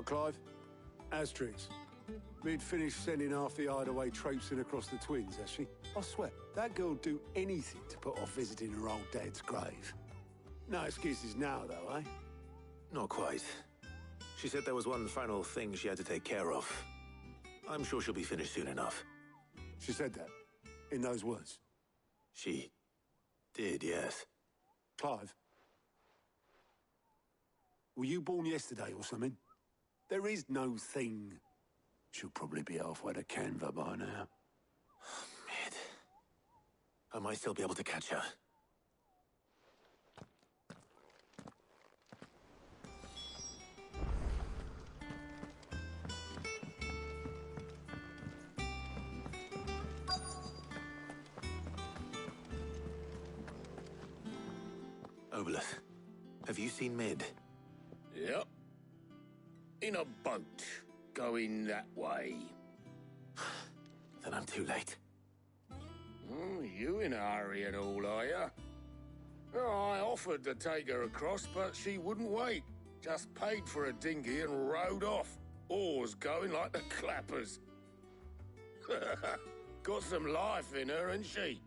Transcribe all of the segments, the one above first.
Right, Clive? Asterix. Mid finished sending half the hideaway traipsing across the twins, has she? I swear, that girl'd do anything to put off visiting her old dad's grave. No excuses now, though, eh? Not quite. She said there was one final thing she had to take care of. I'm sure she'll be finished soon enough. She said that? In those words? She did, yes. Clive? Were you born yesterday or something? There is no thing. She'll probably be halfway to Canva by now. Mid. I might still be able to catch her. Obolus, have you seen Mid? Yep. In a boat, going that way. Then I'm too late. Oh, you in a hurry and all, are you? Oh, I offered to take her across, but she wouldn't wait. Just paid for a dinghy and rowed off. Oars going like the clappers. Got some life in her, ain't she?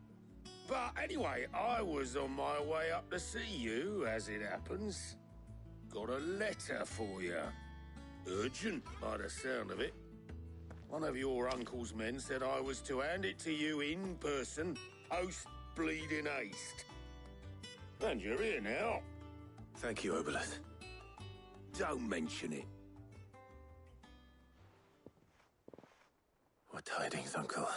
But anyway, I was on my way up to see you, as it happens. Got a letter for you. Urgent, by the sound of it. One of your uncle's men said I was to hand it to you in person, post bleeding haste. And you're here now. Thank you, Obolus. Don't mention it. What tidings, Uncle?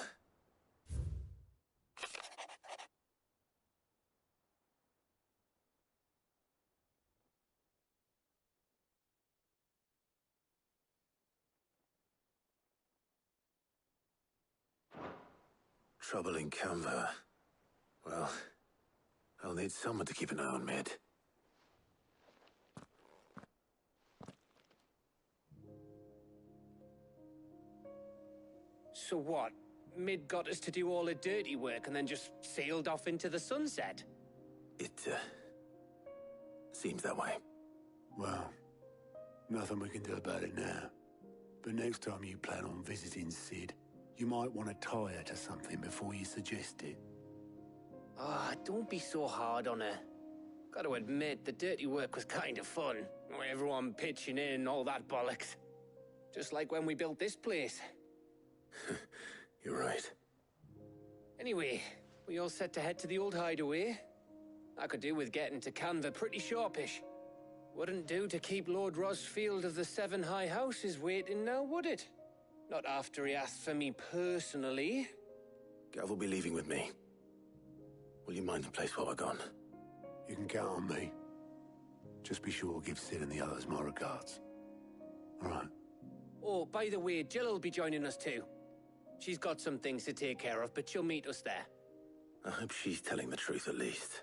Trouble in Canva. Well, I'll need someone to keep an eye on Mid. So what? Mid got us to do all the dirty work and then just sailed off into the sunset? It, seems that way. Well, nothing we can do about it now. But next time you plan on visiting Sid, you might want to tie her to something before you suggest it. Ah, don't be so hard on her. Gotta admit, the dirty work was kind of fun. Everyone pitching in and all that bollocks. Just like when we built this place. You're right. Anyway, we all set to head to the old hideaway. I could do with getting to Canva pretty sharpish. Wouldn't do to keep Lord Rosfield of the Seven High Houses waiting now, would it? Not after he asked for me personally. Gav will be leaving with me. Will you mind the place while we're gone? You can count on me. Just be sure to give Sid and the others my regards. All right. Oh, by the way, Jill will be joining us too. She's got some things to take care of, but she'll meet us there. I hope she's telling the truth at least.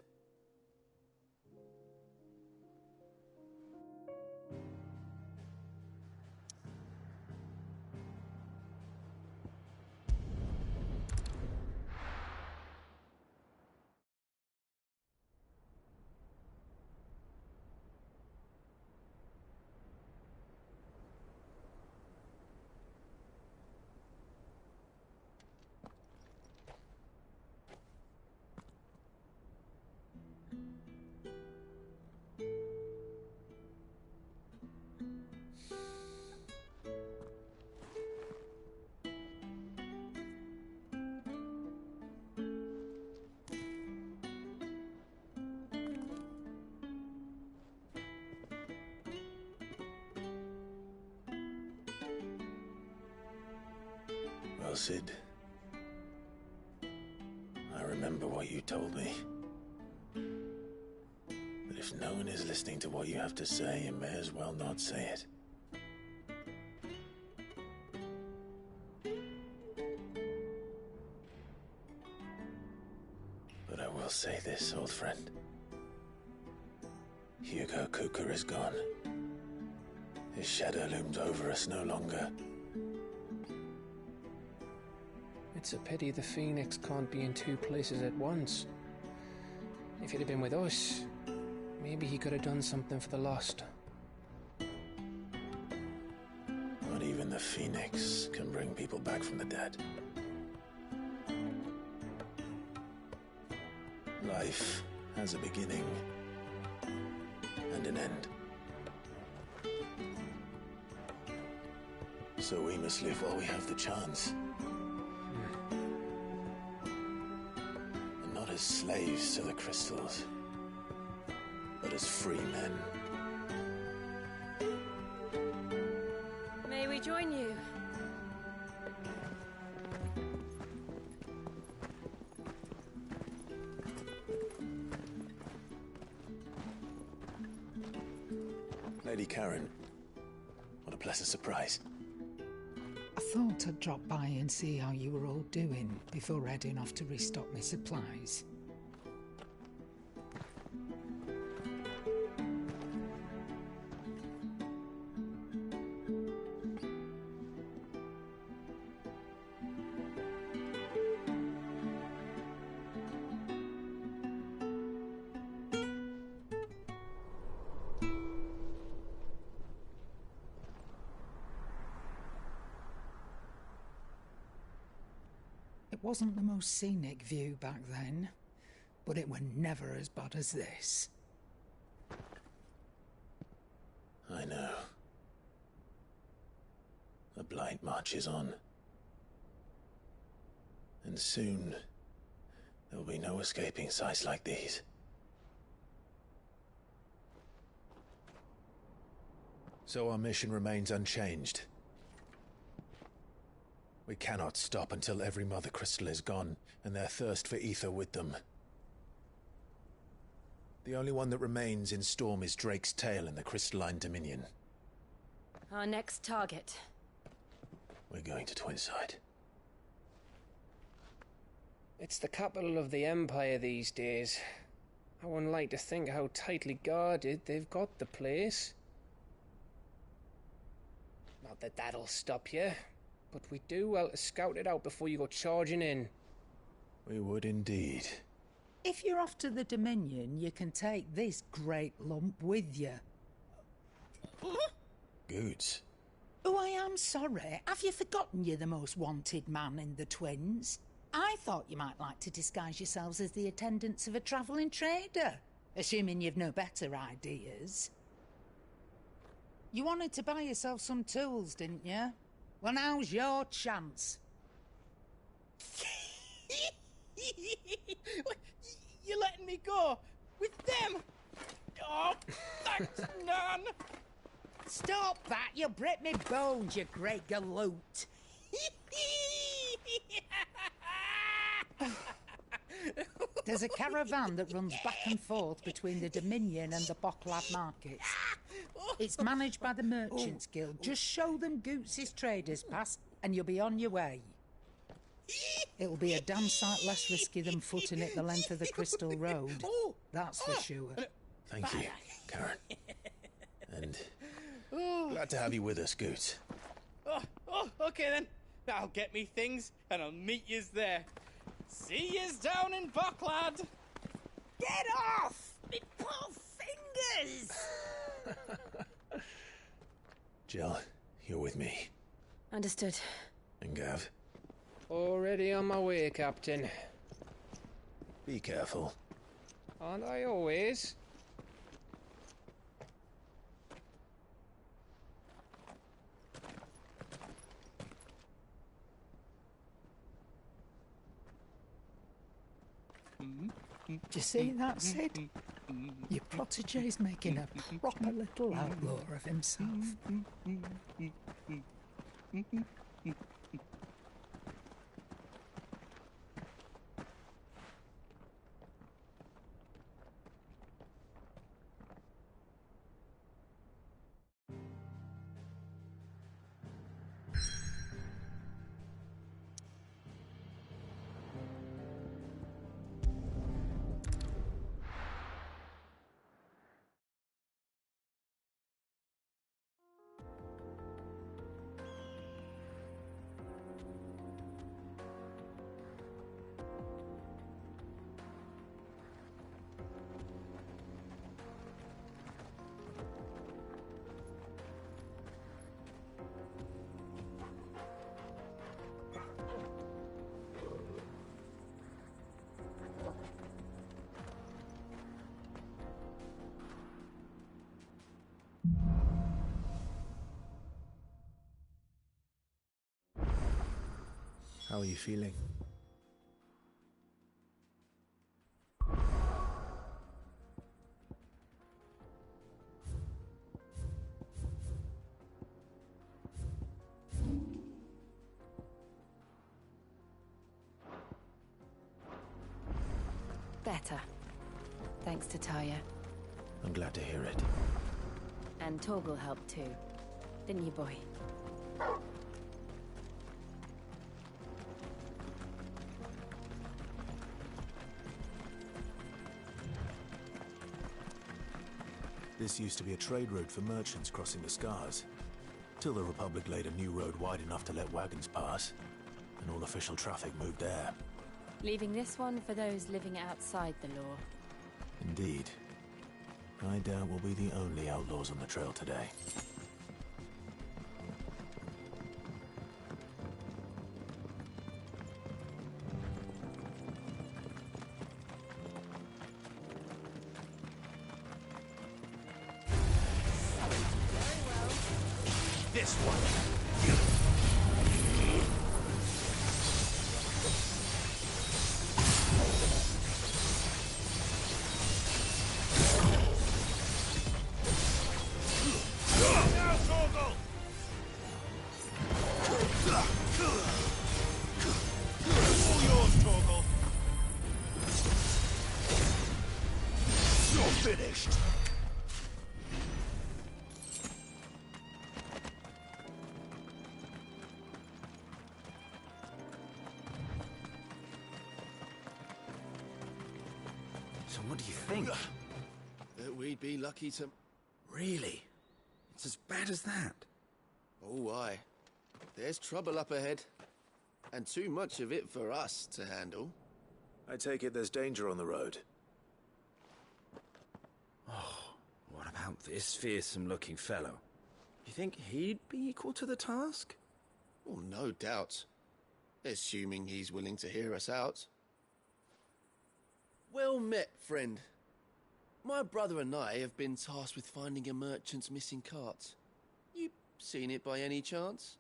Well, Sid, I remember what you told me. But if no one is listening to what you have to say, you may as well not say it. But I will say this, old friend. Hugo Cuca is gone. His shadow looms over us no longer. It's a pity the Phoenix can't be in two places at once. If he'd have been with us, maybe he could have done something for the lost. the Phoenix can bring people back from the dead. Life has a beginning and an end. So we must live while we have the chance. And not as slaves to the crystals, but as free men. May we join you? Lady Karen, what a pleasant surprise. I thought I'd drop by and see how you were all doing before heading off to restock my supplies. It wasn't the most scenic view back then, but it were never as bad as this. I know. The Blight marches on. And soon, there'll be no escaping sights like these. So our mission remains unchanged. We cannot stop until every Mother Crystal is gone, and their thirst for ether with them. The only one that remains in Storm is Drake's Tail in the Crystalline Dominion. Our next target. We're going to Twinside. It's the capital of the Empire these days. I wouldn't like to think how tightly guarded they've got the place. Not that that'll stop you, but we do well to scout it out before you go charging in. We would indeed. If you're off to the Dominion, you can take this great lump with you. Goods. Oh, I am sorry. Have you forgotten you're the most wanted man in the Twins? I thought you might like to disguise yourselves as the attendants of a travelling trader, assuming you've no better ideas. You wanted to buy yourself some tools, didn't you? Well, now's your chance. You're letting me go? With them? Oh, thanks, Nan! Stop that! You'll break me bones, you great galoot! There's a caravan that runs back and forth between the Dominion and the Bocklad markets. It's managed by the Merchants Guild. Just show them Goots' traders pass, and you'll be on your way. It'll be a damn sight less risky than footing it the length of the Crystal Road. That's for sure. Thank you, Karen. And glad to have you with us, Goots. Okay then. I'll get me things, and I'll meet yous there. See yous down in Bocklad! Get off! Me poor fingers! Jill, you're with me. Understood. And Gav, Already on my way, Captain. be careful. Aren't I always? Do you see that, Sid? Your protege's making a proper little outlaw of himself. are you feeling? Better. Thanks to Taya. I'm glad to hear it. And Torgal helped too. Didn't you, boy? This used to be a trade route for merchants crossing the Scars, till the Republic laid a new road wide enough to let wagons pass, and all official traffic moved there. Leaving this one for those living outside the law. Indeed. I doubt we'll be the only outlaws on the trail today. This one! Finished. So what do you think? That we'd be lucky to... Really? It's as bad as that? Oh, aye. There's trouble up ahead. And too much of it for us to handle. I take it there's danger on the road. Oh, what about this fearsome-looking fellow? You think he'd be equal to the task? Oh, no doubt. Assuming he's willing to hear us out. Well met, friend. My brother and I have been tasked with finding a merchant's missing cart. You seen it by any chance?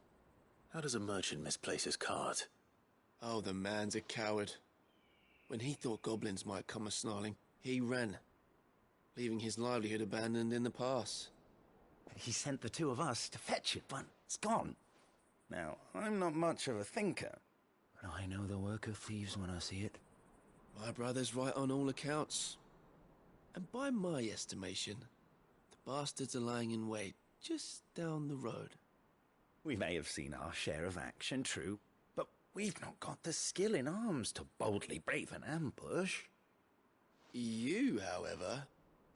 How does a merchant misplace his cart? Oh, the man's a coward. When he thought goblins might come a-snarling, he ran, leaving his livelihood abandoned in the pass. He sent the two of us to fetch it, but it's gone. Now, I'm not much of a thinker, but I know the work of thieves when I see it. My brother's right on all accounts. And by my estimation, the bastards are lying in wait just down the road. We may have seen our share of action, true, but we've not got the skill in arms to boldly brave an ambush. You, however,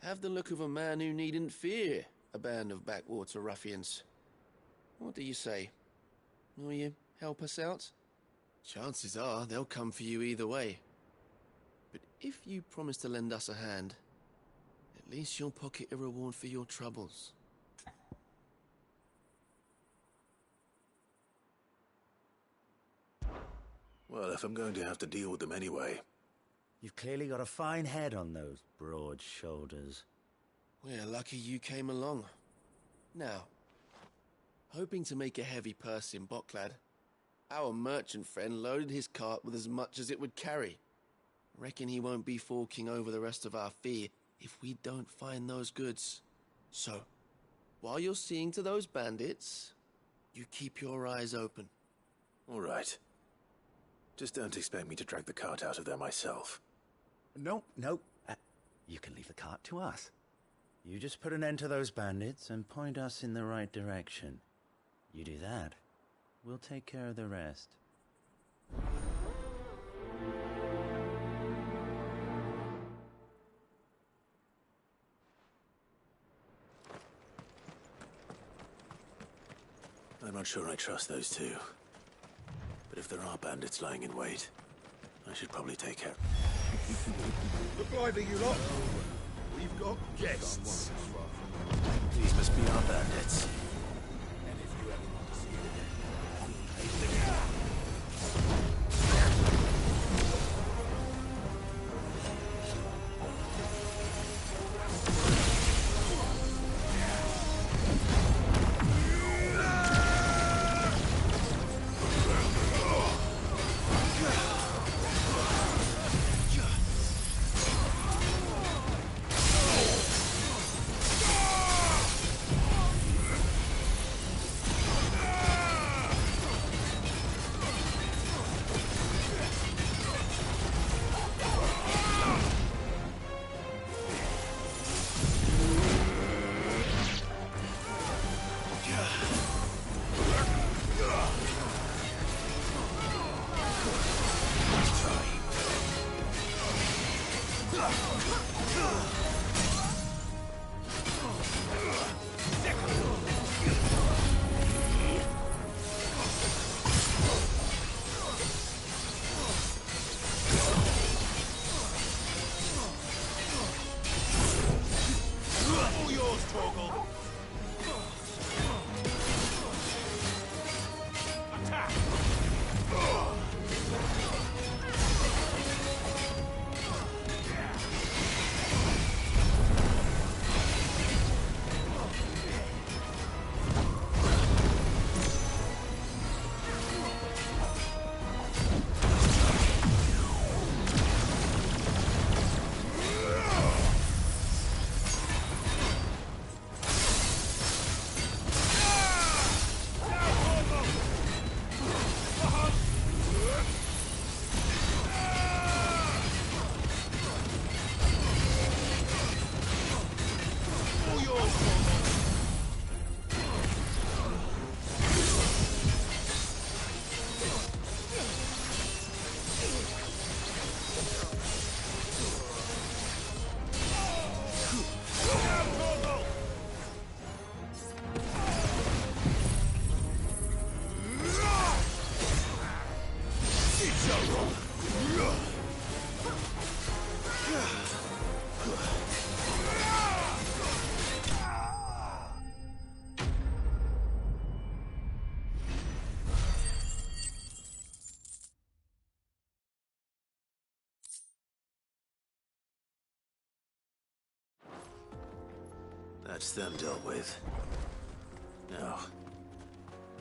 have the look of a man who needn't fear a band of backwater ruffians. What do you say? Will you help us out? Chances are they'll come for you either way. But if you promise to lend us a hand, at least you'll pocket a reward for your troubles. Well, if I'm going to have to deal with them anyway. You've clearly got a fine head on those broad shoulders. We're lucky you came along. Now, hoping to make a heavy purse in Boklad, our merchant friend loaded his cart with as much as it would carry. Reckon he won't be forking over the rest of our fee if we don't find those goods. So, while you're seeing to those bandits, you keep your eyes open. All right. Just don't expect me to drag the cart out of there myself. No. You can leave the cart to us. You just put an end to those bandits and point us in the right direction. You do that, we'll take care of the rest. I'm not sure I trust those two. But if there are bandits lying in wait, I should probably take care. Look lively, you lot. We've got guests. These must be our bandits. And if you ever want to see it again, Torgal! Attack! That's them dealt with. Now,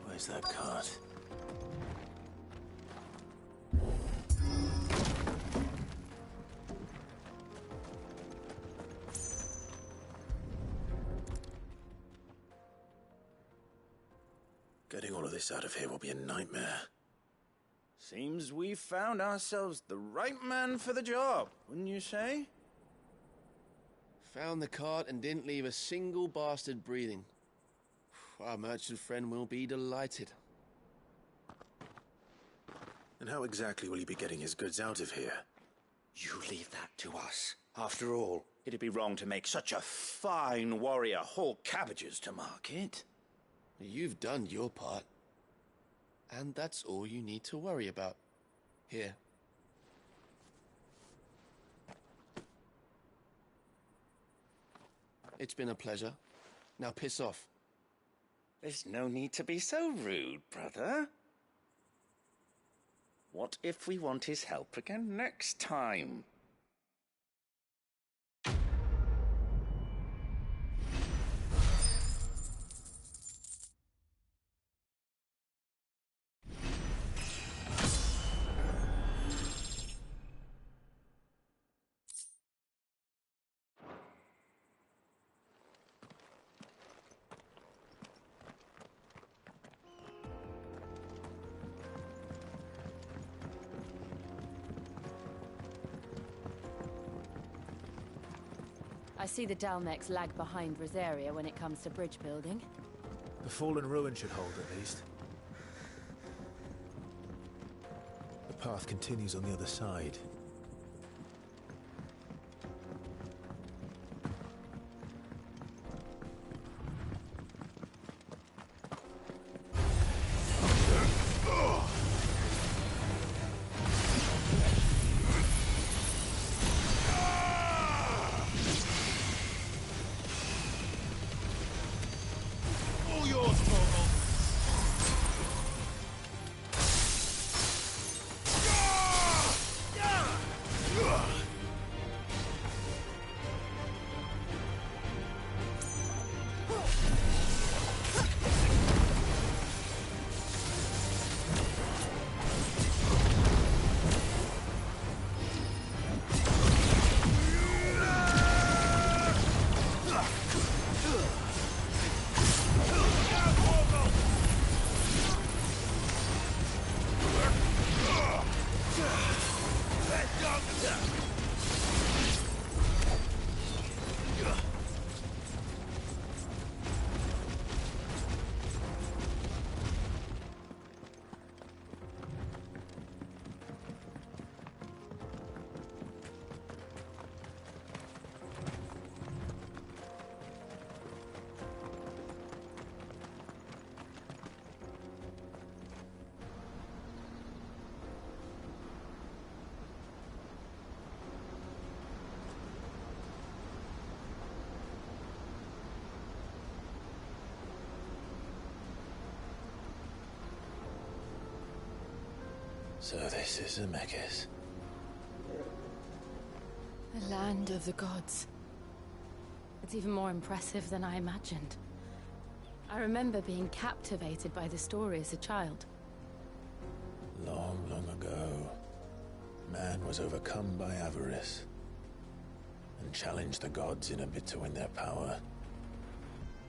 where's that cart? Getting all of this out of here will be a nightmare. Seems we've found ourselves the right man for the job, wouldn't you say? Found the cart and didn't leave a single bastard breathing. Our merchant friend will be delighted. And how exactly will he be getting his goods out of here? You leave that to us. After all, it'd be wrong to make such a fine warrior haul cabbages to market. You've done your part. And that's all you need to worry about. Here. It's been a pleasure. Now piss off. There's no need to be so rude, brother. What if we want his help again next time? I see the Dalmex lag behind Rosaria when it comes to bridge building. The fallen ruin should hold, at least. The path continues on the other side. Yeah! So this is Zemeckis. The land of the gods. It's even more impressive than I imagined. I remember being captivated by the story as a child. Long, long ago, man was overcome by avarice and challenged the gods in a bid to win their power.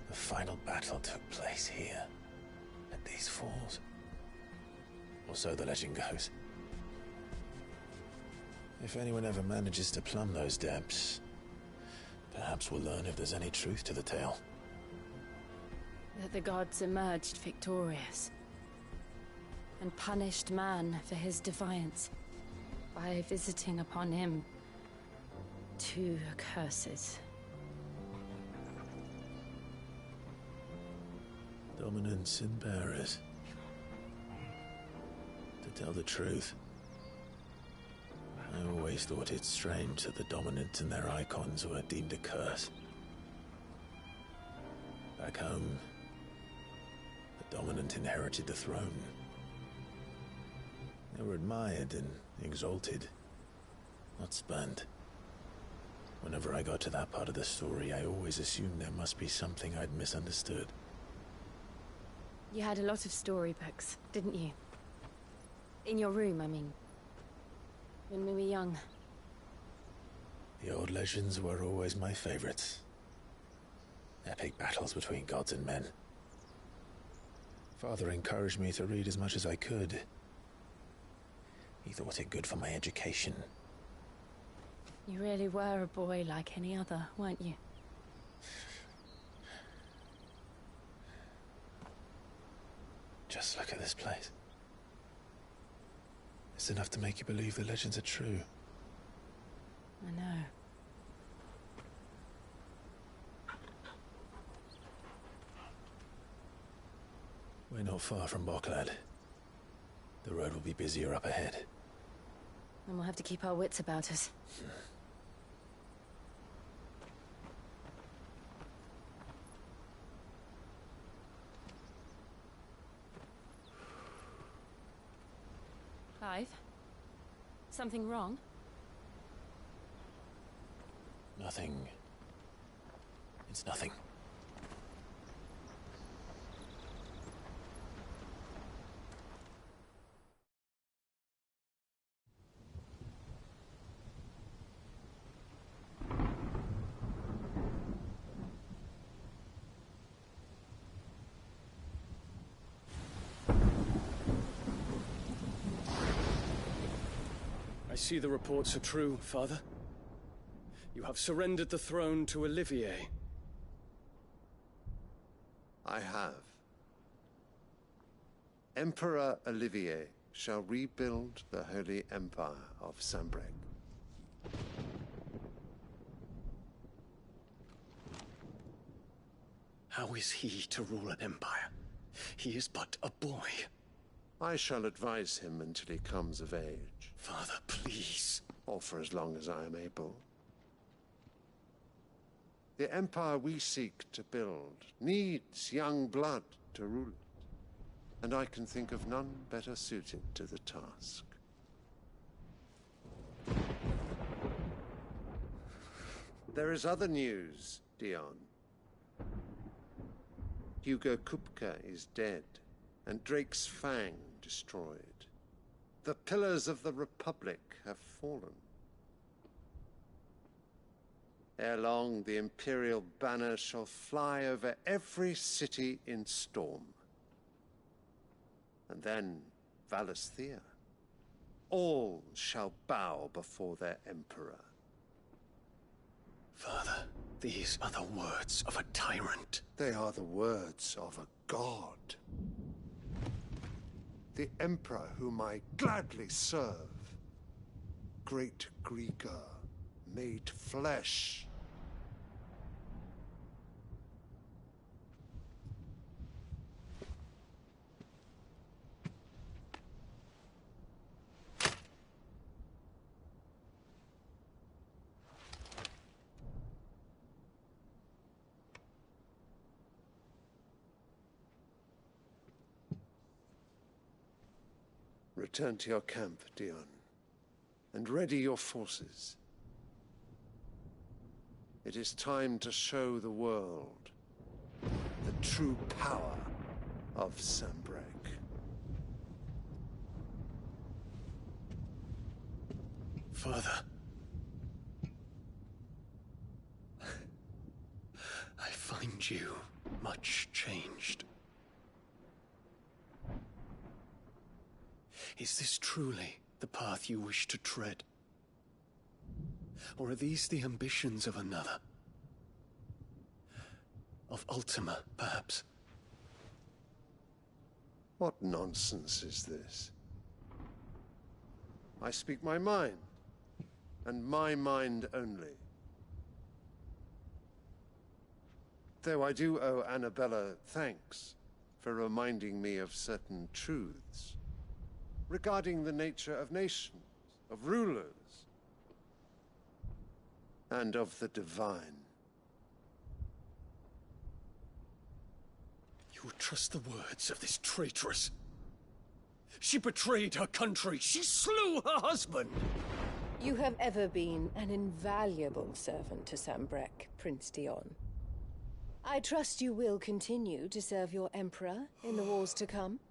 The final battle took place here, at these falls. Or so the legend goes. If anyone ever manages to plumb those depths, perhaps we'll learn if there's any truth to the tale. That the gods emerged victorious and punished man for his defiance by visiting upon him 2 curses. Dominance and bearers. To tell the truth, I always thought it strange that the dominant and their icons were deemed a curse. Back home, the dominant inherited the throne. They were admired and exalted, not spurned. Whenever I got to that part of the story, I always assumed there must be something I'd misunderstood. You had a lot of storybooks, didn't you? In your room, I mean. When we were young. The old legends were always my favorites. Epic battles between gods and men. Father encouraged me to read as much as I could. He thought it good for my education. You really were a boy like any other, weren't you? Just look at this place. It's enough to make you believe the legends are true. I know. We're not far from Boklad. The road will be busier up ahead. And we'll have to keep our wits about us. Clive? Something wrong? Nothing. It's nothing. I see the reports are true, Father. You have surrendered the throne to Olivier. I have. Emperor Olivier shall rebuild the Holy Empire of Sanbreque. How is he to rule an empire? He is but a boy. I shall advise him until he comes of age. Father, please. Or for as long as I am able. The empire we seek to build needs young blood to rule it, and I can think of none better suited to the task. There is other news, Dion. Hugo Kupka is dead, and Drake's Fang destroyed. The pillars of the Republic have fallen. Ere long, the Imperial banner shall fly over every city in Storm. And then Valisthea. All shall bow before their Emperor. Father, these are the words of a tyrant. They are the words of a god. The Emperor whom I gladly serve. Great Greagor, made flesh. Return to your camp, Dion, and ready your forces. It is time to show the world the true power of Sanbreque. Father. I find you much changed. Is this truly the path you wish to tread? Or are these the ambitions of another? Of Ultima, perhaps? What nonsense is this? I speak my mind, and my mind only. Though I do owe Annabella thanks for reminding me of certain truths regarding the nature of nations, of rulers, and of the divine. You would trust the words of this traitress? She betrayed her country. She slew her husband. You have ever been an invaluable servant to Sanbreque, Prince Dion. I trust you will continue to serve your Emperor in the wars to come.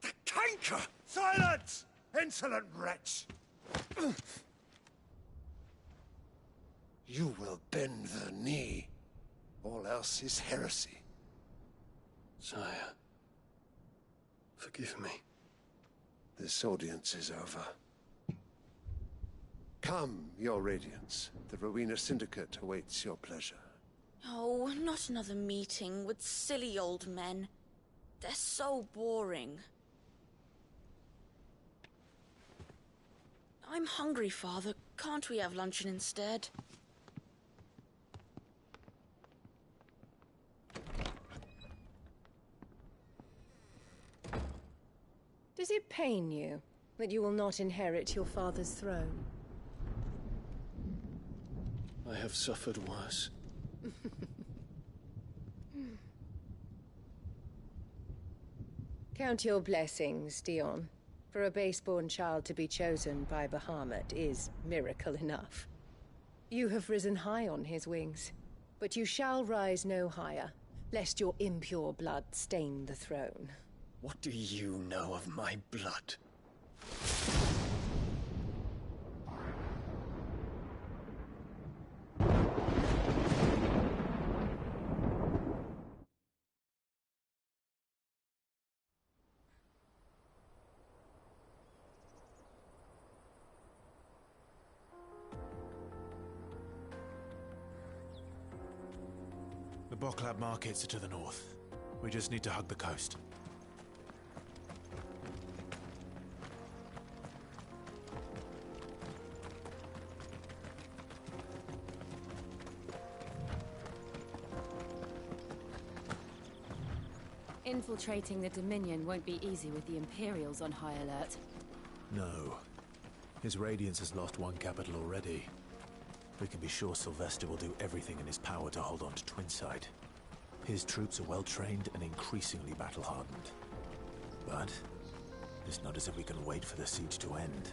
The canker! Silence! Insolent wretch! You will bend the knee. All else is heresy. Sire, forgive me. This audience is over. Come, your Radiance. The Rowena Syndicate awaits your pleasure. Oh, not another meeting with silly old men. They're so boring. I'm hungry, Father. Can't we have luncheon instead? Does it pain you that you will not inherit your father's throne? I have suffered worse. Count your blessings, Dion. For a base-born child to be chosen by Bahamut is miracle enough. You have risen high on his wings, but you shall rise no higher, lest your impure blood stain the throne. What do you know of my blood? The Boklab markets are to the north. We just need to hug the coast. Infiltrating the Dominion won't be easy with the Imperials on high alert. No. His Radiance has lost one capital already. We can be sure Sylvester will do everything in his power to hold on to Twinside. His troops are well-trained and increasingly battle-hardened. But it's not as if we can wait for the siege to end.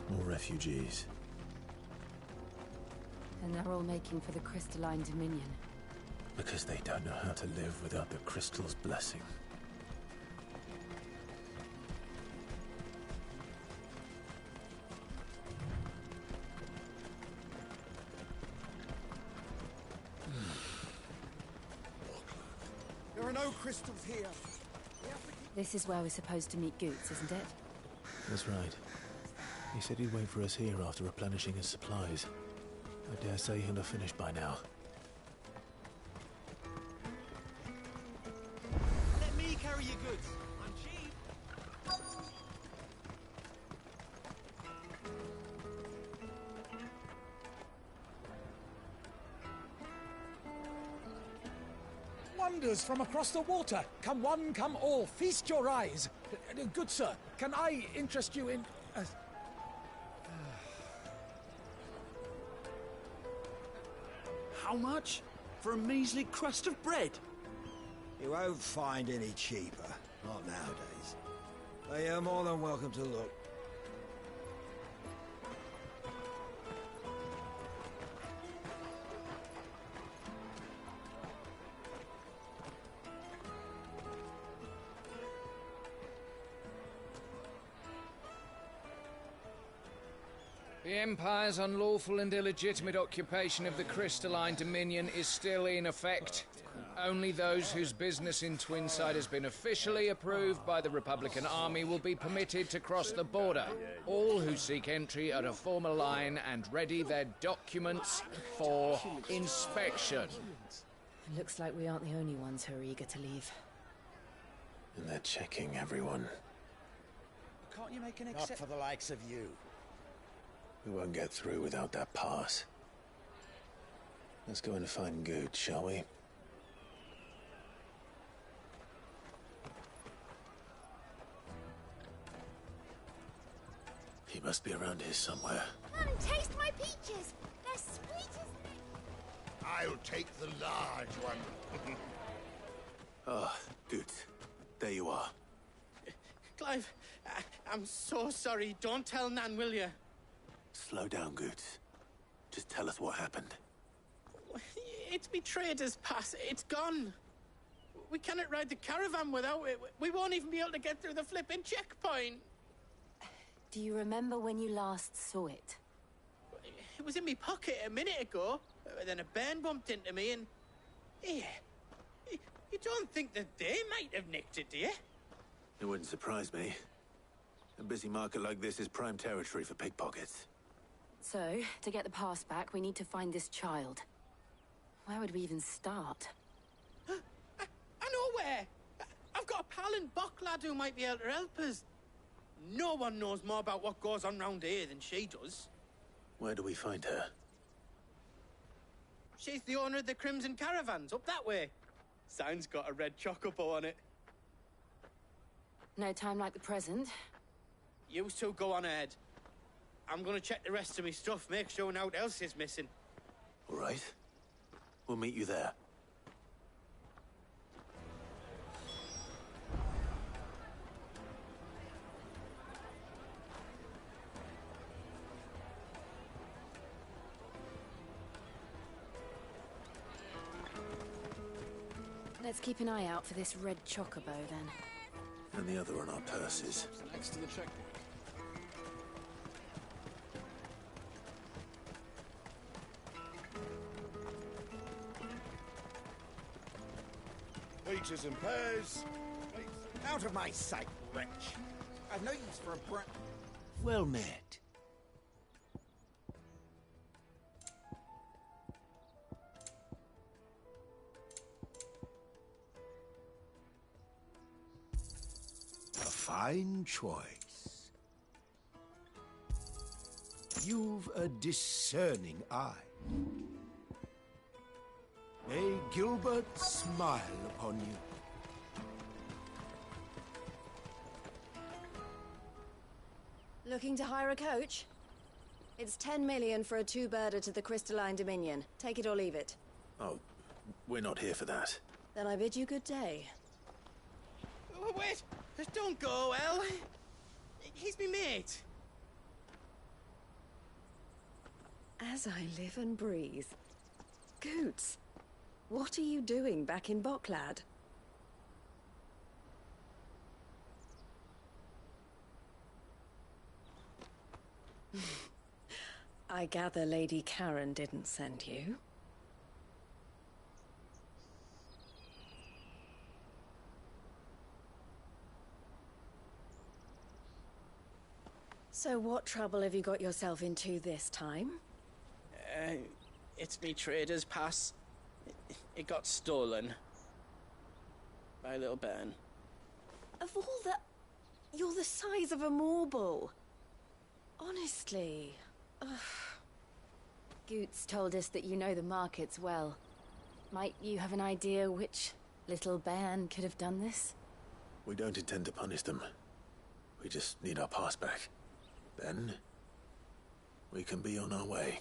More refugees. And they're all making for the Crystalline Dominion. Because they don't know how to live without the Crystal's blessing. There are no crystals here. This is where we're supposed to meet Goots, isn't it? That's right. He said he'd wait for us here after replenishing his supplies. I dare say he'll have finished by now. Let me carry your goods. I'm cheap. wonders from across the water. Come one, come all, feast your eyes. Good sir, can I interest you in... How much? For a measly crust of bread? You won't find any cheaper. Not nowadays. But you're more than welcome to look. The Empire's unlawful and illegitimate occupation of the Crystalline Dominion is still in effect. Only those whose business in Twinside has been officially approved by the Republican Army will be permitted to cross the border. All who seek entry are to form a line and ready their documents for inspection. It looks like we aren't the only ones who are eager to leave. And they're checking everyone. Can't you make an Not for the likes of you. We won't get through without that pass. Let's go and find Good, shall we? He must be around here somewhere. Come and taste my peaches. They're sweet as milk. I'll take the large one. Ah, Good. There you are. Clive, I'm so sorry. Don't tell Nan, will you? Slow down, Goods. Just tell us what happened. It's me trader's pass. It's gone. We cannot ride the caravan without it. We won't even be able to get through the flipping checkpoint. Do you remember when you last saw it? It was in my pocket a minute ago. Then a bairn bumped into me and... Yeah. You don't think that they might have nicked it, do you? It wouldn't surprise me. A busy market like this is prime territory for pickpockets. So, to get the pass back, we need to find this child. Where would we even start? I know where! I've got a pal in Bocklad who might be able to help us. No one knows more about what goes on round here than she does. Where do we find her? She's the owner of the Crimson Caravans, up that way. Sign's got a red chocobo on it. No time like the present. You two go on ahead. I'm gonna check the rest of my stuff, make sure naught else is missing. All right. We'll meet you there. Let's keep an eye out for this red chocobo, then. And the other on our purses. Next to the checkpoint. Peaches and pears. Out of my sight, wretch. I've no use for a brat. Well met. A fine choice. You've a discerning eye. May Gilbert smile upon you. Looking to hire a coach? It's 10 million for a two-birder to the Crystalline Dominion. Take it or leave it. Oh, we're not here for that. Then I bid you good day. Oh, wait! Don't go, El. He's me mate. As I live and breathe. Goots, what are you doing back in Bocklad? I gather Lady Karen didn't send you. So what trouble have you got yourself into this time? It's me trader's pass. It got stolen. By a little bairn. Of all the... You're the size of a marble. Honestly. Ugh. Goots told us that you know the markets well. Might you have an idea which Little Bayan could have done this? We don't intend to punish them. We just need our pass back. Then, we can be on our way.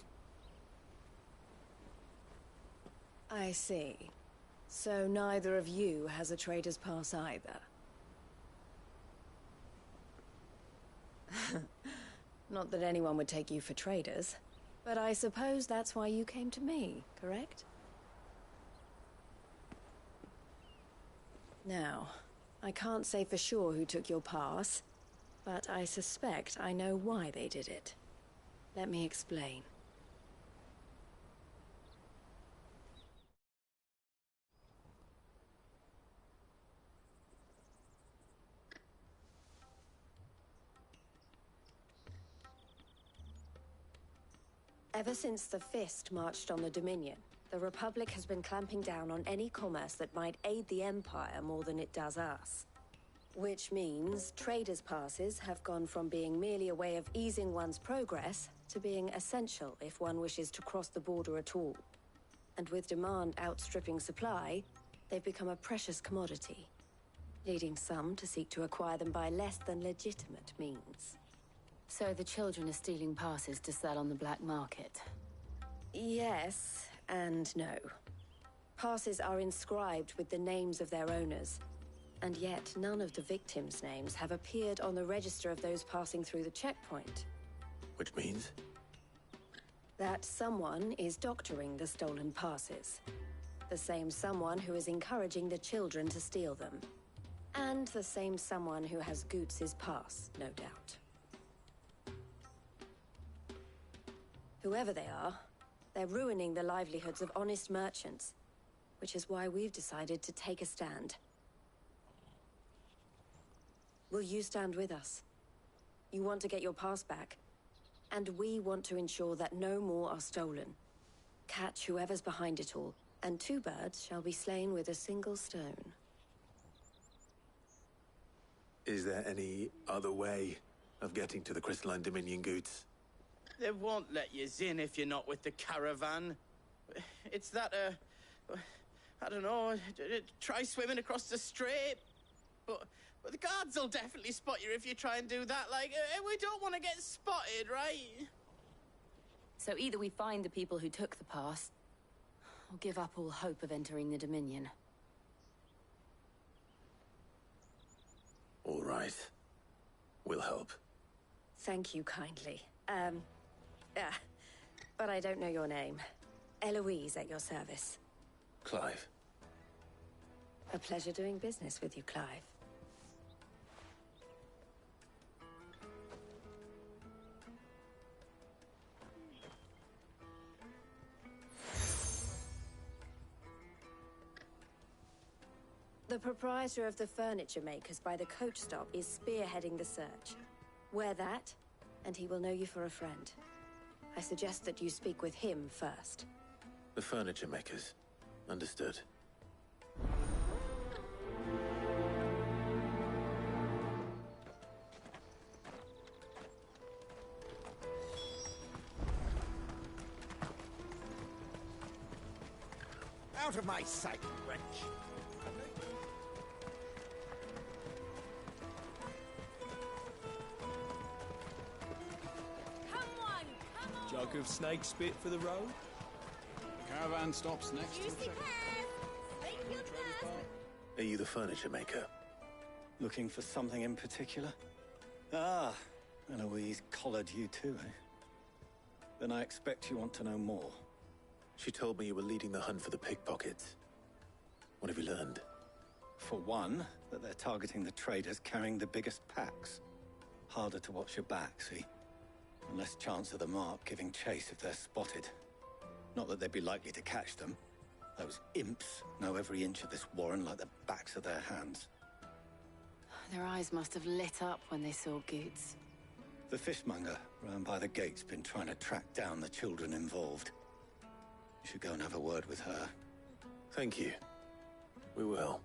I see. So neither of you has a trader's pass either. Not that anyone would take you for traders, but I suppose that's why you came to me, correct? Now, I can't say for sure who took your pass, but I suspect I know why they did it. Let me explain. Ever since the Fist marched on the Dominion, the Republic has been clamping down on any commerce that might aid the Empire more than it does us. Which means traders' passes have gone from being merely a way of easing one's progress to being essential if one wishes to cross the border at all. And with demand outstripping supply, they've become a precious commodity, leading some to seek to acquire them by less than legitimate means. So the children are stealing passes to sell on the black market? Yes, and no. Passes are inscribed with the names of their owners, and yet none of the victims' names have appeared on the register of those passing through the checkpoint. Which means? That someone is doctoring the stolen passes. The same someone who is encouraging the children to steal them. And the same someone who has Goots' pass, no doubt. Whoever they are, they're ruining the livelihoods of honest merchants, which is why we've decided to take a stand. Will you stand with us? You want to get your pass back, and we want to ensure that no more are stolen. Catch whoever's behind it all, and 2 birds shall be slain with a single stone. Is there any other way of getting to the Crystalline Dominion Goots? They won't let you in if you're not with the caravan. It's that, I don't know, try swimming across the strait. But the guards will definitely spot you if you try and do that. Like, we don't want to get spotted, right? So either we find the people who took the pass, or give up all hope of entering the Dominion. All right. We'll help. Thank you kindly. But I don't know your name. Eloise at your service. Clive. A pleasure doing business with you, Clive. The proprietor of the furniture makers by the coach stop is spearheading the search. Wear that, and he will know you for a friend. I suggest that you speak with him first. The furniture makers. Understood. Out of my sight, wretch! Jug of snake spit for the road? The caravan stops next to the check. Are you the furniture maker? Looking for something in particular? Ah, Eloise collared you too, eh? Then I expect you want to know more. She told me you were leading the hunt for the pickpockets. What have you learned? For one, that they're targeting the traders carrying the biggest packs. Harder to watch your back, see? And less chance of the mark giving chase if they're spotted. Not that they'd be likely to catch them. Those imps know every inch of this warren like the backs of their hands. Their eyes must have lit up when they saw Goots. The fishmonger round by the gate's been trying to track down the children involved. You should go and have a word with her. Thank you. We will.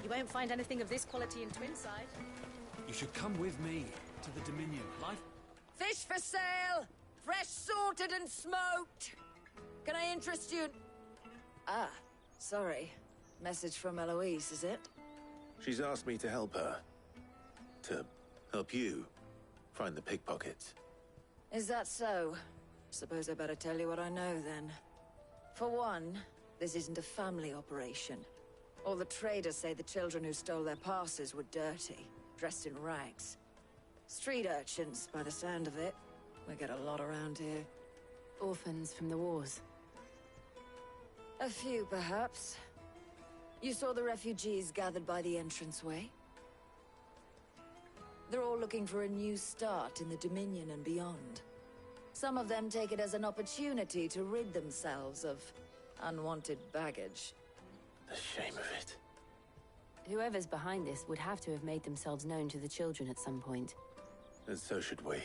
You won't find anything of this quality in Twinside. You should come with me to the Dominion. Life... Fish for sale! Fresh salted and smoked! Can I interest you? Ah, sorry. Message from Eloise, is it? She's asked me to help her. To help you find the pickpockets. Is that so? Suppose I better tell you what I know, then. For one, this isn't a family operation. All the traders say the children who stole their passes were dirty, dressed in rags. Street urchins, by the sound of it. We get a lot around here. Orphans from the wars. A few, perhaps. You saw the refugees gathered by the entranceway? They're all looking for a new start in the Dominion and beyond. Some of them take it as an opportunity to rid themselves of unwanted baggage. The shame of it. Whoever's behind this would have to have made themselves known to the children at some point. And so should we.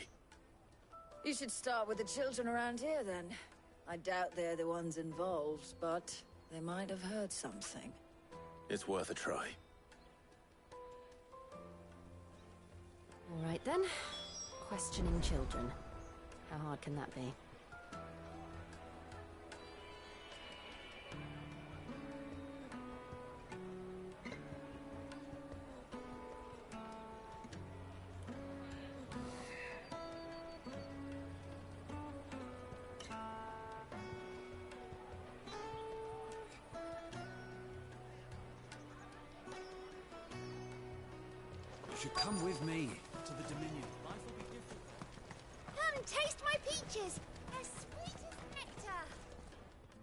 You should start with the children around here, then. I doubt they're the ones involved, but they might have heard something. It's worth a try. All right, then. Questioning children. How hard can that be? You should come with me to the Dominion. Life will be different. Come, taste my peaches! They're sweet as nectar!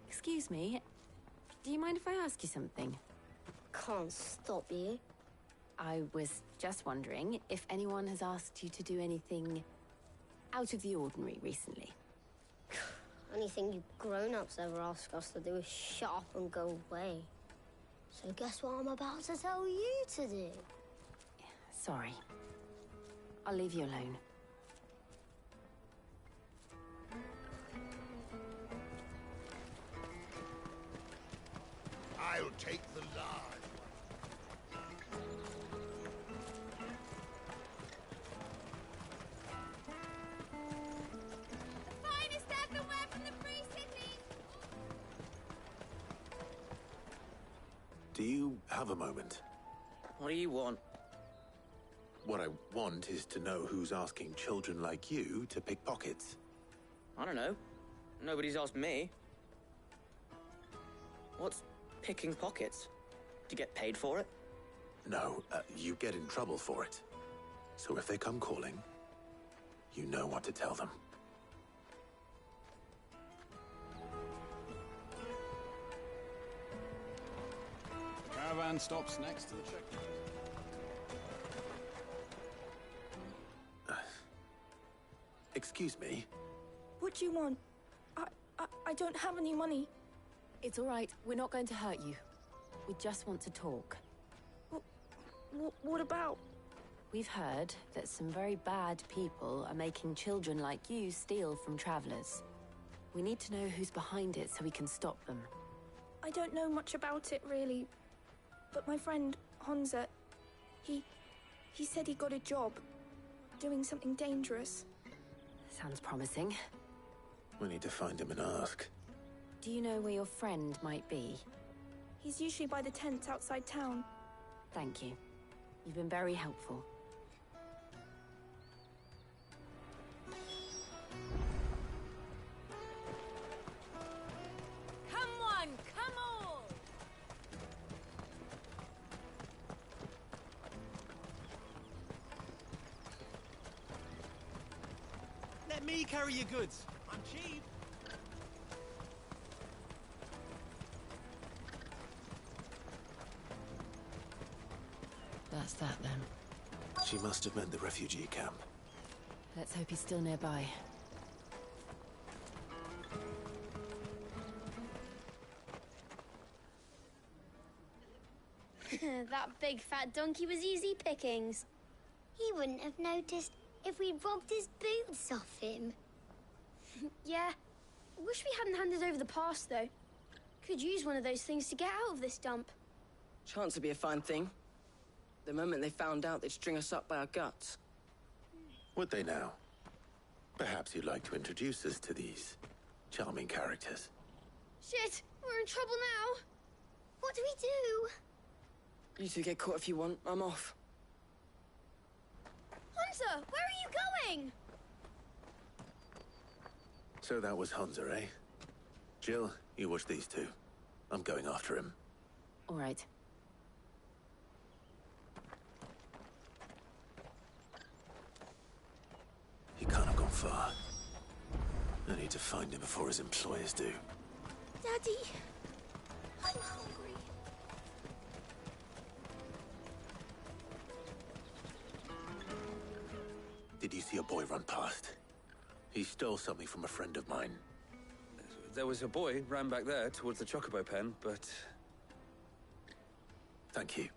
Excuse me. Do you mind if I ask you something? Can't stop you. I was just wondering if anyone has asked you to do anything out of the ordinary recently. Anything you grown-ups ever ask us to do is shut up and go away. So guess what I'm about to tell you to do? Sorry. I'll leave you alone. I'll take the large. The finest earthenware from the Free City! Do you have a moment? What do you want? What I want is to know who's asking children like you to pick pockets. I don't know. Nobody's asked me. What's picking pockets? Do you get paid for it? No, you get in trouble for it. So if they come calling, you know what to tell them. Caravan stops next to the checkpoint. Excuse me? What do you want? I don't have any money. It's all right. We're not going to hurt you. We just want to talk. What about? We've heard that some very bad people are making children like you steal from travelers. We need to know who's behind it so we can stop them. I don't know much about it, really. But my friend, Honza, he said he got a job doing something dangerous. Sounds promising. We need to find him and ask. Do you know where your friend might be? He's usually by the tents outside town. Thank you. You've been very helpful. Come on, come on! Let me carry your goods. I'm cheap. That's that, then. She must have meant the refugee camp. Let's hope he's still nearby. That big fat donkey was easy pickings. He wouldn't have noticed if we'd robbed his boots off him. Yeah. Wish we hadn't handed over the pass, though. Could use one of those things to get out of this dump. Chance would be a fine thing. The moment they found out, they'd string us up by our guts. Would they now? Perhaps you'd like to introduce us to these charming characters. Shit, we're in trouble now. What do we do? You two get caught if you want. I'm off. Hunter, where are you going? So that was Hunter, eh? Jill, you watch these two. I'm going after him. All right. He can't have gone far. I need to find him before his employers do. Daddy, I'm hungry. Did you see a boy run past? He stole something from a friend of mine. There was a boy ran back there towards the Chocobo pen, but... Thank you.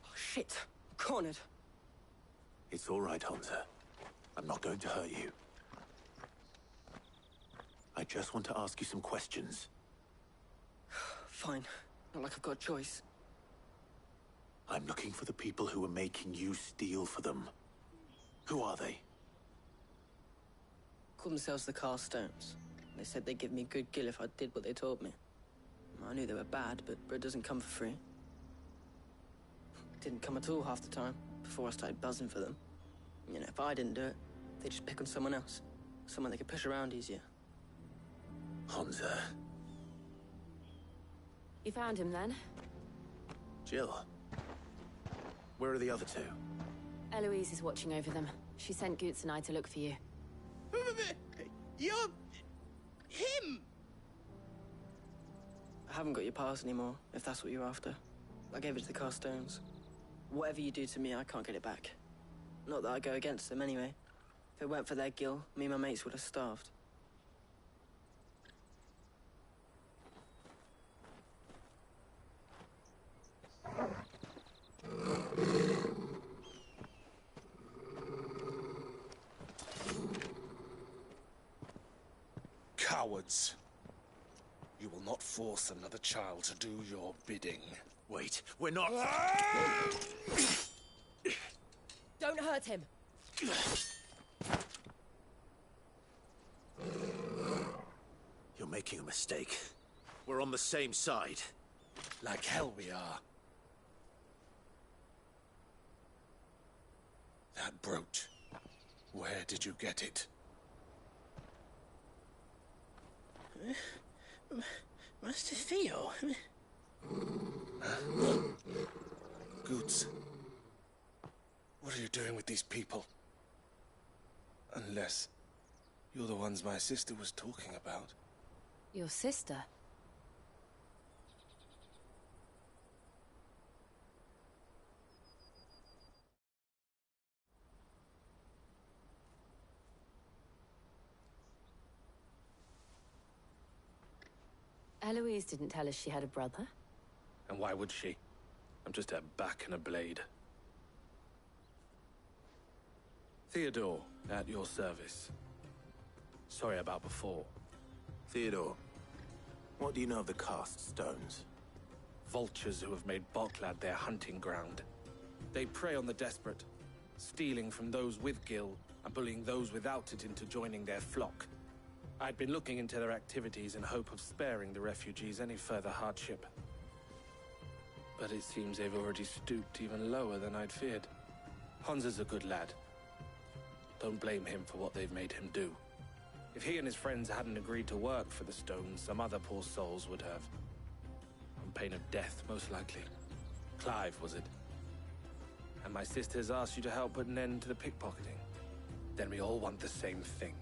Oh, shit. Cornered. It's all right, Hunter. I'm not going to hurt you. I just want to ask you some questions. Fine. Not like I've got a choice. I'm looking for the people who are making you steal for them. Who are they? Call themselves the Carstones. They said they'd give me good gill if I did what they told me. I knew they were bad, but bread doesn't come for free. Didn't come at all half the time, before I started buzzing for them. You know, if I didn't do it, they'd just pick on someone else. Someone they could push around easier. Hunter. You found him then? Jill. Where are the other two? Eloise is watching over them. She sent Goots and I to look for you. You're... him! I haven't got your pass anymore, if that's what you're after. I gave it to the Carstones. Whatever you do to me, I can't get it back. Not that I go against them anyway. If it weren't for their gill, me and my mates would have starved. Cowards. You will not force another child to do your bidding. Wait, we're not... Don't hurt him. You're making a mistake. We're on the same side. Like hell we are. That brooch. Where did you get it? Master Theo? Goots. What are you doing with these people? Unless you're the ones my sister was talking about. Your sister? Eloise didn't tell us she had a brother. And why would she? I'm just her back and a blade. Theodore, at your service. Sorry about before. Theodore, what do you know of the Cast Stones? Vultures who have made Boklad their hunting ground. They prey on the desperate, stealing from those with gil and bullying those without it into joining their flock. I'd been looking into their activities in hope of sparing the refugees any further hardship. But it seems they've already stooped even lower than I'd feared. Hunter's a good lad. Don't blame him for what they've made him do. If he and his friends hadn't agreed to work for the Stones, some other poor souls would have. On pain of death, most likely. Clive, was it? And my sisters asked you to help put an end to the pickpocketing. Then we all want the same thing.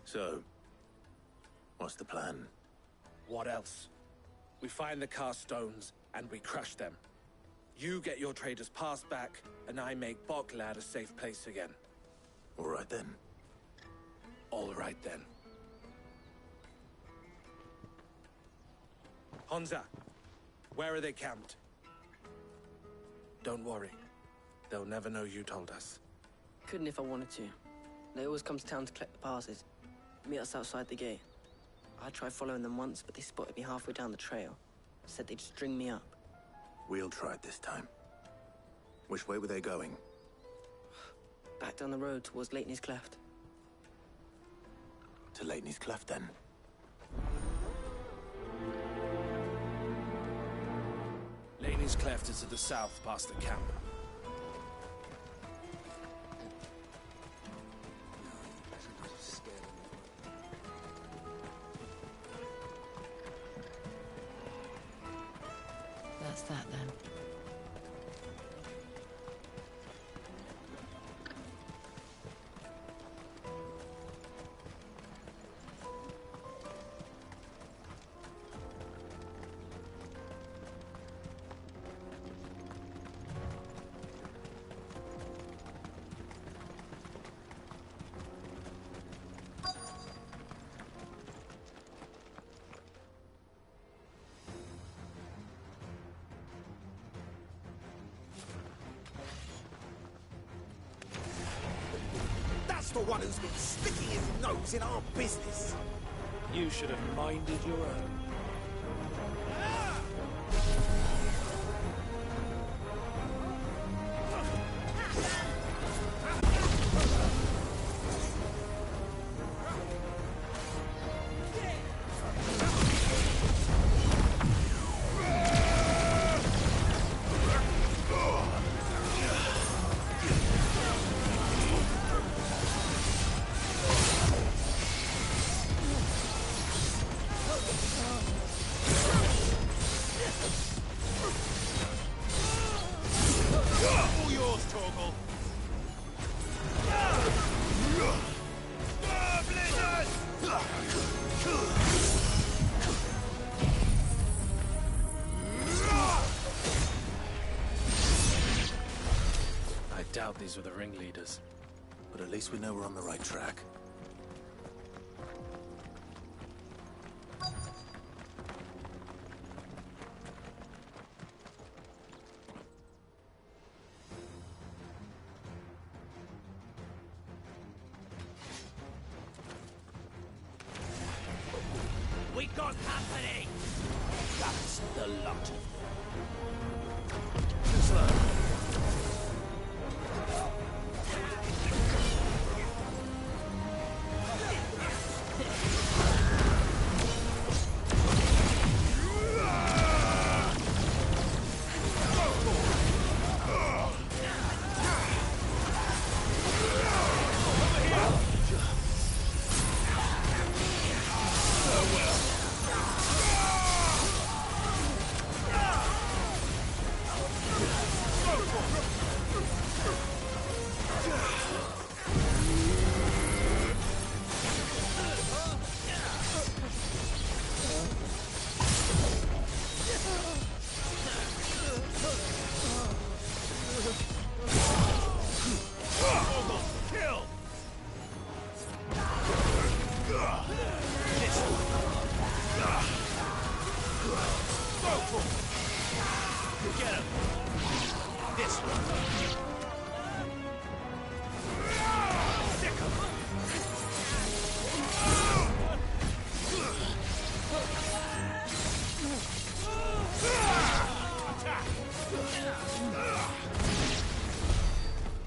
So, What's the plan? What else? We find the cast stones, and we crush them. You get your trader's pass back, and I make Boklad a safe place again. All right then. All right then. Honza, where are they camped? Don't worry. They'll never know you told us. Couldn't if I wanted to. They always come to town to collect the passes. Meet us outside the gate. I tried following them once, but they spotted me halfway down the trail. Said they'd string me up. We'll try it this time. Which way were they going? Back down the road towards Leitney's Cleft. To Leitney's Cleft, then? Laney's Cleft is to the south, past the camp. That's that then. That's the one who's been sticking his nose in our business. You should have minded your own. All yours, Torgal. I doubt these were the ringleaders. But at least we know we're on the right track. We got company! That's the lot. Get him! This one! Stick him!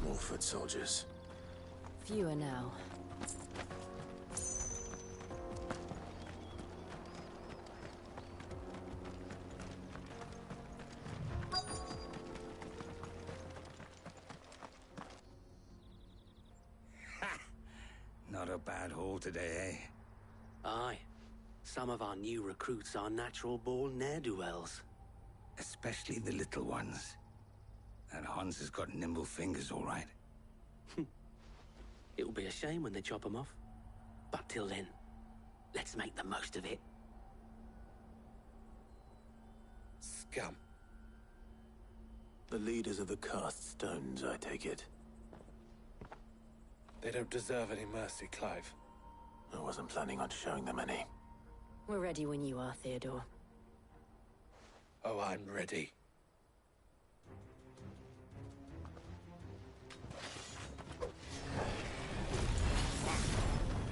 More foot soldiers. Fewer now. Not a bad haul today, eh? Aye. Some of our new recruits are natural-born ne'er-do-wells. Especially the little ones. That Hans has got nimble fingers, all right. It'll be a shame when they chop them off. But till then, Let's make the most of it. Scum. The leaders of the cast stones, I take it. They don't deserve any mercy, Clive. I wasn't planning on showing them any. We're ready when you are, Theodore. Oh, I'm ready.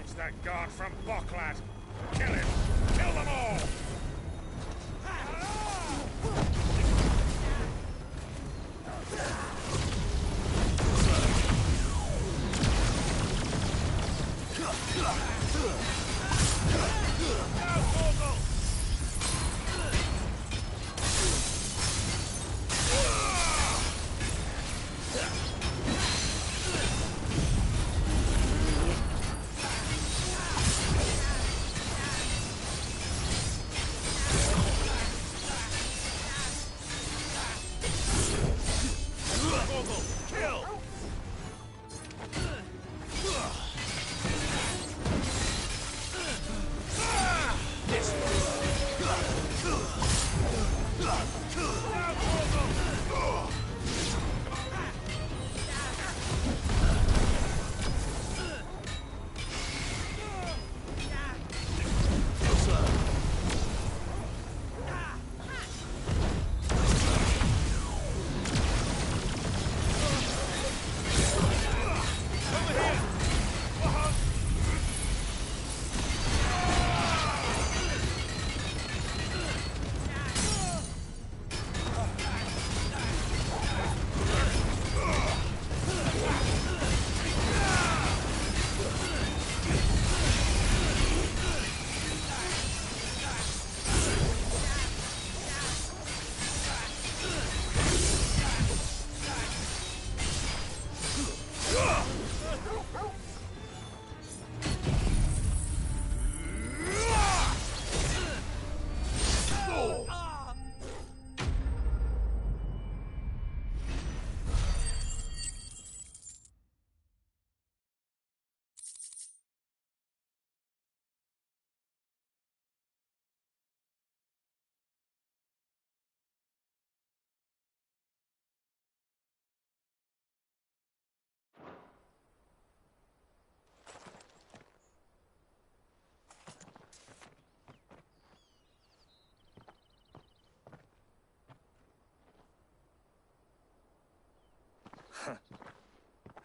It's that guard from Boklad. Kill him! Kill them all!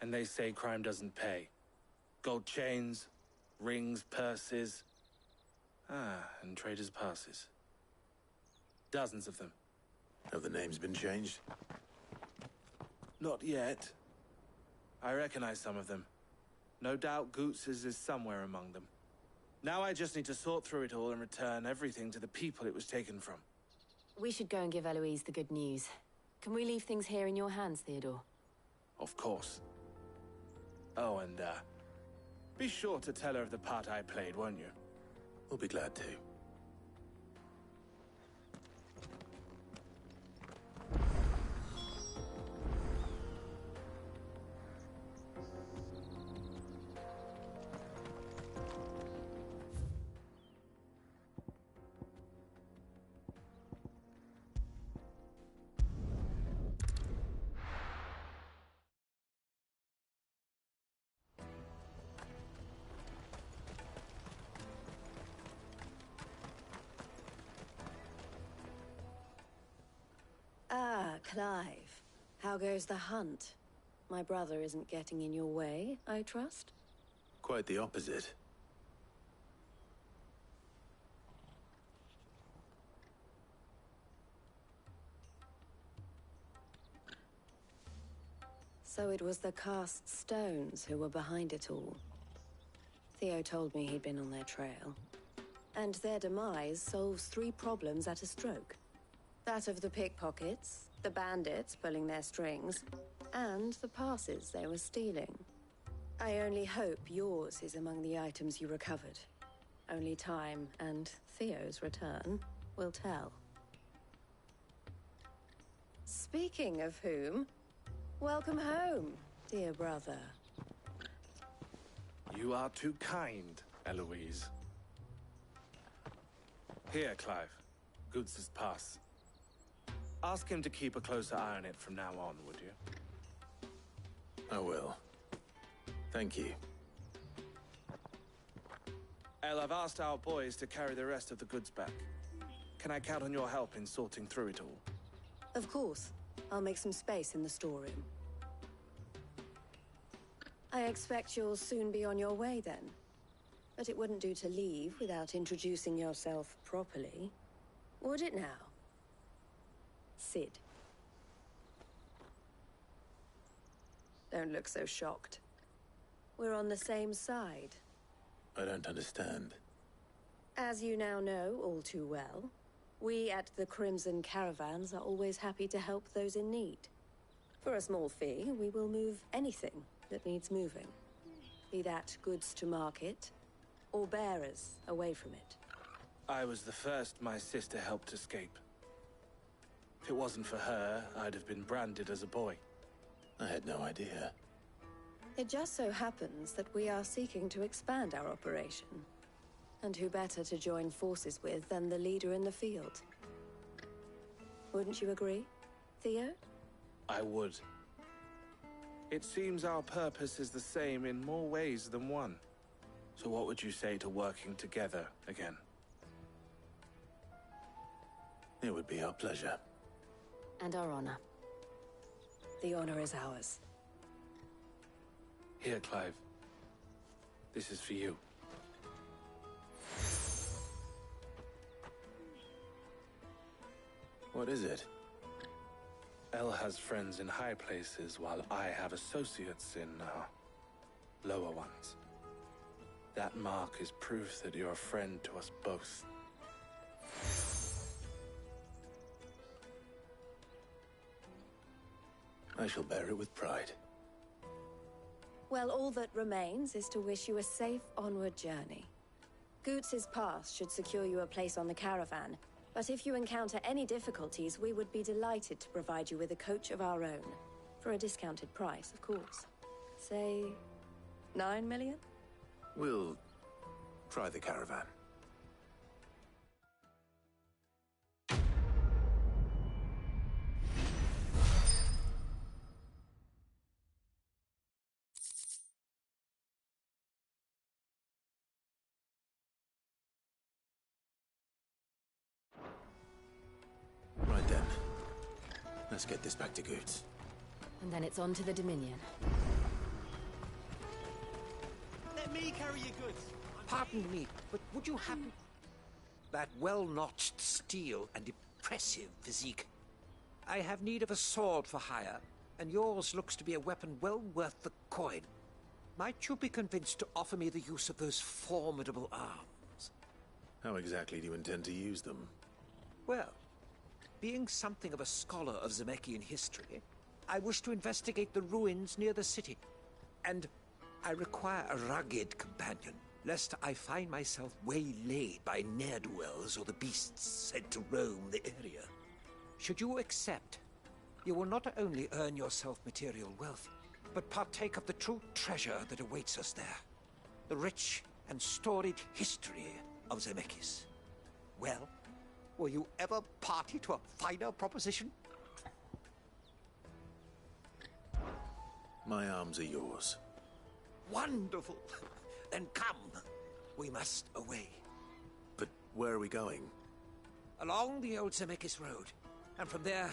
And they say crime doesn't pay. Gold chains, rings, purses. And traders' passes. Dozens of them. Have the names been changed? Not yet. I recognize some of them. No doubt Goots's is somewhere among them. Now I just need to sort through it all and return everything to the people it was taken from. We should go and give Eloise the good news. Can we leave things here in your hands, Theodore? Of course. Oh, and, be sure to tell her of the part I played, won't you? We'll be glad to. Clive, how goes the hunt? My brother isn't getting in your way, I trust? Quite the opposite. So it was the cast stones who were behind it all. Theo told me he'd been on their trail. And their demise solves 3 problems at a stroke. That of the pickpockets, the bandits pulling their strings, and the passes they were stealing. I only hope yours is among the items you recovered. Only time and Theo's return will tell. Speaking of whom, welcome home, dear brother. You are too kind, Eloise. Here, Clive. Goods' pass. Ask him to keep a closer eye on it from now on, would you? I will. Thank you. El, I've asked our boys to carry the rest of the goods back. Can I count on your help in sorting through it all? Of course. I'll make some space in the storeroom. I expect you'll soon be on your way then. But it wouldn't do to leave without introducing yourself properly. Would it now? Cid. Don't look so shocked. We're on the same side. I don't understand. As you now know all too well, we at the Crimson Caravans are always happy to help those in need. For a small fee, we will move anything that needs moving. Be that goods to market, or bearers away from it. I was the first my sister helped escape. If it wasn't for her, I'd have been branded as a boy. I had no idea. It just so happens that we are seeking to expand our operation. And who better to join forces with than the leader in the field? Wouldn't you agree, Theo? I would. It seems our purpose is the same in more ways than one. So what would you say to working together again? It would be our pleasure. And our honor. The honor is ours. Here, Clive. This is for you. What is it? El has friends in high places, while I have associates in, lower ones. That mark is proof that you're a friend to us both. I shall bear it with pride. Well, all that remains is to wish you a safe onward journey. Goots' pass should secure you a place on the caravan, but if you encounter any difficulties, we would be delighted to provide you with a coach of our own. For a discounted price, of course. Say, 9 million? We'll try the caravan. Right then. Let's get this back to Goots. And then it's on to the Dominion. Let me carry your goods. Pardon me, but would you happen... That well-notched steel and impressive physique. I have need of a sword for hire, and yours looks to be a weapon well worth the coin. Might you be convinced to offer me the use of those formidable arms? How exactly do you intend to use them? Well, being something of a scholar of Zemeckis history, I wish to investigate the ruins near the city, and I require a rugged companion, lest I find myself waylaid by ne'er-do-wells or the beasts sent to roam the area. Should you accept, you will not only earn yourself material wealth, but partake of the true treasure that awaits us there. The rich and storied history of Zemeckis. Well, were you ever party to a finer proposition? My arms are yours. Wonderful! Then come. We must away. But where are we going? Along the old Zemeckis Road, and from there,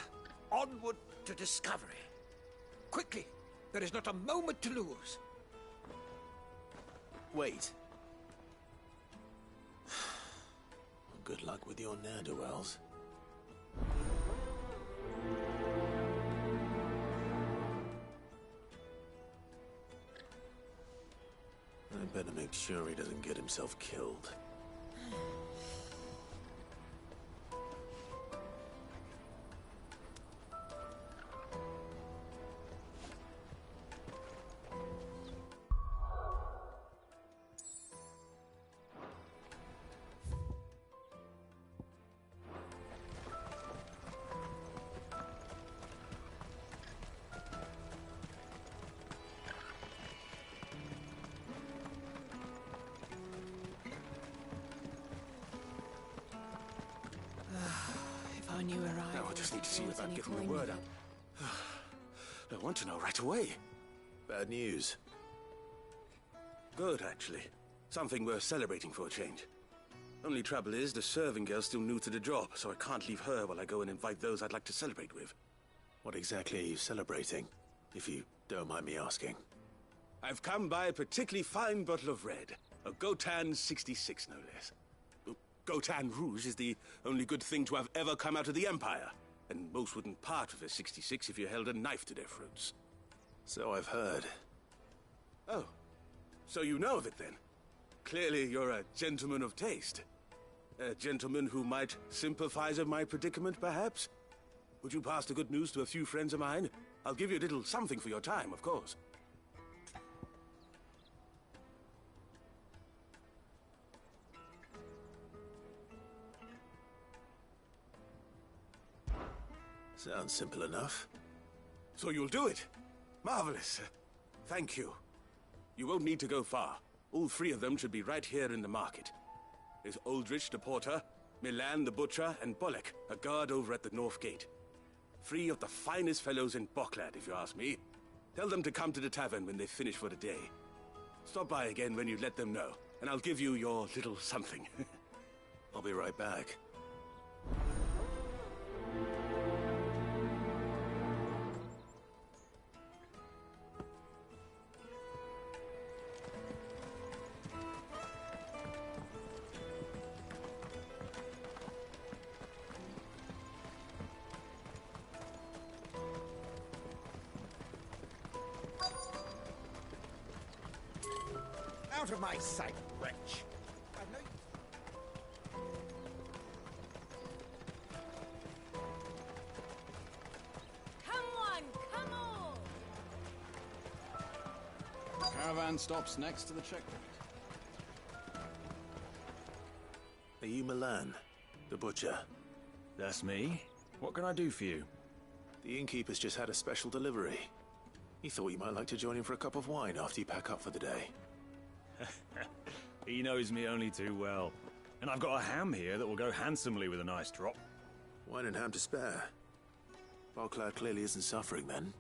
onward to discovery. Quickly! There is not a moment to lose. Wait. Good luck with your ne'er-do-wells. I better make sure he doesn't get himself killed. on you arrived. No, I just need to see brought about any getting the coin word with out. I want to know right away. Bad news. Good, actually. Something worth celebrating for a change. Only trouble is, the serving girl's still new to the job, so I can't leave her while I go and invite those I'd like to celebrate with. What exactly are you celebrating, if you don't mind me asking? I've come by a particularly fine bottle of red. A Gotan 66, no less. Gotan Rouge is the only good thing to have ever come out of the Empire. And most wouldn't part with a 66 if you held a knife to their throats. So I've heard. Oh. So you know of it, then? Clearly you're a gentleman of taste. A gentleman who might sympathize with my predicament, perhaps? Would you pass the good news to a few friends of mine? I'll give you a little something for your time, of course. Sounds simple enough. So you'll do it? Marvelous. Thank you. You won't need to go far. All three of them should be right here in the market. There's Aldrich the porter, Milan the butcher, and Bolek, a guard over at the north gate. Three of the finest fellows in Boklad, if you ask me. Tell them to come to the tavern when they finish for the day. Stop by again when you let them know, and I'll give you your little something. I'll be right back. Out of my sight, wretch! I've no... Come on, come on! Caravan stops next to the checkpoint. Are you Milan, the butcher? That's me. What can I do for you? The innkeeper's just had a special delivery. He thought you might like to join him for a cup of wine after you pack up for the day. He knows me only too well. And I've got a ham here that will go handsomely with a nice drop. Wine and ham to spare. Boklad clearly isn't suffering, then.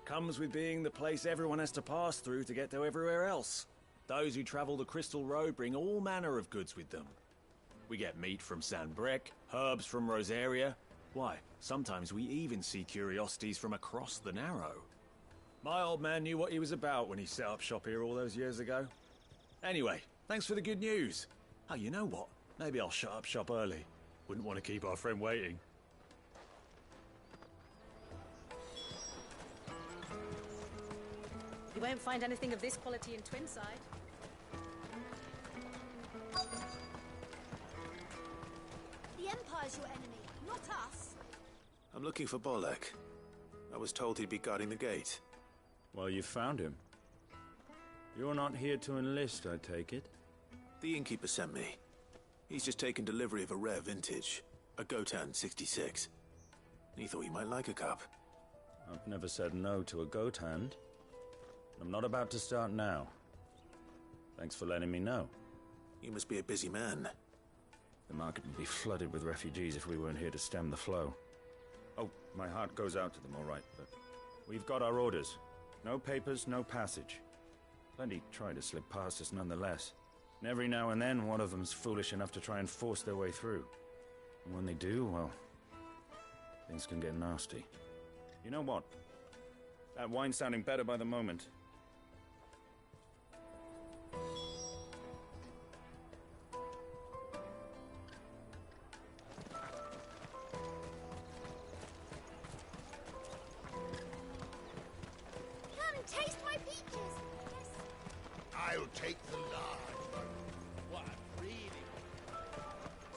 Comes with being the place everyone has to pass through to get to everywhere else. Those who travel the Crystal Road bring all manner of goods with them. We get meat from San Brek, herbs from Rosaria. Why, sometimes we even see curiosities from across the Narrow. My old man knew what he was about when he set up shop here all those years ago. Anyway, thanks for the good news. Oh, you know what? Maybe I'll shut up shop early. Wouldn't want to keep our friend waiting. You won't find anything of this quality in Twinside. The Empire's your enemy, not us. I'm looking for Bolek. I was told he'd be guarding the gate. Well, you found him. You're not here to enlist, I take it? The innkeeper sent me. He's just taken delivery of a rare vintage, a Gotan 66. He thought you might like a cup. I've never said no to a goat hand. I'm not about to start now. Thanks for letting me know. You must be a busy man. The market would be flooded with refugees if we weren't here to stem the flow. Oh, my heart goes out to them, all right, but we've got our orders. No papers, no passage. Plenty try to slip past us nonetheless. And every now and then, one of them's foolish enough to try and force their way through. And when they do, well, things can get nasty. You know what? That wine's sounding better by the moment. Come, taste my peaches. Yes. I'll take the large one. What, really?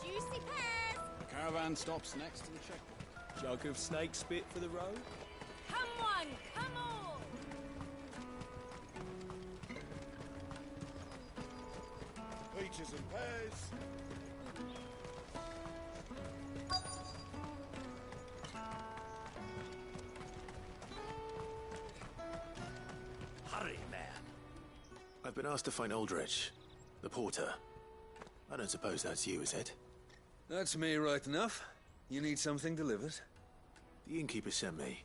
Juicy pears. The caravan stops next to the checkpoint. Jug of snake spit for the road? Come on, come on! Peaches and pears. Hurry, man. I've been asked to find Aldrich, the porter. I don't suppose that's you, is it? That's me right enough. You need something delivered? The innkeeper sent me.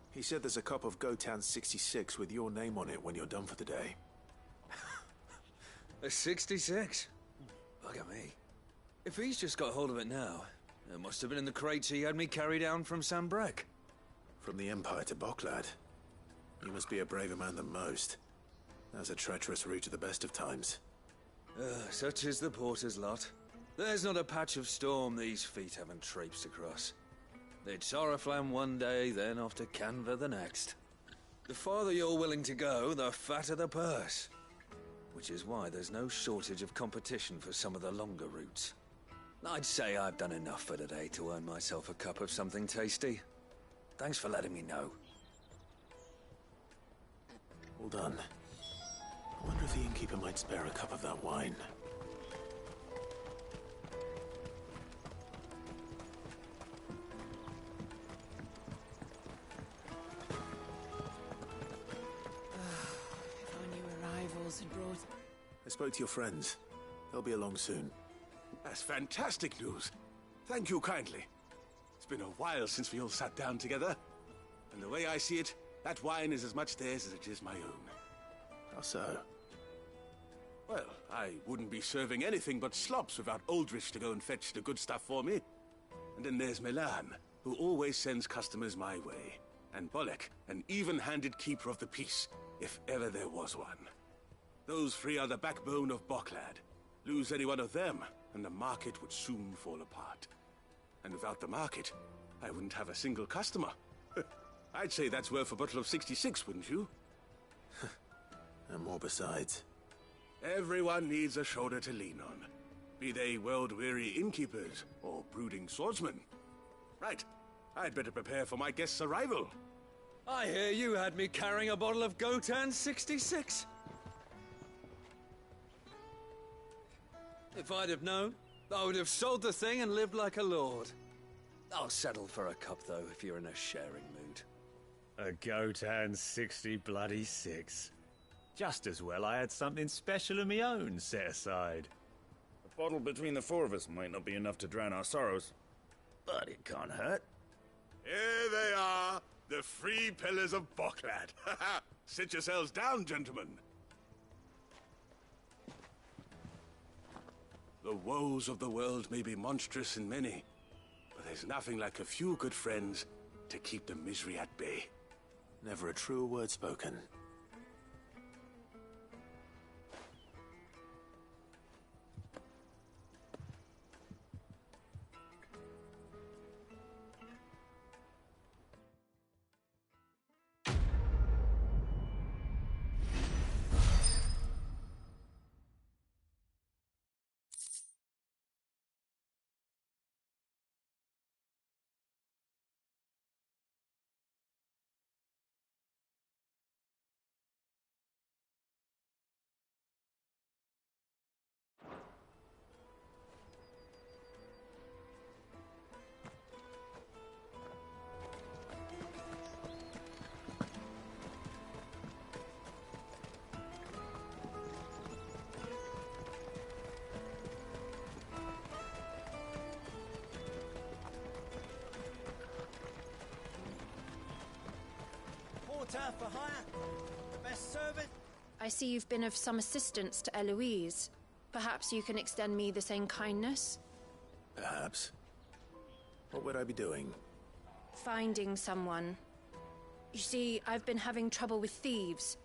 He said there's a cup of Gotan 66 with your name on it when you're done for the day. A 66? Look at me. If he's just got hold of it now, it must have been in the crates he had me carry down from Sanbreque. From the Empire to Boklad. You must be a braver man than most. That's a treacherous route at the best of times. Such is the porter's lot. There's not a patch of storm these feet haven't traipsed across. It's Oriflamme one day, then off to Canva the next. The farther you're willing to go, the fatter the purse. Which is why there's no shortage of competition for some of the longer routes. I'd say I've done enough for today to earn myself a cup of something tasty. Thanks for letting me know. All done. I wonder if the innkeeper might spare a cup of that wine. If our new arrivals had brought... I spoke to your friends. They'll be along soon. That's fantastic news. Thank you kindly. It's been a while since we all sat down together. And the way I see it, that wine is as much theirs as it is my own. How so? Well, I wouldn't be serving anything but slops without Aldrich to go and fetch the good stuff for me. And then there's Milan, who always sends customers my way. And Bolek, an even-handed keeper of the peace, if ever there was one. Those three are the backbone of Boklad. Lose any one of them, and the market would soon fall apart. And without the market, I wouldn't have a single customer. I'd say that's worth a bottle of 66, wouldn't you? And more besides. Everyone needs a shoulder to lean on. Be they world-weary innkeepers or brooding swordsmen. Right, I'd better prepare for my guest's arrival. I hear you had me carrying a bottle of Gotan 66. If I'd have known, I would have sold the thing and lived like a lord. I'll settle for a cup, though, if you're in a sharing mood. A Gotan 66. Just as well I had something special of my own set aside. A bottle between the four of us might not be enough to drown our sorrows, but it can't hurt. Here they are, the three pillars of Boklad. Sit yourselves down, gentlemen. The woes of the world may be monstrous in many, but there's nothing like a few good friends to keep the misery at bay. Never a truer word spoken. For hire? The best service? I see you've been of some assistance to Eloise. Perhaps you can extend me the same kindness? Perhaps. What would I be doing? Finding someone. You see, I've been having trouble with thieves,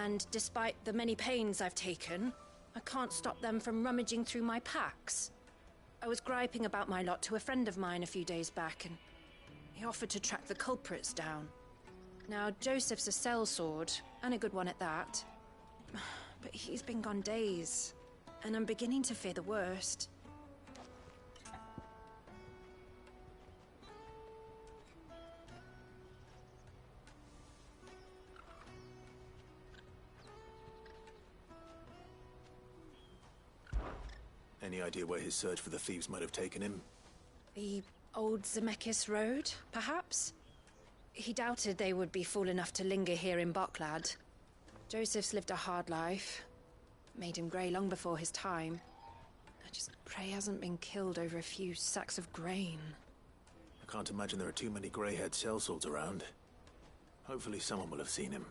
and despite the many pains I've taken, I can't stop them from rummaging through my packs. I was griping about my lot to a friend of mine a few days back, and he offered to track the culprits down. Now, Joseph's a sellsword, and a good one at that. But he's been gone days, and I'm beginning to fear the worst. Any idea where his search for the thieves might have taken him? The old Zemeckis Road, perhaps? He doubted they would be fool enough to linger here in Boklad. Joseph's lived a hard life. Made him grey long before his time. I just pray he hasn't been killed over a few sacks of grain. Can't imagine there are too many grey-haired sellswords around. Hopefully someone will have seen him.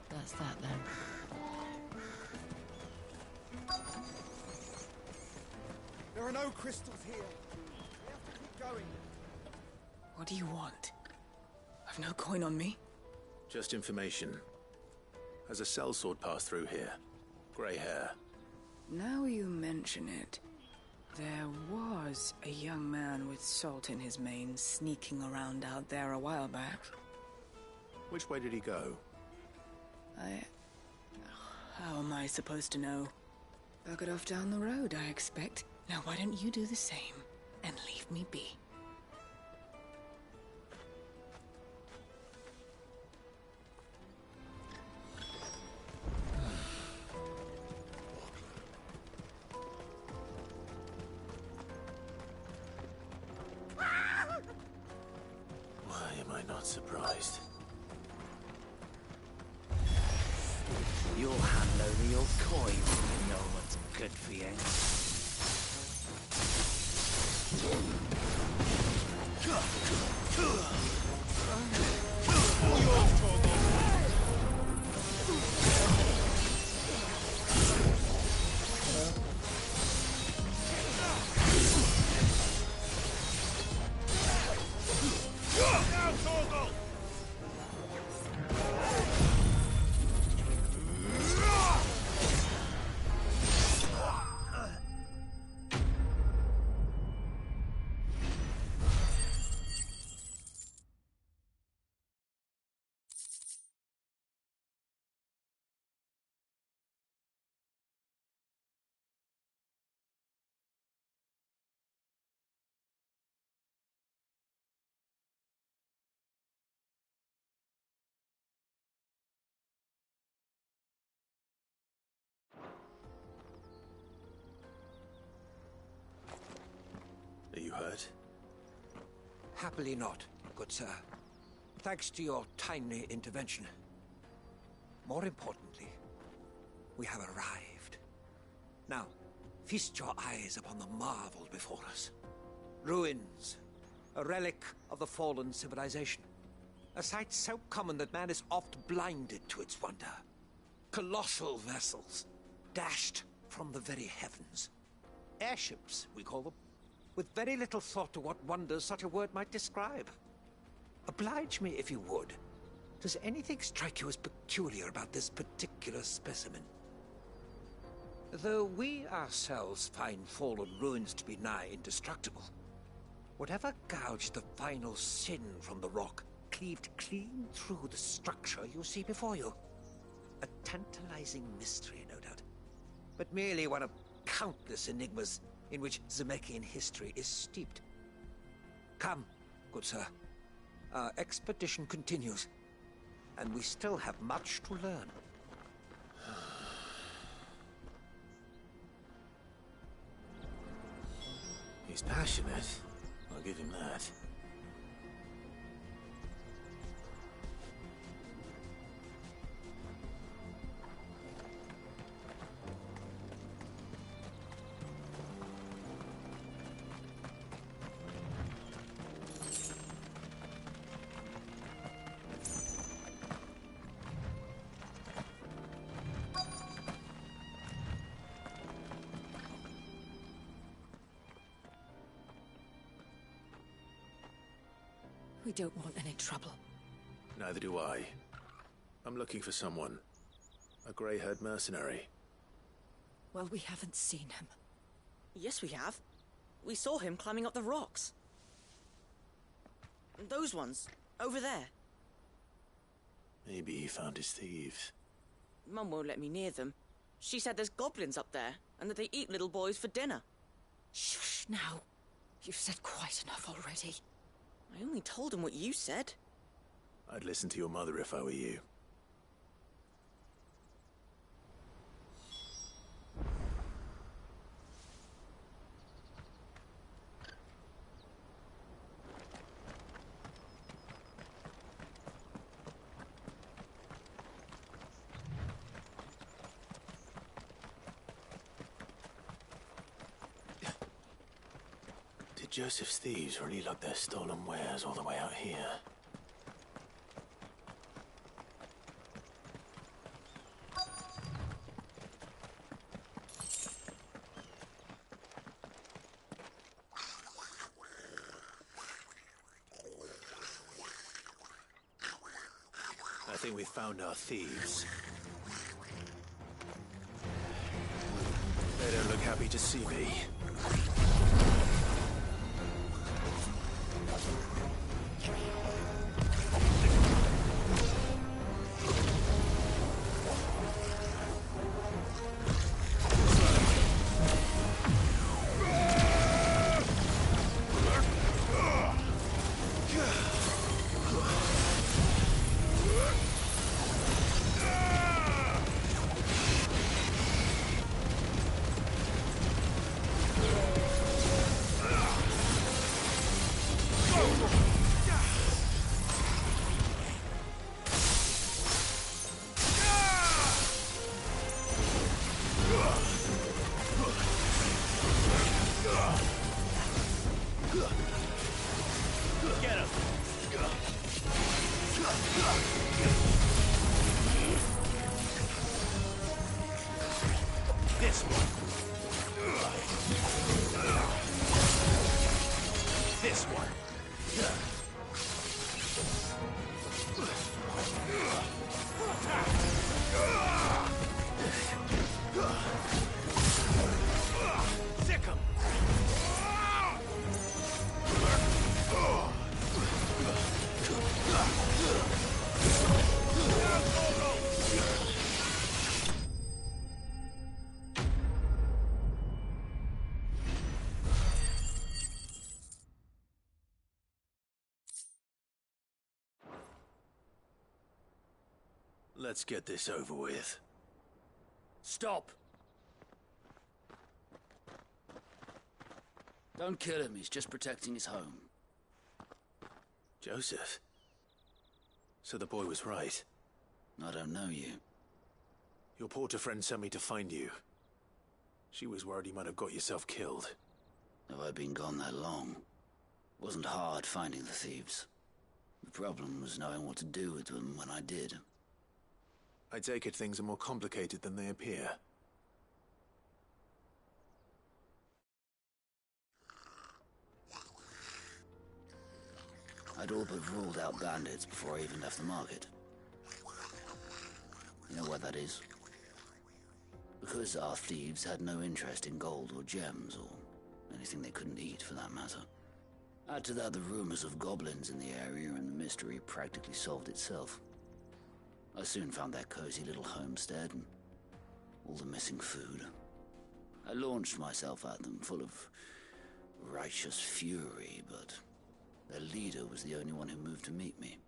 That's that then. There are no crystals here. We have to keep going. What do you want? I've no coin on me. Just information. Has a sellsword passed through here? Grey hair. Now you mention it, there was a young man with salt in his mane sneaking around out there a while back. Which way did he go? How am I supposed to know? Buggered off down the road, I expect. Now why don't you do the same and leave me be? Why am I not surprised? You'll hand over your coin when you know what's good for you. Are you hurt? Happily not, good sir. Thanks to your timely intervention. More importantly, we have arrived. Now, feast your eyes upon the marvel before us. Ruins, a relic of the fallen civilization. A sight so common that man is oft blinded to its wonder. Colossal vessels, dashed from the very heavens. Airships, we call them, with very little thought to what wonders such a word might describe. Oblige me if you would. Does anything strike you as peculiar about this particular specimen? Though we ourselves find fallen ruins to be nigh indestructible, whatever gouged the final sin from the rock cleaved clean through the structure you see before you. A tantalizing mystery, no doubt, but merely one of countless enigmas in which Zemeckis history is steeped. Come, good sir. Our expedition continues, and we still have much to learn. He's passionate. I'll give him that. We don't want any trouble. Neither do I. I'm looking for someone. A grey-haired mercenary. Well, we haven't seen him. Yes, we have. We saw him climbing up the rocks. Those ones, over there. Maybe he found his thieves. Mum won't let me near them. She said there's goblins up there, and that they eat little boys for dinner. Shush now. You've said quite enough already. I only told him what you said. I'd listen to your mother if I were you. Joseph's thieves really lug their stolen wares all the way out here? I think we found our thieves. They don't look happy to see me. Let's get this over with. Stop! Don't kill him, he's just protecting his home. Joseph? So the boy was right. I don't know you. Your porter friend sent me to find you. She was worried you might have got yourself killed. Have I been gone that long? Wasn't hard finding the thieves. The problem was knowing what to do with them when I did. I take it things are more complicated than they appear. I'd all but ruled out bandits before I even left the market. You know why that is? Because our thieves had no interest in gold or gems, or anything they couldn't eat for that matter. Add to that the rumors of goblins in the area, and the mystery practically solved itself. I soon found their cozy little homestead and all the missing food. I launched myself at them, full of righteous fury, but their leader was the only one who moved to meet me.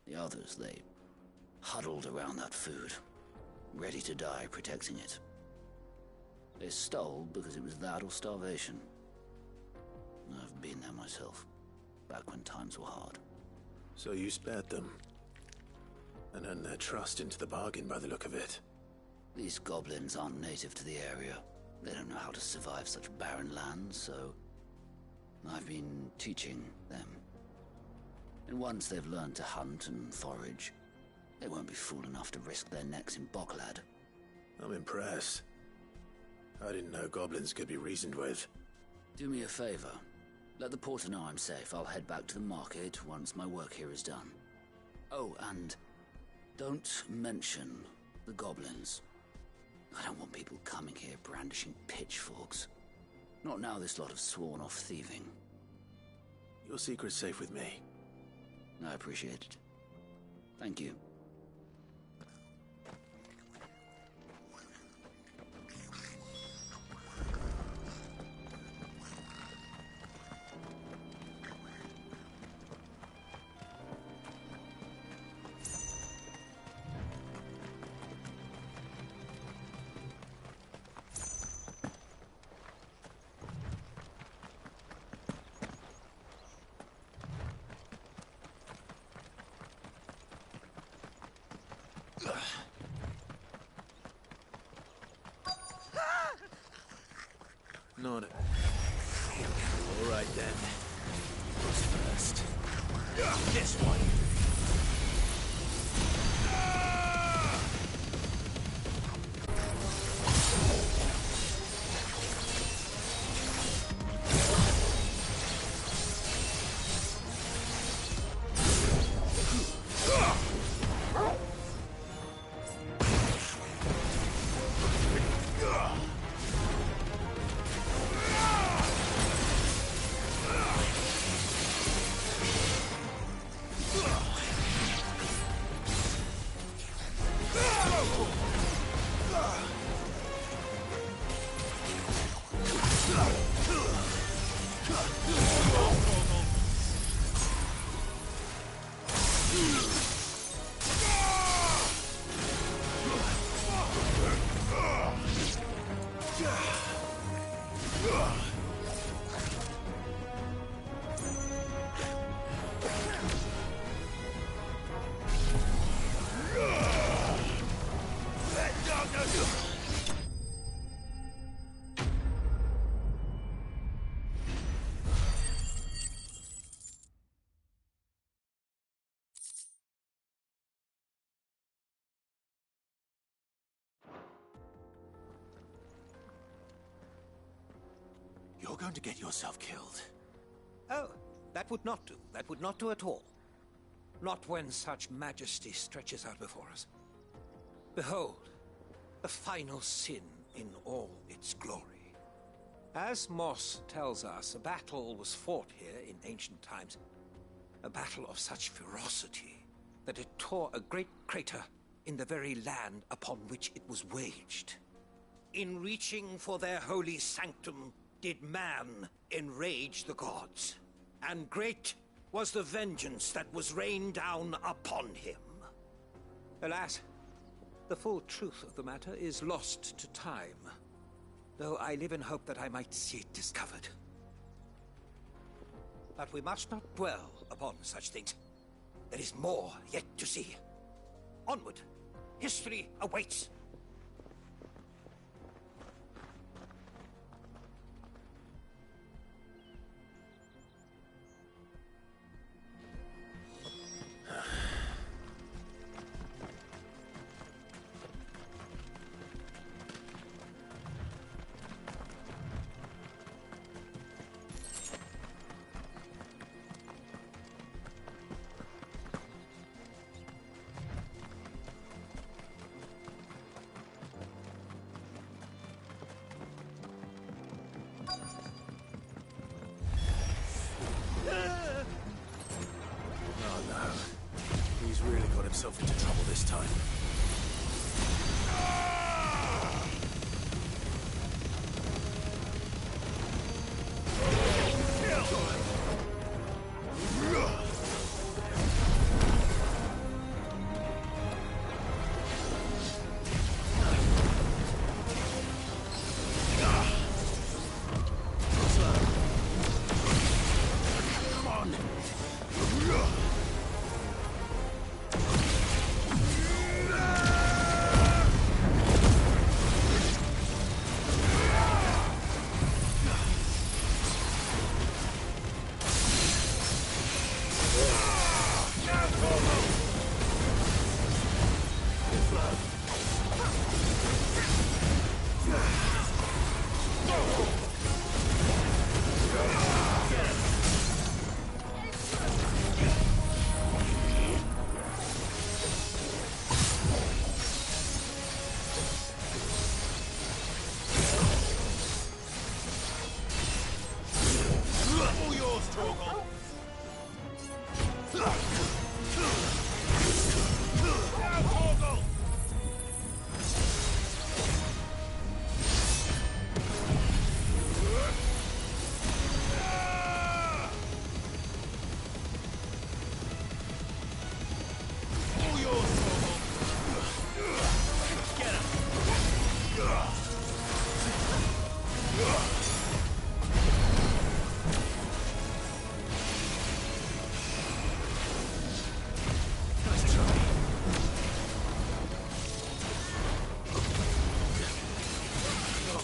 The others, they huddled around that food, ready to die protecting it. They stole because it was that or starvation. I've been there myself, back when times were hard. So you spared them? And earned their trust into the bargain by the look of it. These goblins aren't native to the area. They don't know how to survive such barren lands, so I've been teaching them. And once they've learned to hunt and forage, they won't be fool enough to risk their necks in Boklad. I'm impressed. I didn't know goblins could be reasoned with. Do me a favor. Let the porter know I'm safe. I'll head back to the market once my work here is done. Oh, and don't mention the goblins. I don't want people coming here brandishing pitchforks. Not now this lot have sworn off thieving. Your secret's safe with me. I appreciate it. Thank you. Not All right then. Who's first? This one. You're going to get yourself killed. Oh, that would not do. That would not do at all. Not when such majesty stretches out before us. Behold, the final sin in all its glory. As Moss tells us, a battle was fought here in ancient times. A battle of such ferocity that it tore a great crater in the very land upon which it was waged. In reaching for their holy sanctum, did man enrage the gods, and great was the vengeance that was rained down upon him. Alas, the full truth of the matter is lost to time, though I live in hope that I might see it discovered. But we must not dwell upon such things. There is more yet to see. Onward! History awaits! Himself into trouble this time.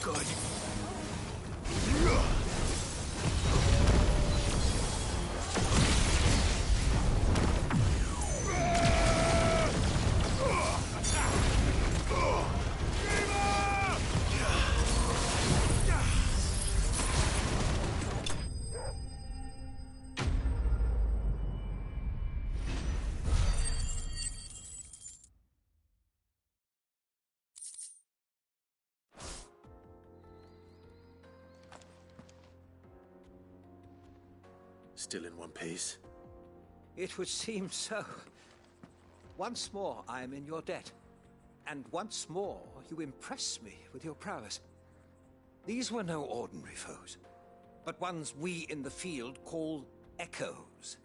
good. Still in one piece? It would seem so. Once more, I am in your debt. And once more, you impress me with your prowess. These were no ordinary foes, but ones we in the field call echoes.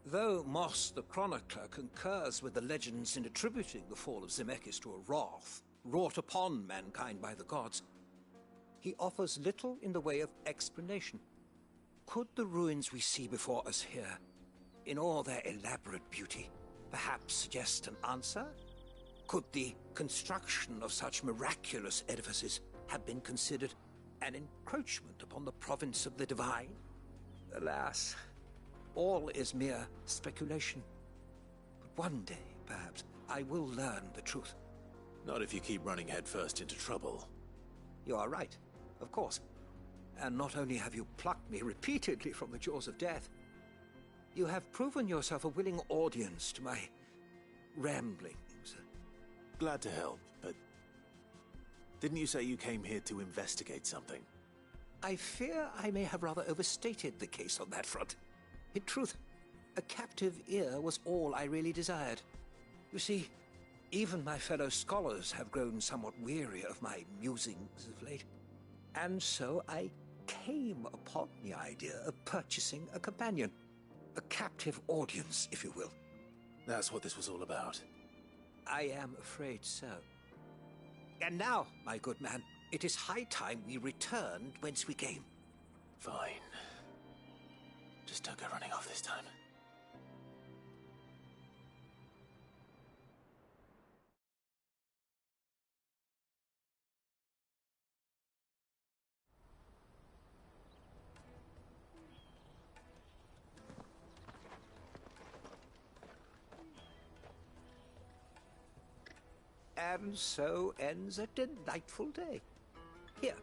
Though Moss the Chronicler concurs with the legends in attributing the fall of Zemeckis to a wrath wrought upon mankind by the gods, he offers little in the way of explanation. Could the ruins we see before us here, in all their elaborate beauty, perhaps suggest an answer? Could the construction of such miraculous edifices have been considered an encroachment upon the province of the divine? Alas, all is mere speculation. But one day, perhaps, I will learn the truth. Not if you keep running headfirst into trouble. You are right, of course. And not only have you plucked me repeatedly from the jaws of death, you have proven yourself a willing audience to my ramblings. Glad to help, but didn't you say you came here to investigate something? I fear I may have rather overstated the case on that front. In truth, a captive ear was all I really desired. You see, even my fellow scholars have grown somewhat weary of my musings of late. And so I came upon the idea of purchasing a companion. A captive audience, if you will. That's what this was all about. I am afraid so. And now, my good man, it is high time we returned whence we came. Fine. Just don't go running off this time. And so ends a delightful day. Here,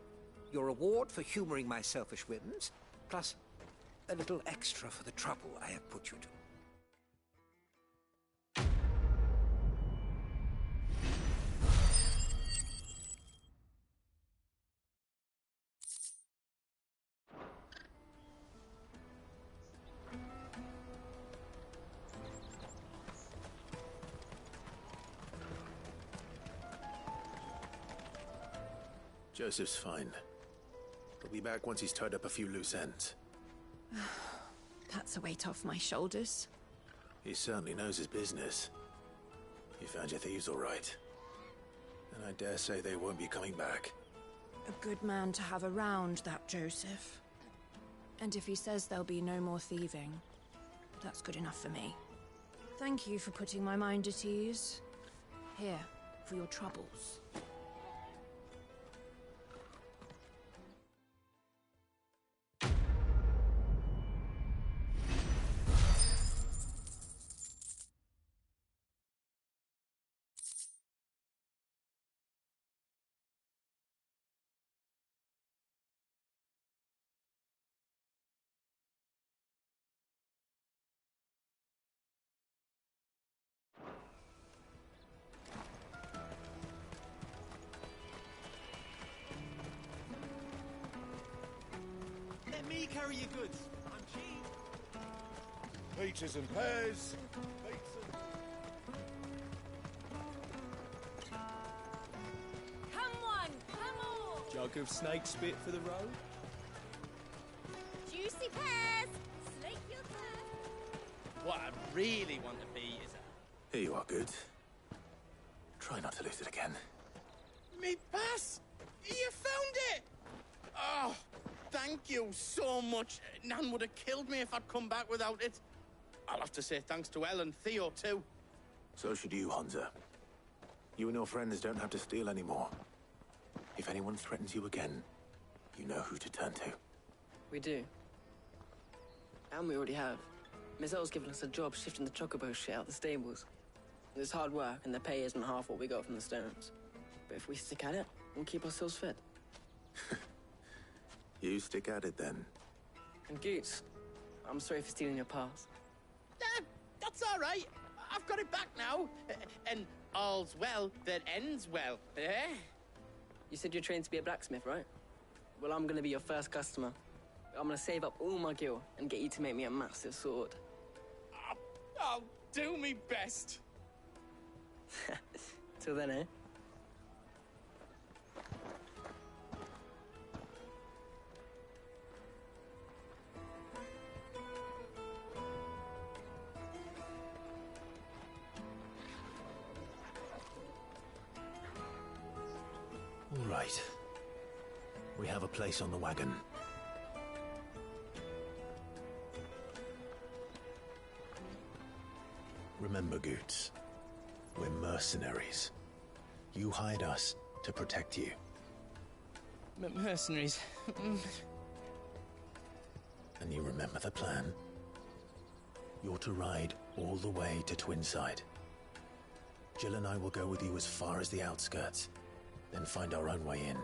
your reward for humoring my selfish whims, plus a little extra for the trouble I have put you to. Joseph's fine. He'll be back once he's tied up a few loose ends. That's a weight off my shoulders. He certainly knows his business. You found your thieves all right. And I dare say they won't be coming back. A good man to have around, that Joseph. And if he says there'll be no more thieving, that's good enough for me. Thank you for putting my mind at ease. Here, for your troubles. Let me carry your goods. I'm cheap. Peaches and pears. Come on, come on! Jug of snake spit for the road. Juicy pears! Slake your thirst! What I really want to be is a... Here you are, Good. Try not to lose it again. Me pass! You found it! Oh, thank you so much. Nan would have killed me if I'd come back without it. I'll have to say thanks to Elle and Theo, too. So should you, Hansa. You and your friends don't have to steal anymore. If anyone threatens you again, you know who to turn to. We do. And we already have. Miss Earl's given us a job shifting the chocobo shit out the stables. It's hard work, and the pay isn't half what we got from the Stones. But if we stick at it, we'll keep ourselves fit. You stick at it, then. And Goots, I'm sorry for stealing your pass. That's all right. I've got it back now. And all's well that ends well, eh? You said you're trained to be a blacksmith, right? Well, I'm gonna be your first customer. I'm gonna save up all my gil and get you to make me a massive sword. I'll do me best. Till then, eh? All right. We have a place on the wagon. Remember, Goots, we're mercenaries. You hired us to protect you. Mercenaries. And you remember the plan? You're to ride all the way to Twinside. Jill and I will go with you as far as the outskirts, then find our own way in.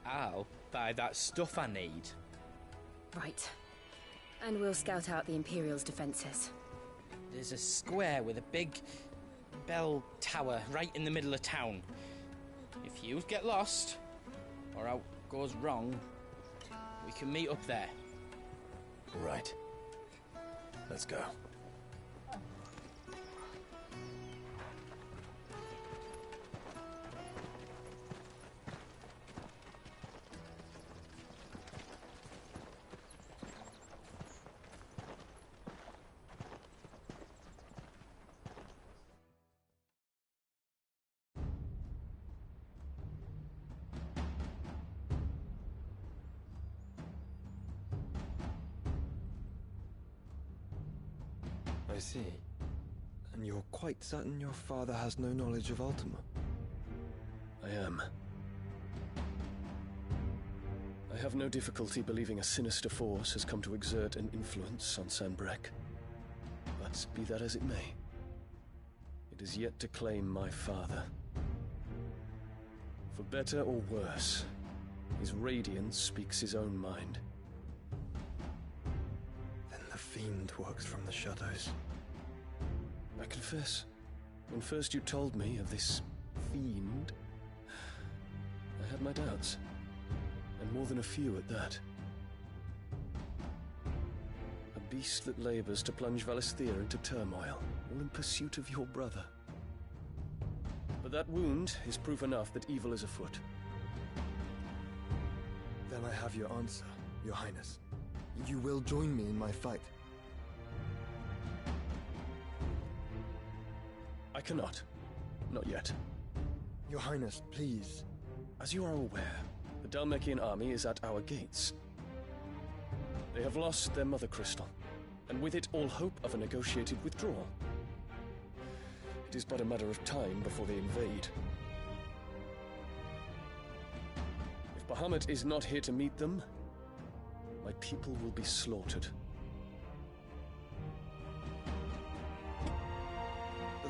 I'll buy that stuff I need. Right. And we'll scout out the Imperial's defenses. There's a square with a big bell tower right in the middle of town. If you get lost, or out goes wrong, we can meet up there. Right. Let's go. I see. And you're quite certain your father has no knowledge of Ultima? I am. I have no difficulty believing a sinister force has come to exert an influence on Sanbreque. But be that as it may, it is yet to claim my father. For better or worse, his radiance speaks his own mind. Then the fiend works from the shadows. I confess, when first you told me of this fiend, I had my doubts, and more than a few at that. A beast that labors to plunge Valisthea into turmoil, all in pursuit of your brother. But that wound is proof enough that evil is afoot. Then I have your answer, Your Highness. You will join me in my fight. I cannot. Not yet. Your Highness, please. As you are aware, the Dhalmekian army is at our gates. They have lost their mother crystal, and with it all hope of a negotiated withdrawal. It is but a matter of time before they invade. If Bahamut is not here to meet them, my people will be slaughtered.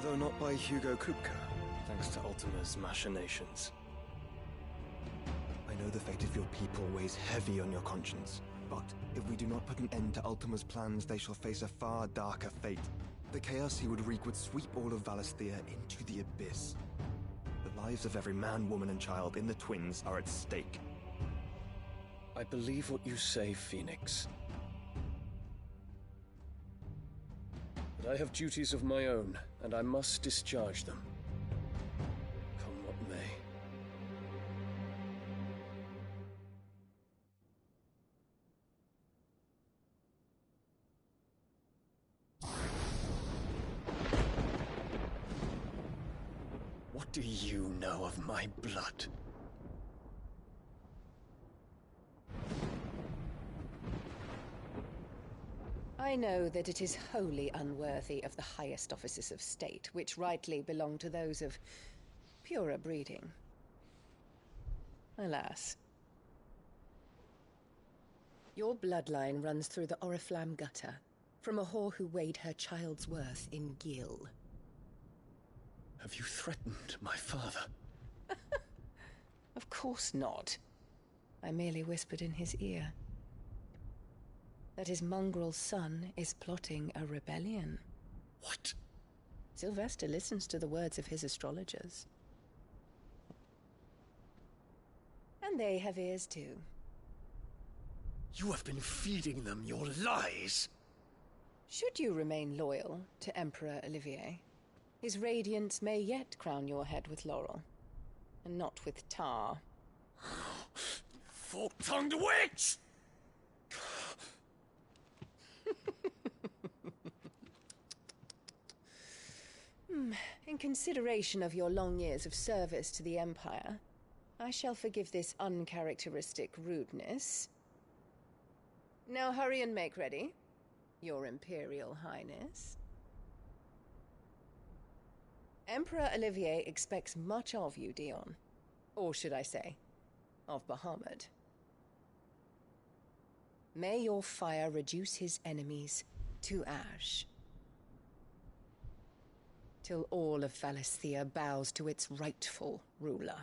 Though not by Hugo Kupka, thanks to Ultima's machinations. I know the fate of your people weighs heavy on your conscience, but if we do not put an end to Ultima's plans, they shall face a far darker fate. The chaos he would wreak would sweep all of Valisthea into the abyss. The lives of every man, woman, and child in the Twins are at stake. I believe what you say, Phoenix. But I have duties of my own, and I must discharge them. Come what may. What do you know of my blood? I know that it is wholly unworthy of the highest offices of state, which rightly belong to those of purer breeding. Alas. Your bloodline runs through the Oriflamme gutter, from a whore who weighed her child's worth in gil. Have you threatened my father? Of course not. I merely whispered in his ear that his mongrel son is plotting a rebellion. What? Sylvester listens to the words of his astrologers. And they have ears too. You have been feeding them your lies! Should you remain loyal to Emperor Olivier, his radiance may yet crown your head with laurel, and not with tar. Fork-tongued witch! In consideration of your long years of service to the Empire, I shall forgive this uncharacteristic rudeness. Now hurry and make ready, Your Imperial Highness. Emperor Olivier expects much of you, Dion. Or should I say, of Bahamut. May your fire reduce his enemies to ash, till all of Valisthea bows to its rightful ruler.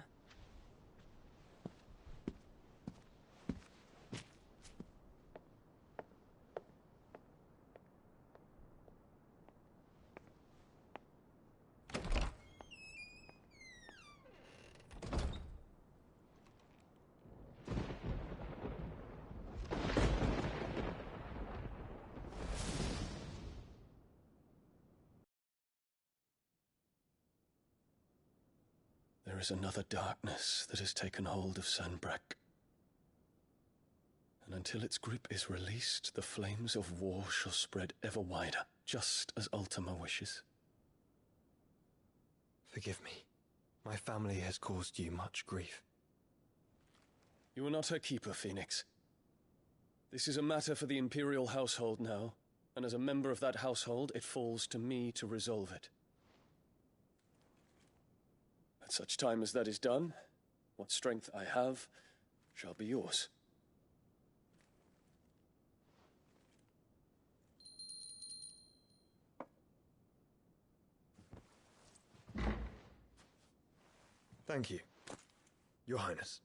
There is another darkness that has taken hold of Sanbreque. And until its grip is released, the flames of war shall spread ever wider, just as Ultima wishes. Forgive me. My family has caused you much grief. You are not her keeper, Phoenix. This is a matter for the Imperial household now, and as a member of that household, it falls to me to resolve it. At such time as that is done, what strength I have shall be yours. Thank you, Your Highness.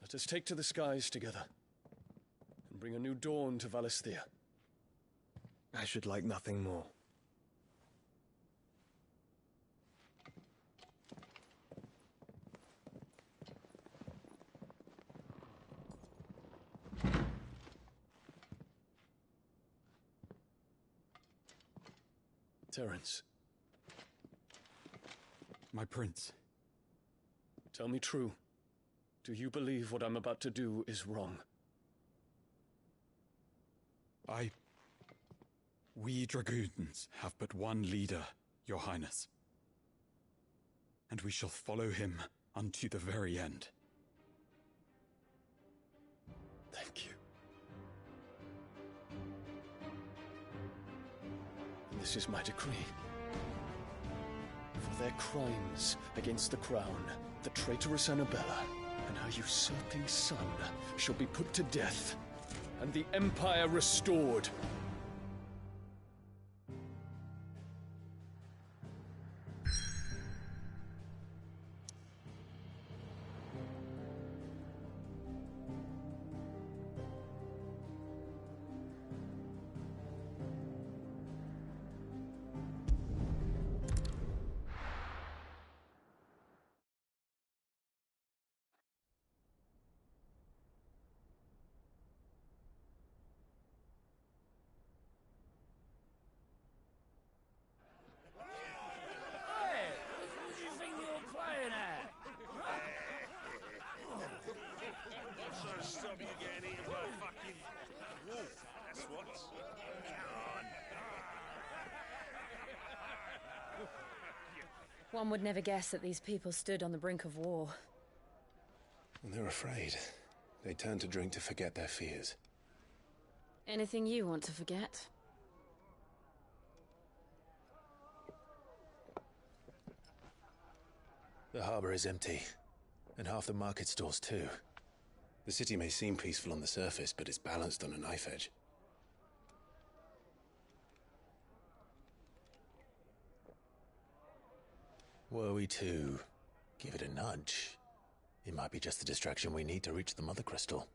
Let us take to the skies together, and bring a new dawn to Valisthea. I should like nothing more. Terence. My prince. Tell me true. Do you believe what I'm about to do is wrong? We dragoons have but one leader, Your Highness. And we shall follow him unto the very end. Thank you. And this is my decree. For their crimes against the crown, the traitorous Annabella and her usurping son shall be put to death, and the Empire restored. One would never guess that these people stood on the brink of war. And they're afraid. They turn to drink to forget their fears. Anything you want to forget? The harbor is empty, and half the market stalls too. The city may seem peaceful on the surface, but it's balanced on a knife edge. Were we to give it a nudge, it might be just the distraction we need to reach the Mother Crystal.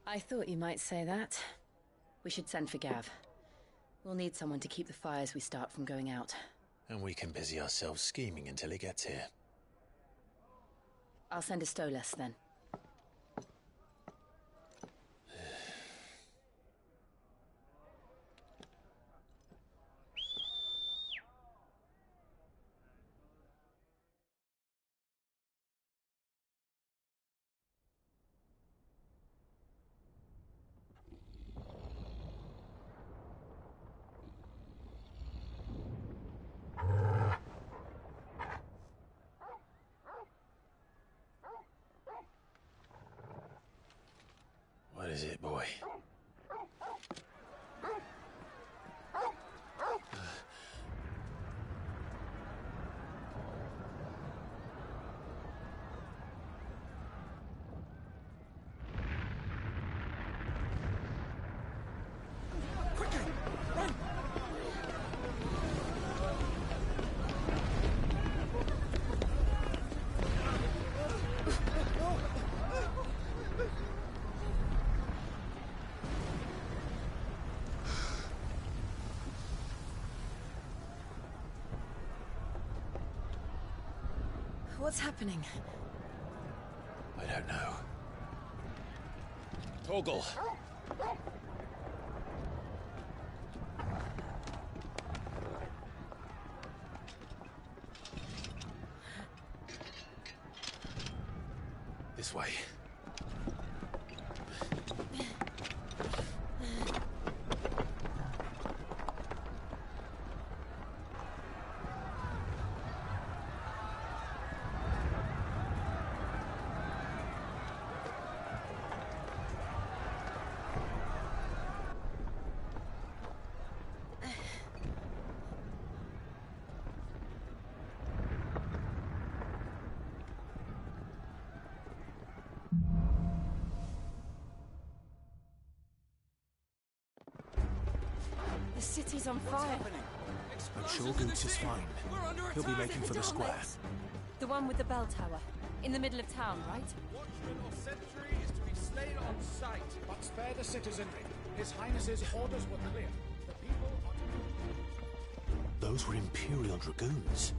I thought you might say that. We should send for Gav. We'll need someone to keep the fires we start from going out. And we can busy ourselves scheming until he gets here. I'll send a Stolas then. What is it, boy? What's happening? I don't know. Torgal! This way. The city's on fire. I'm sure Goots is fine. He'll be making for the square. The one with the bell tower. In the middle of town, right? Watchman or sentry is to be slain on sight. But spare the citizenry. His Highness's orders were clear. The people are... Those were Imperial Dragoons.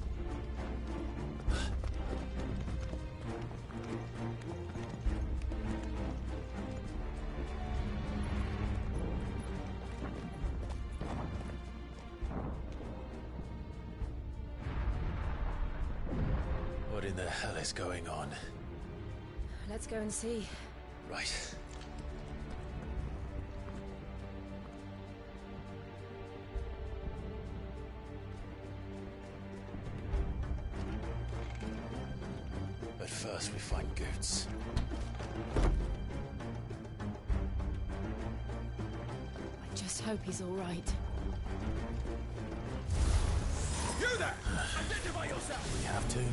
What in the hell is going on? Let's go and see. Right. But first we find Goots. I just hope he's all right. You there! Identify yourself! We have to.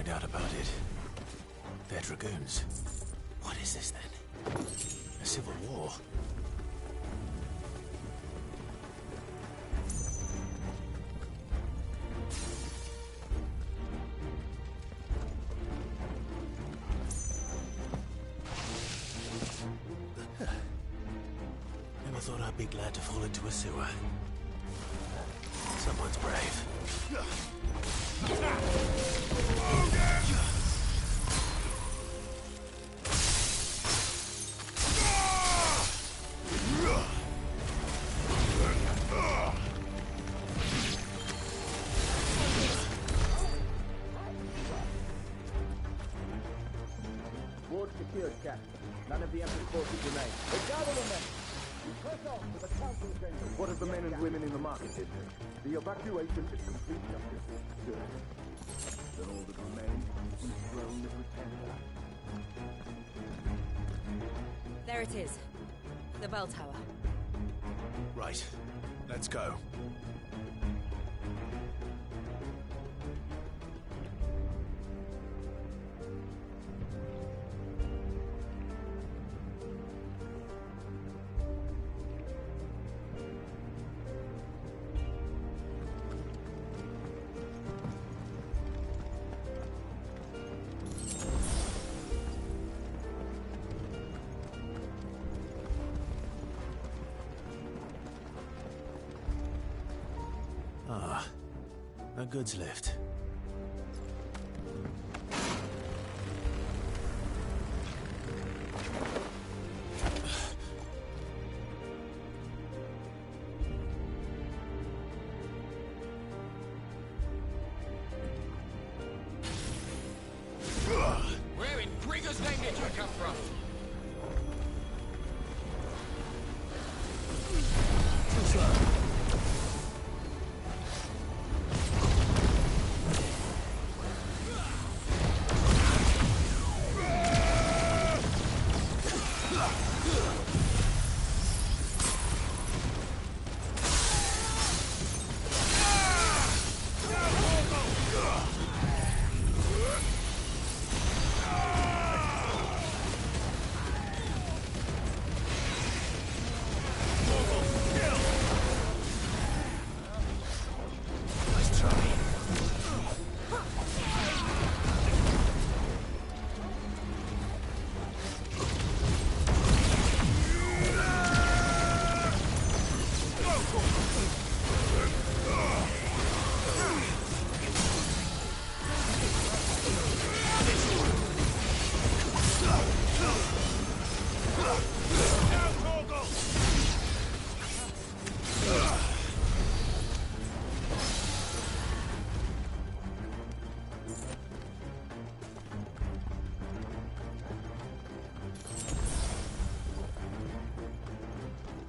No doubt about it. They're dragoons. What is this then? A civil war? Never thought I'd be glad to fall into a sewer. Someone's brave. Ward secured, Captain. None of the Emperor's forces remain. Gather the men! You press on to the council chamber. What of the men and women in the market district? The evacuation is complete, Justice. Good. Then all that remains is the throne of Rotenda. There it is. The bell tower. Right. Let's go. Ah, a goods lift. Where in Grigger's name did you come from?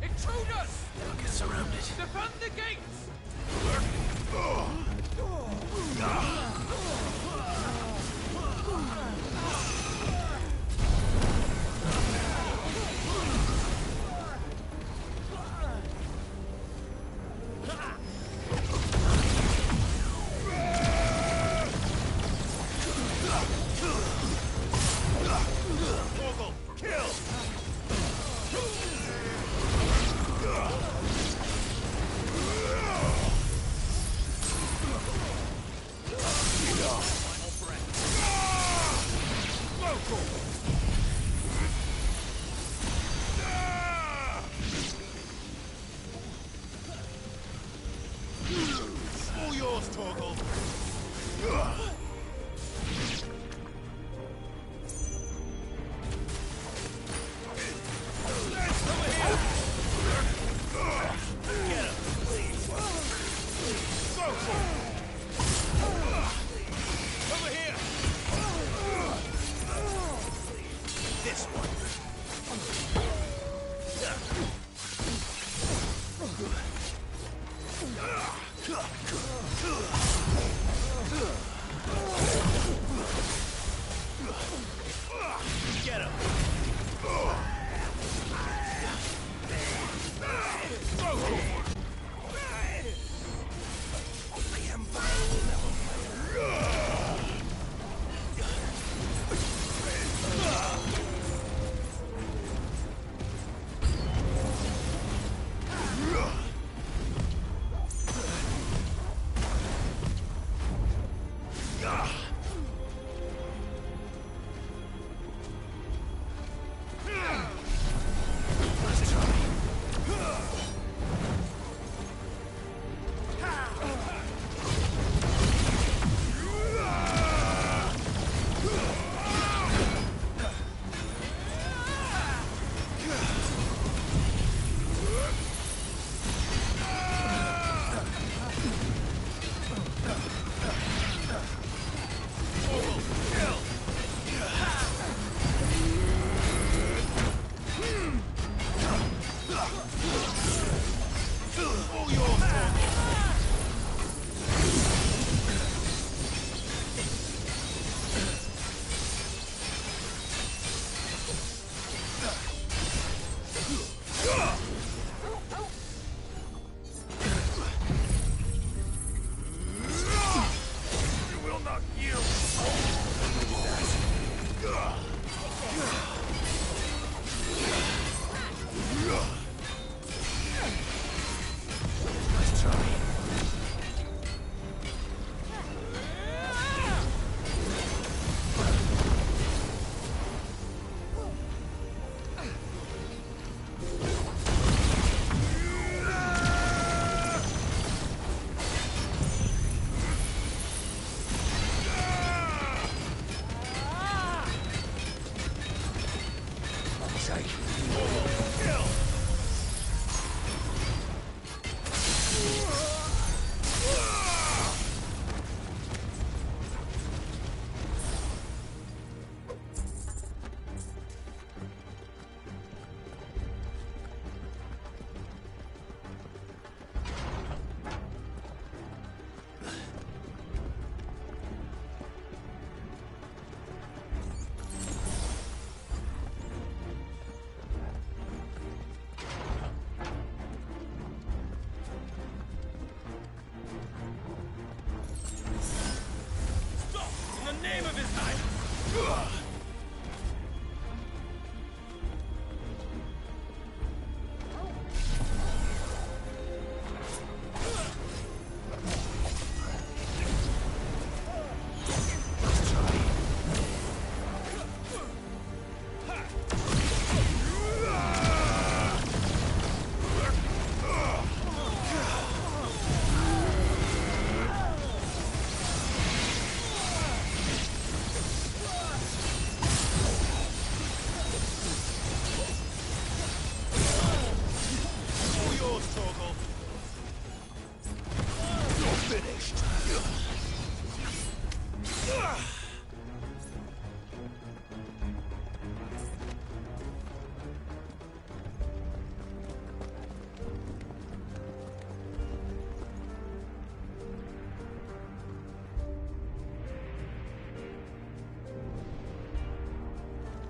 Intruders! They'll get surrounded. Defend the gates! Kill!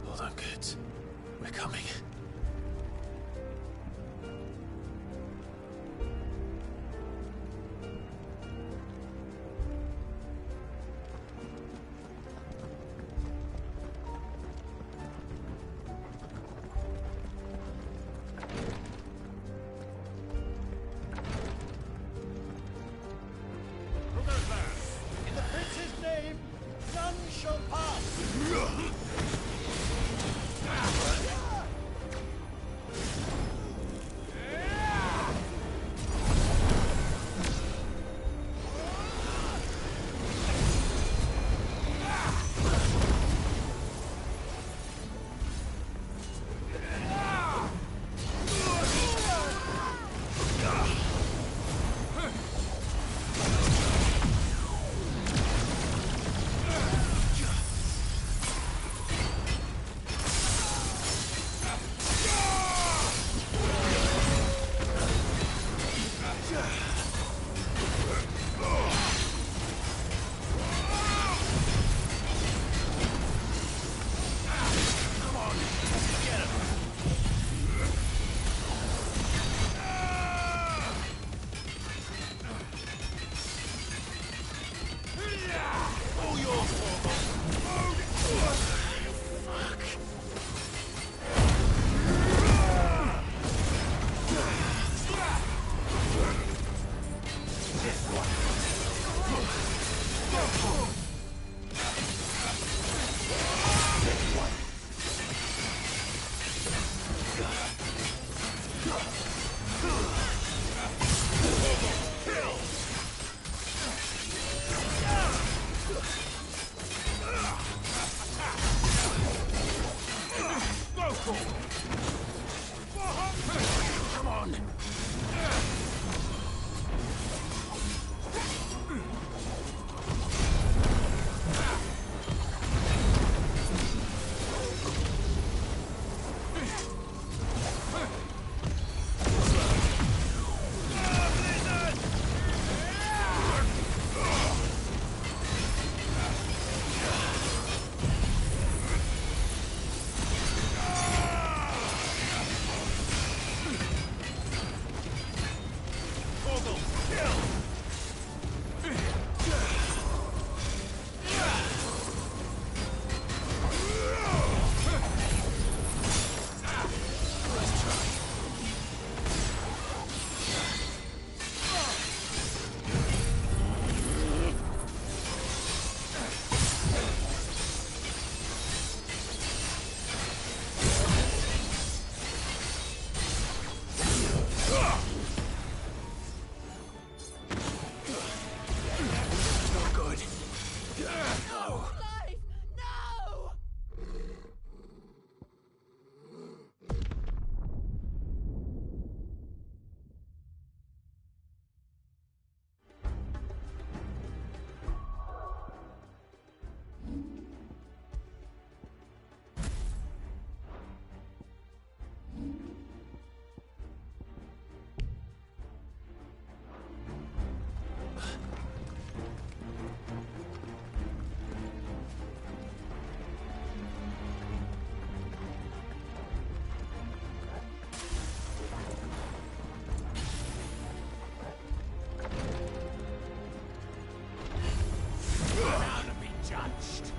Hold on, kids. We're coming. Who goes there? In the prince's name, none shall pass. judged.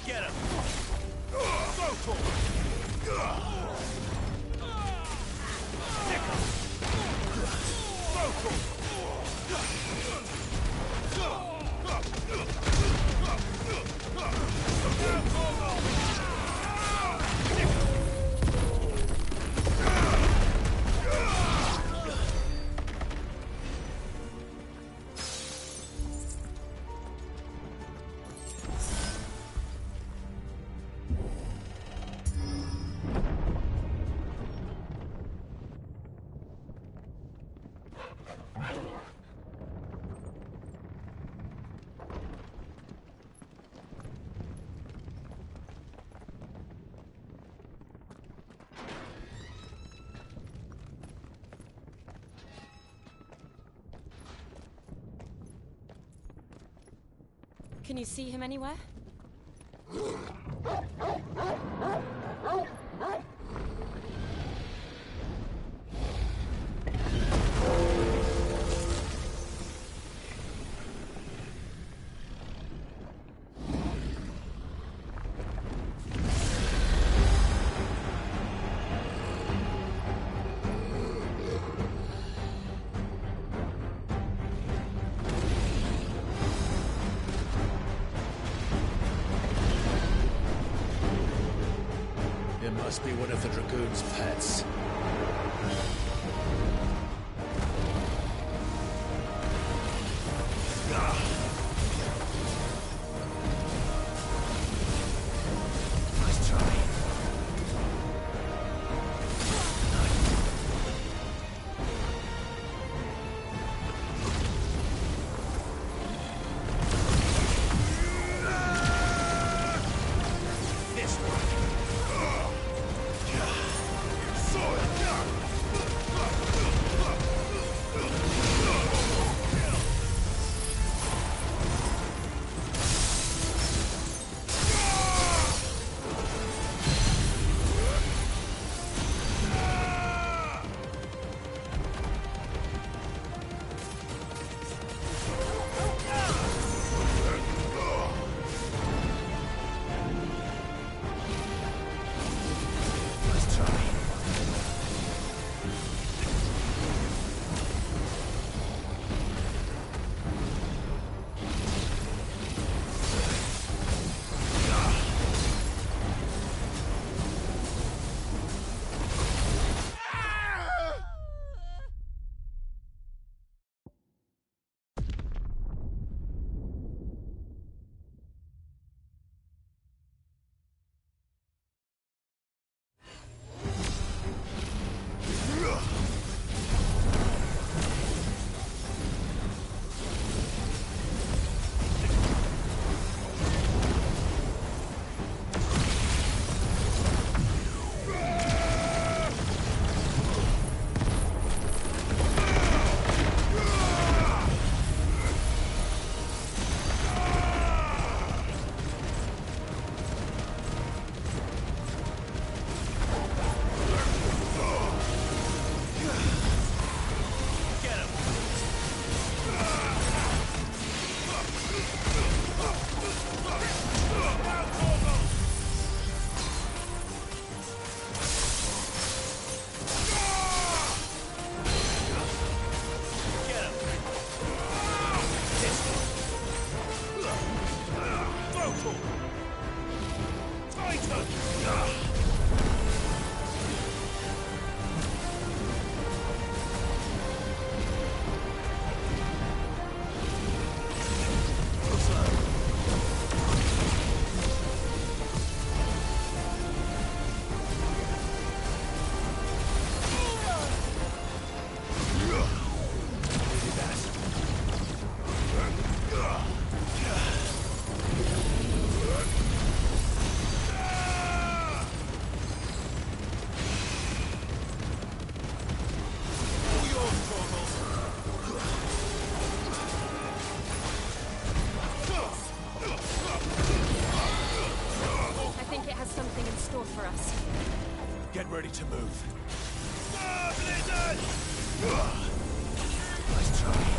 Get him! Go for it! Stick him! Go for Can you see him anywhere? must be one of the Dragoon's pets. Nice try. Get ready to move. Nice try.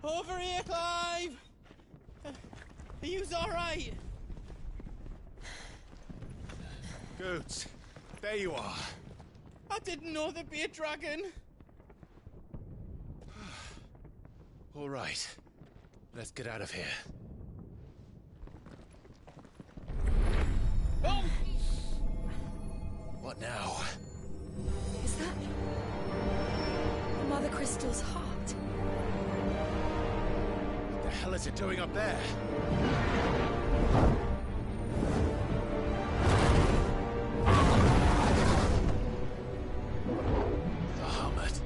Over here, Clive! Are you alright? Goots, there you are. I didn't know there'd be a dragon. All right, let's get out of here. Oh! What now? Is that Mother Crystal's heart? What the hell is it doing up there? Bahamut.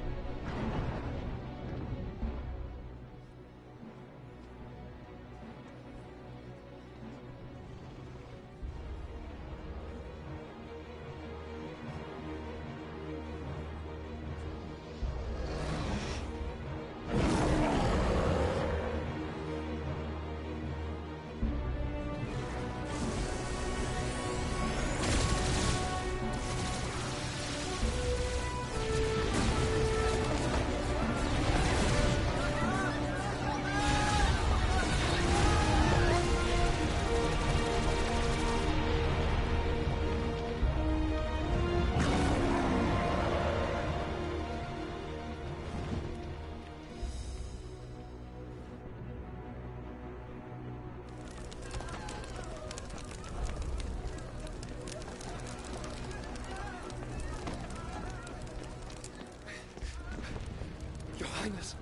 Your Highness,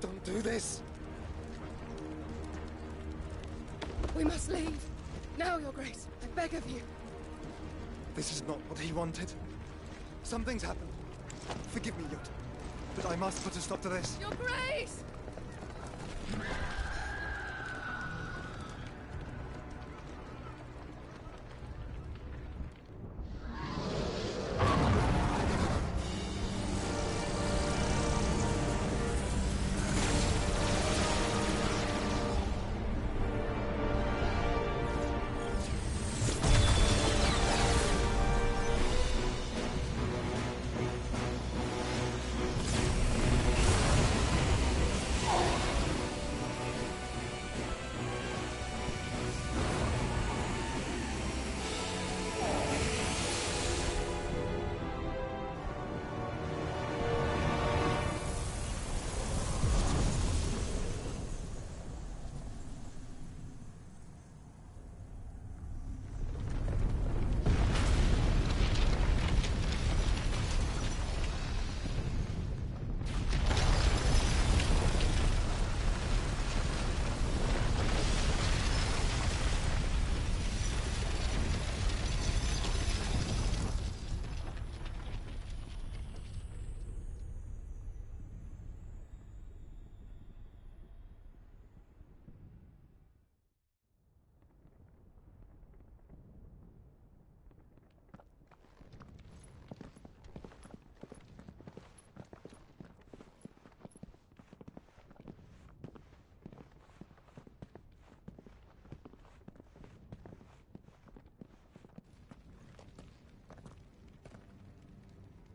don't do this. We must leave. Now, Your Grace. I beg of you. This is not what he wanted. Something's happened. Forgive me, Yut, but I must put a stop to this. Your Grace!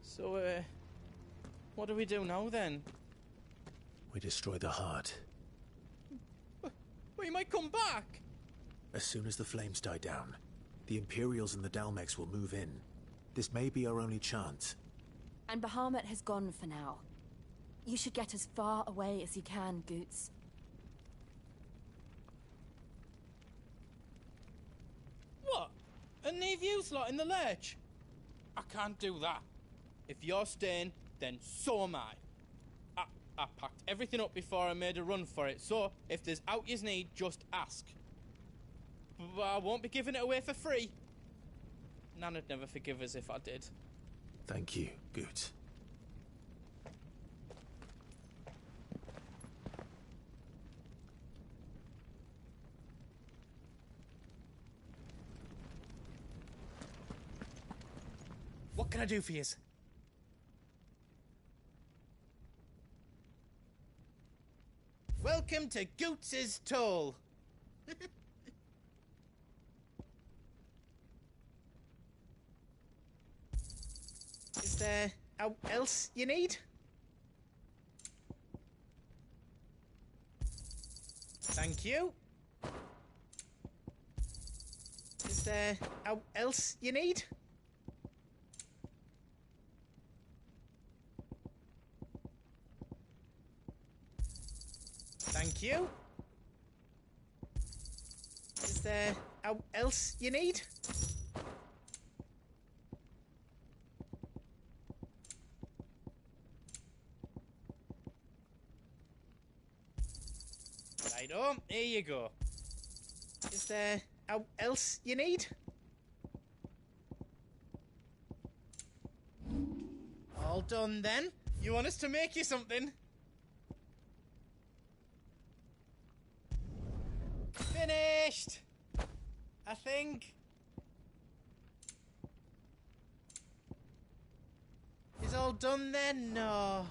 So, what do we do now then? We destroy the heart. Well, you might come back! As soon as the flames die down, the Imperials and the Dalmex will move in. This may be our only chance. And Bahamut has gone for now. You should get as far away as you can, Goots. What? And leave you lot in the lurch? I can't do that. If you're staying, then so am I. I packed everything up before I made a run for it, so if there's out you need, just ask. But I won't be giving it away for free. Nana'd never forgive us if I did. Thank you, Goots. What can I do for yous? Welcome to Goots's Toll. Is there else you need? Thank you. Is there else you need? Thank you. Is there else you need? Righto, here you go. Is there else you need? All done then. You want us to make you something? Finished! I think. Is all done then? No.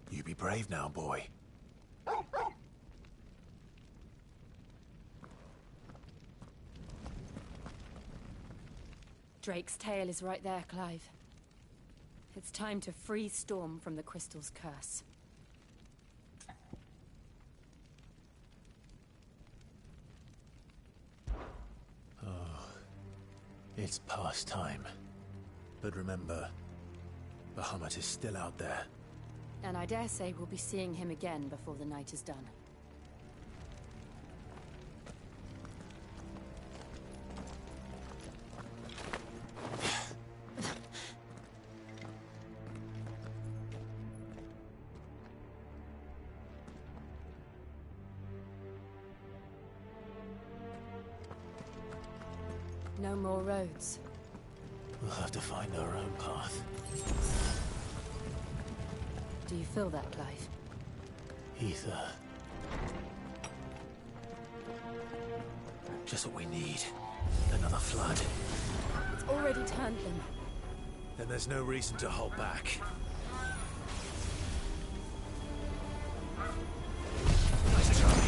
You be brave now, boy. Drake's tail is right there, Clive. It's time to free Storm from the Crystal's curse. Oh, it's past time. But remember, Bahamut is still out there. And I dare say we'll be seeing him again before the night is done. No more roads. We'll have to find our own path. Do you feel that, Clive? Ether. Just what we need. Another flood. It's already turned them. Then there's no reason to hold back. Let's try.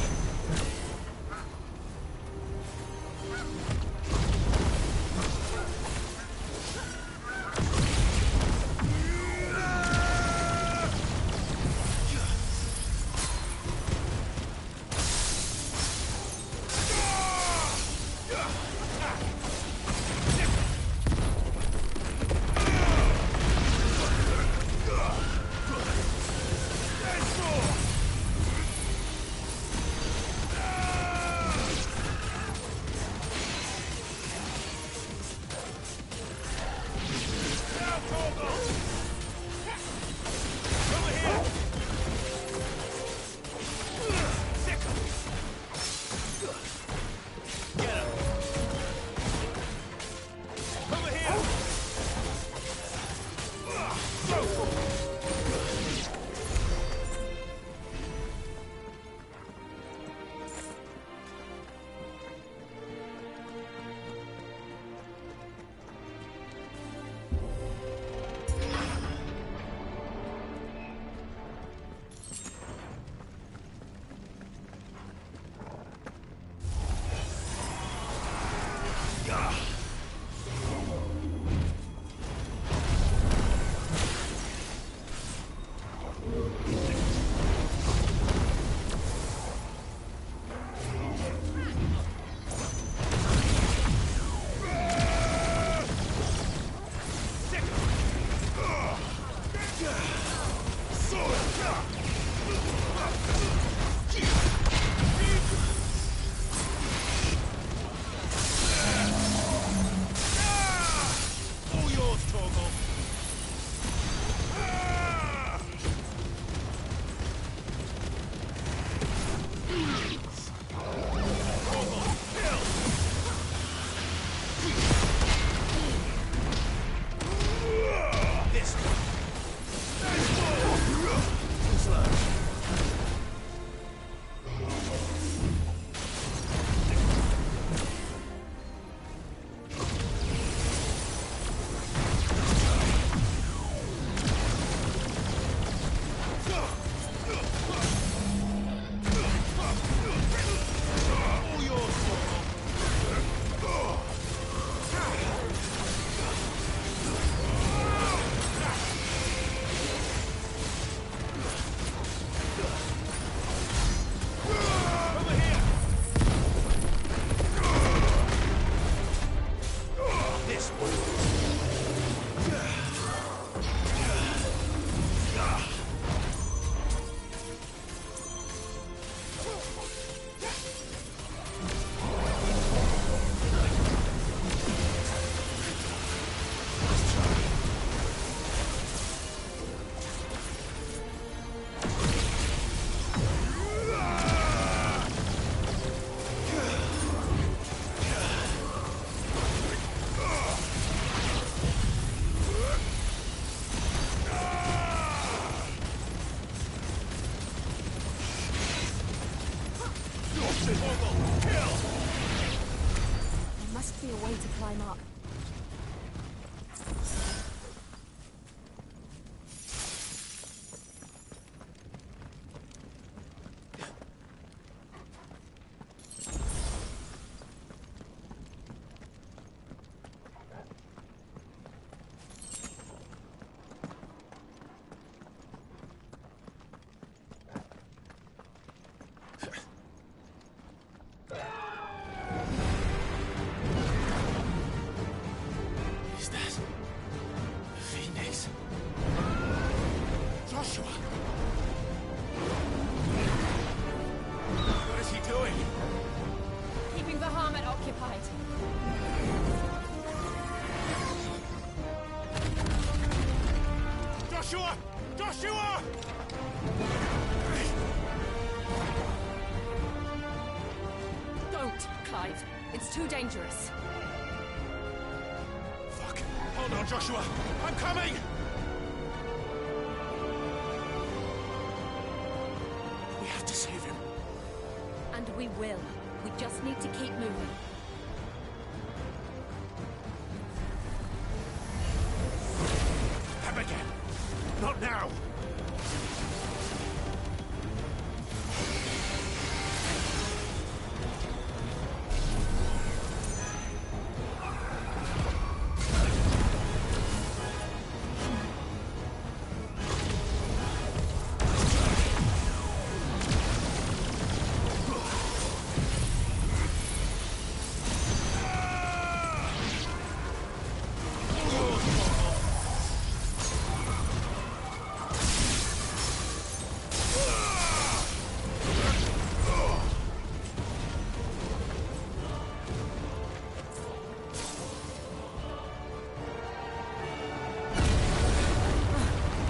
There must be a way to climb up. Is that the Phoenix? Joshua! What is he doing? Keeping the Harmot occupied. Joshua! Joshua! Don't, Clive. It's too dangerous. Fuck. Hold on, Joshua. I'm coming! We have to save him. And we will. We just need to keep moving. Abigail! Not now!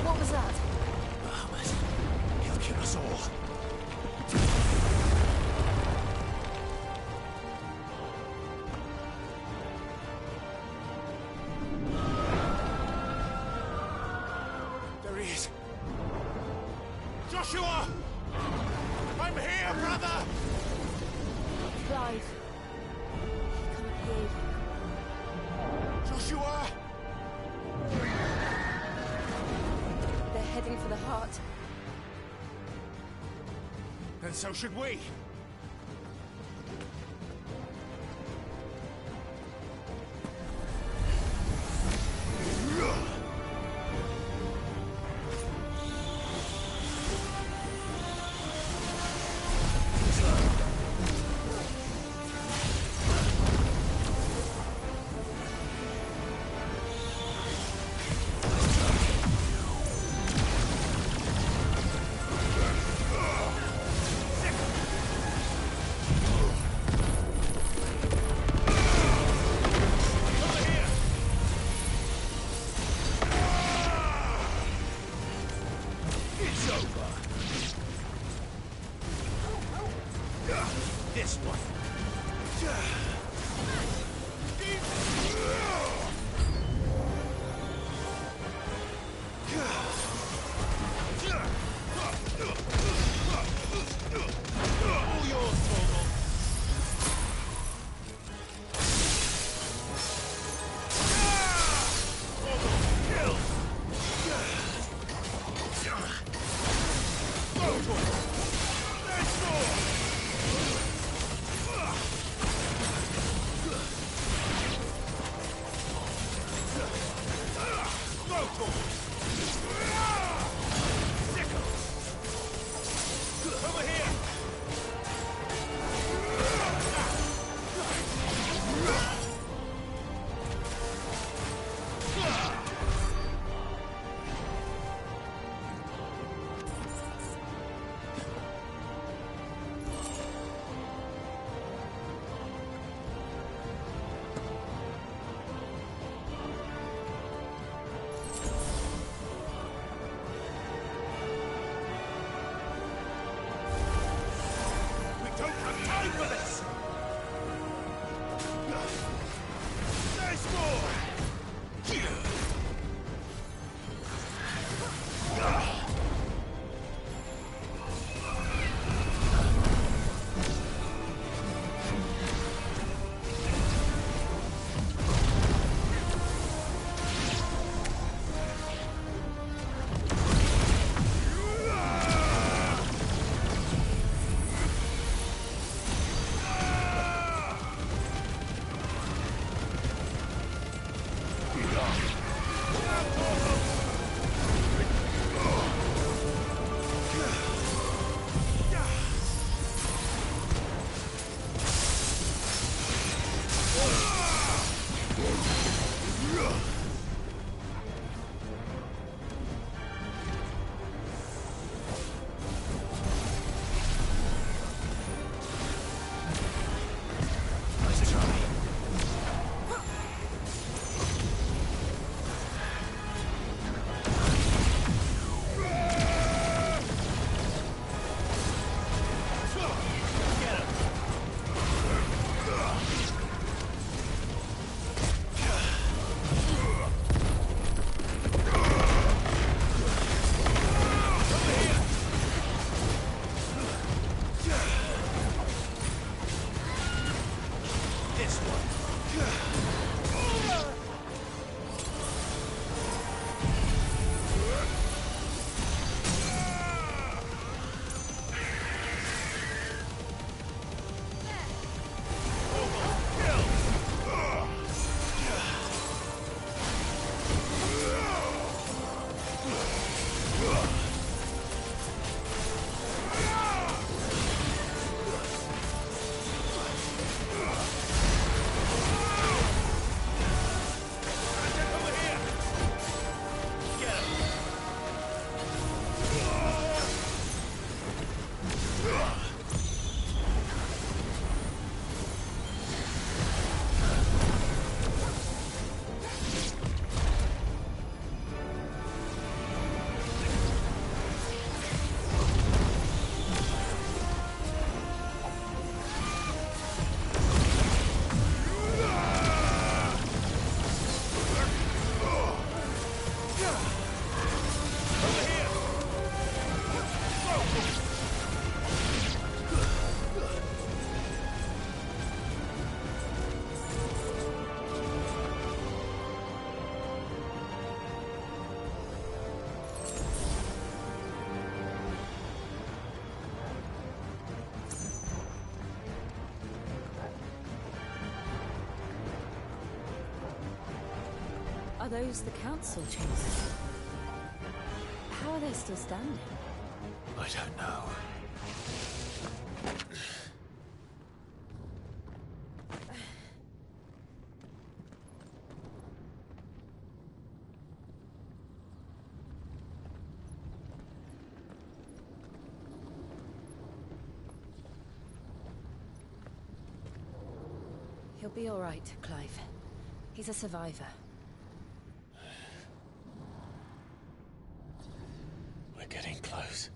What was that? Ahmed, he'll kill us all. There he is. Joshua! I'm here, brother! Clive. He can't hear you. Joshua! They're heading for the heart. And so should we. It's over. This one. All yours, Torgal. Kill! Let's go! Over here! We don't have time for this! There's more! Are those the council chambers? How are they still standing? I don't know. He'll be all right, Clive. He's a survivor. We're getting close.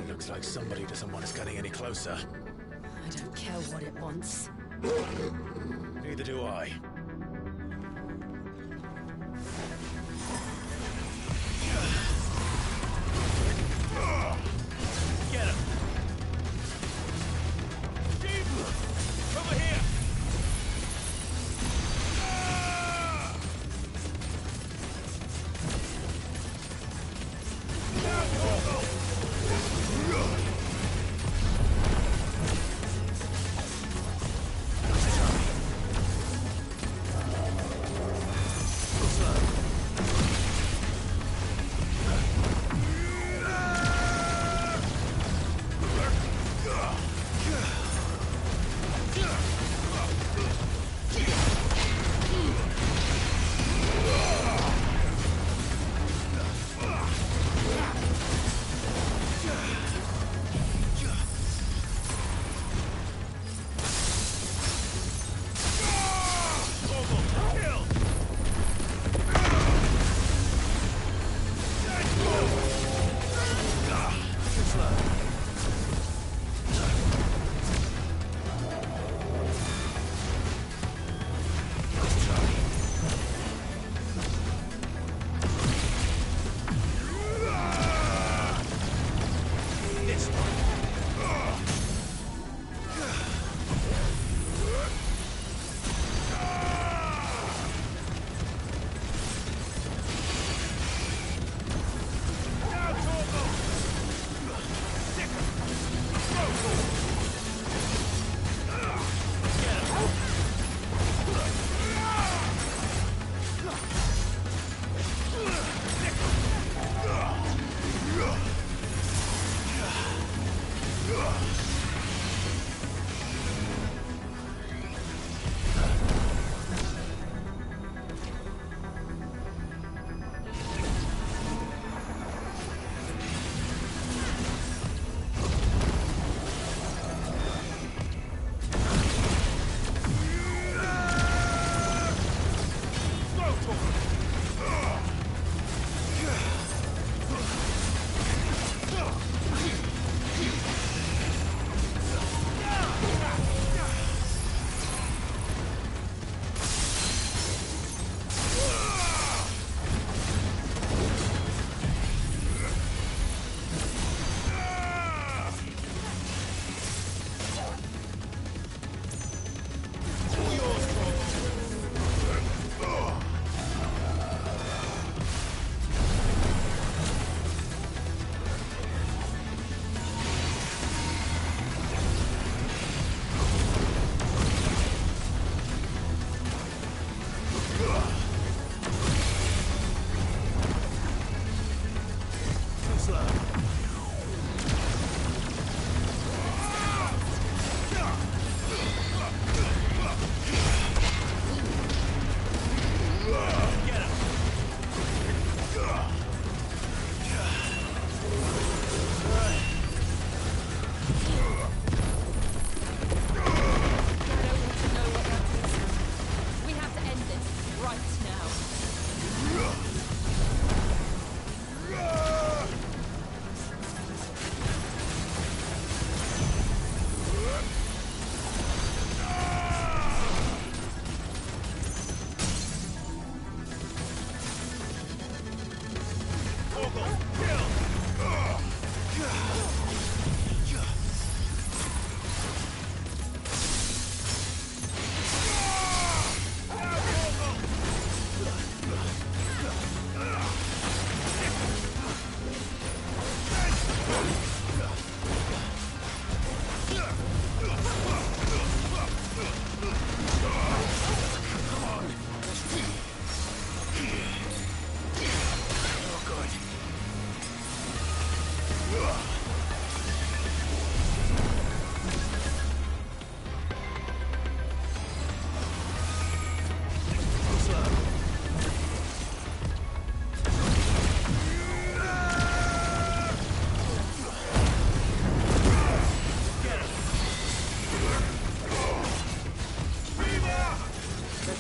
Looks like somebody doesn't want us getting any closer. I don't care what it wants. Neither do I. Get him! Steve! Over here!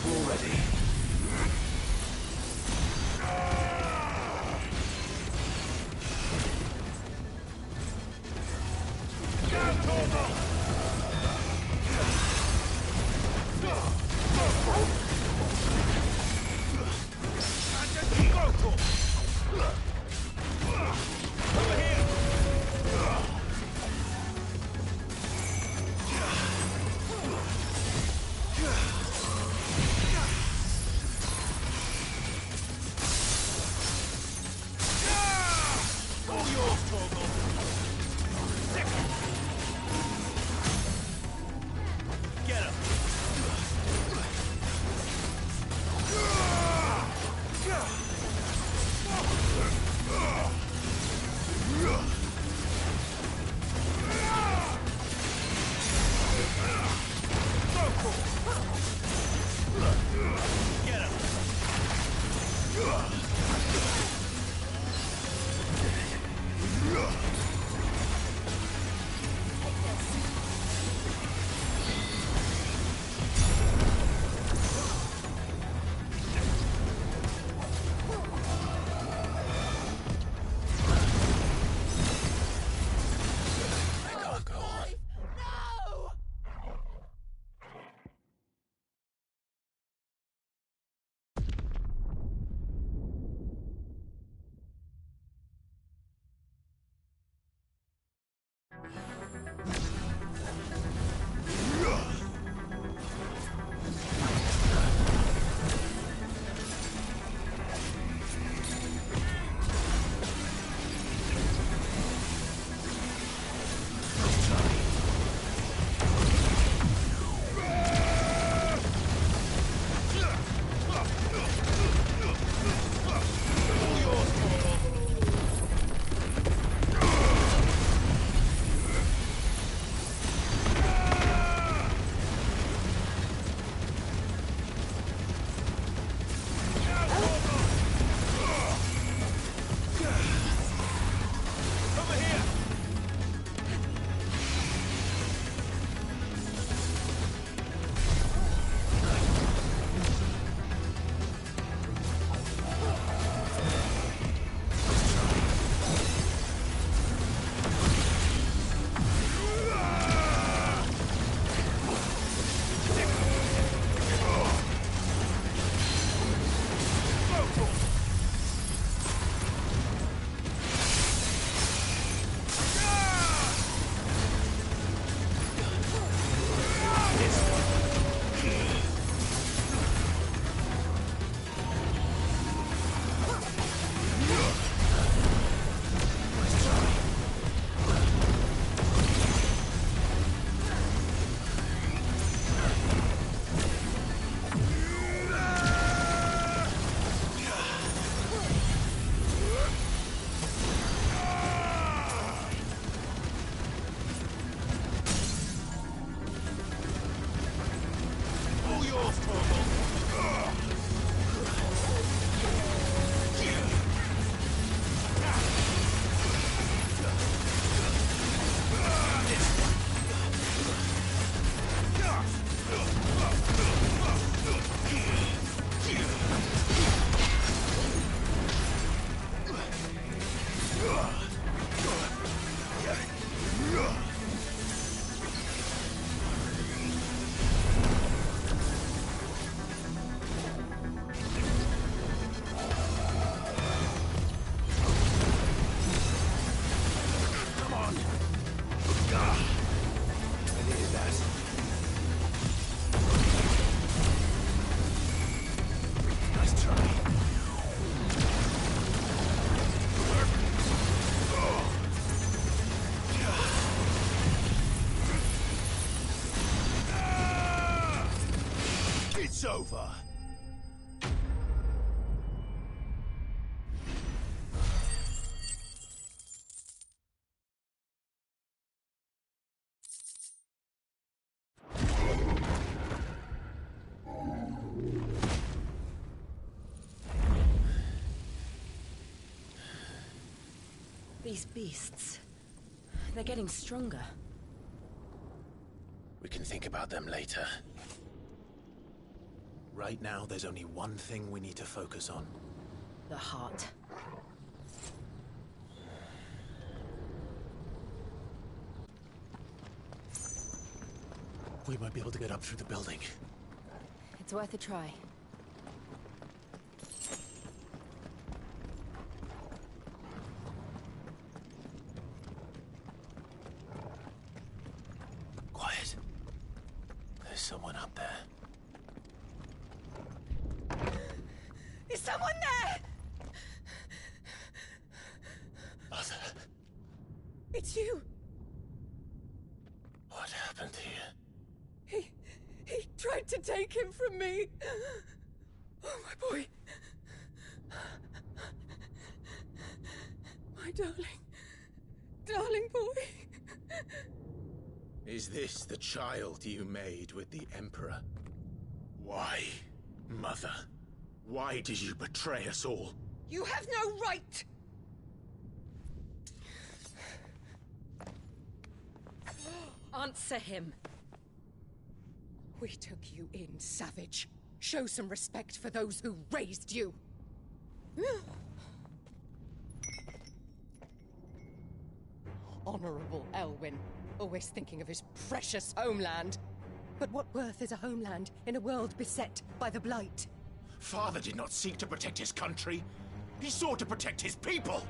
already. It's over. These beasts, they're getting stronger. We can think about them later. Right now, there's only one thing we need to focus on. The heart. We might be able to get up through the building. It's worth a try. Quiet. There's someone up there. Is someone there? Mother. It's you. What happened here? He tried to take him from me. Oh, my boy. My darling boy. Is this the child you made with the Emperor? Why, Mother? Why did you betray us all? You have no right! Answer him. We took you in, savage. Show some respect for those who raised you. Honorable Elwyn, always thinking of his precious homeland. But what worth is a homeland in a world beset by the Blight? Father did not seek to protect his country. He sought to protect his people.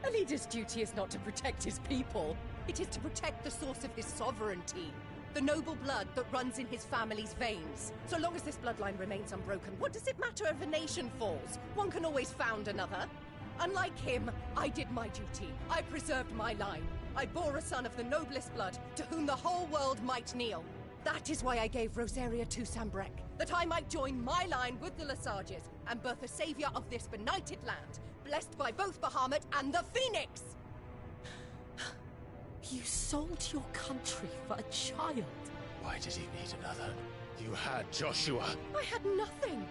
A leader's duty is not to protect his people. It is to protect the source of his sovereignty. The noble blood that runs in his family's veins. So long as this bloodline remains unbroken, what does it matter if a nation falls? One can always found another. Unlike him, I did my duty. I preserved my line. I bore a son of the noblest blood, to whom the whole world might kneel. That is why I gave Rosaria to Sambrek, that I might join my line with the Lesages and birth a savior of this benighted land, blessed by both Bahamut and the Phoenix! You sold your country for a child. Why did he need another? You had Joshua. I had nothing.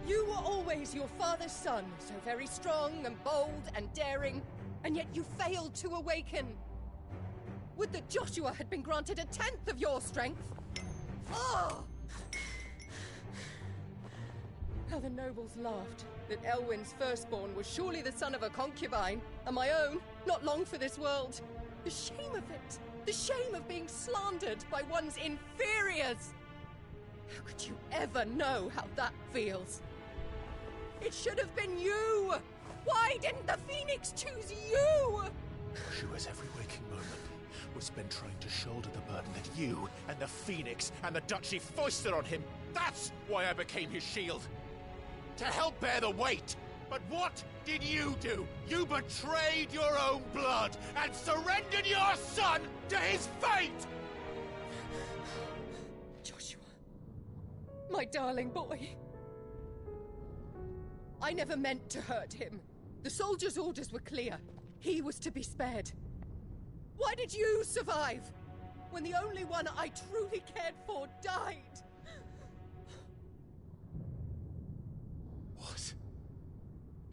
You were always your father's son, so very strong and bold and daring, and yet you failed to awaken. Would that Joshua had been granted 1/10 of your strength. Oh! How the nobles laughed that Elwyn's firstborn was surely the son of a concubine, and my own, not long for this world. The shame of it! The shame of being slandered by one's inferiors! How could you ever know how that feels? It should have been you! Why didn't the Phoenix choose you? Joshua's every waking moment was spent trying to shoulder the burden that you and the Phoenix and the Duchy foisted on him. That's why I became his shield. To help bear the weight. But what did you do? You betrayed your own blood and surrendered your son to his fate! Joshua, my darling boy. I never meant to hurt him. The soldiers' orders were clear. He was to be spared. Why did you survive when the only one I truly cared for died? What?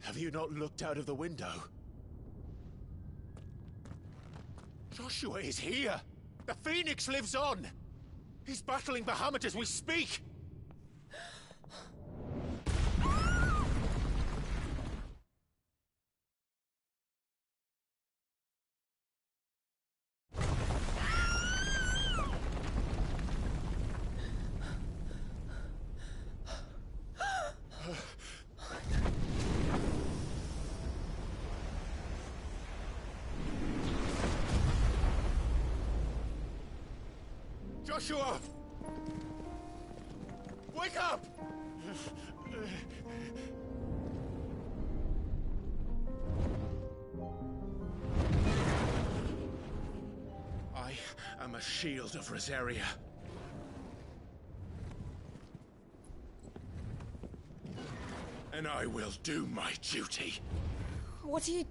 Have you not looked out of the window? Joshua is here! The Phoenix lives on! He's battling Bahamut as we speak! Joshua! Wake up! I am a shield of Rosaria. And I will do my duty. What are you...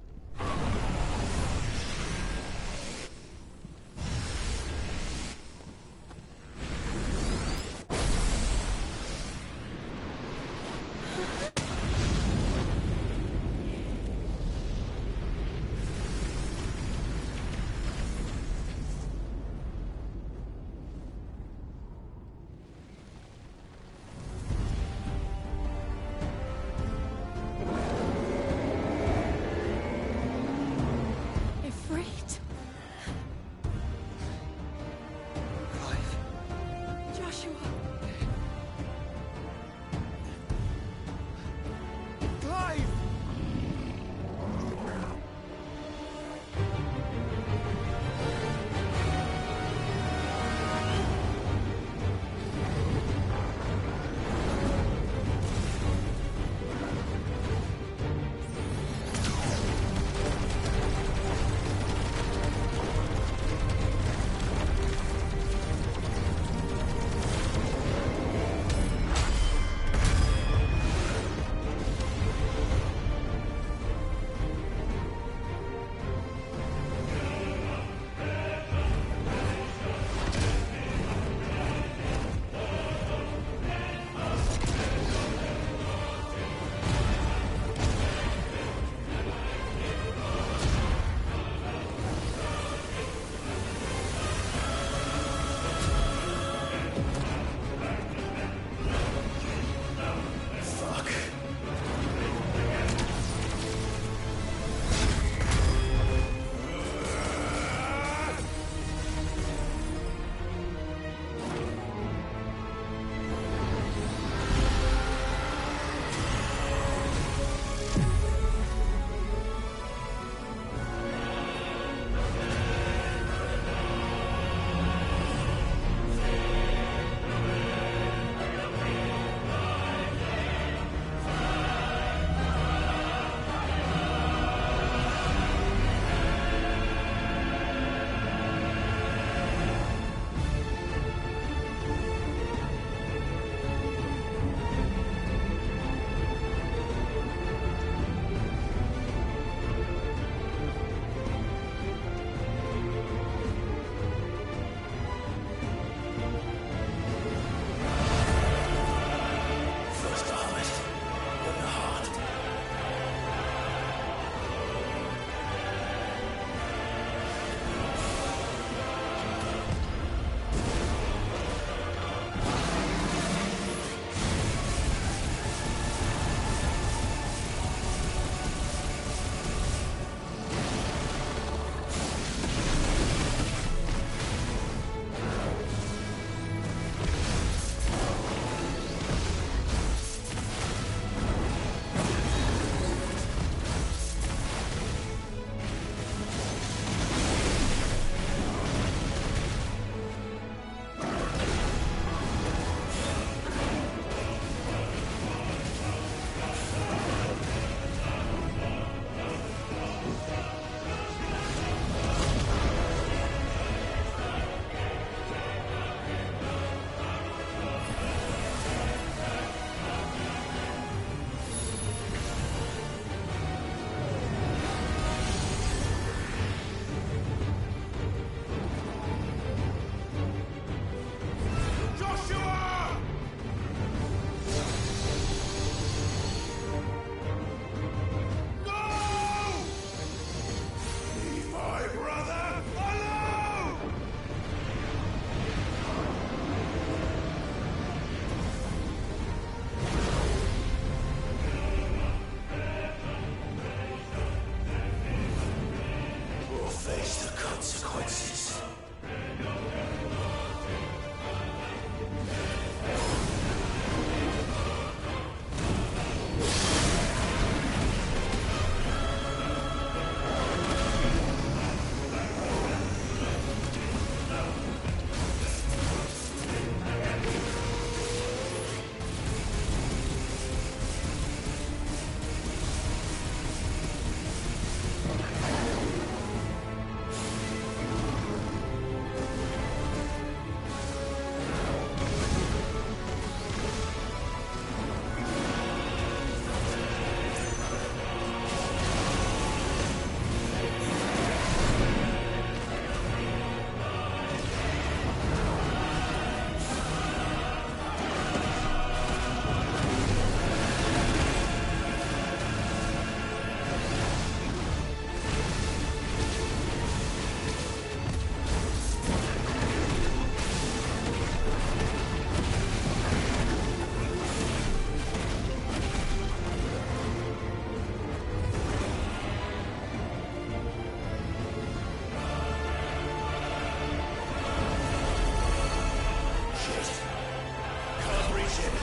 Wretched!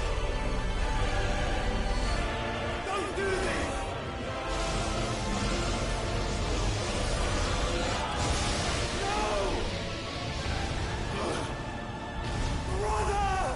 Don't do this! Brother!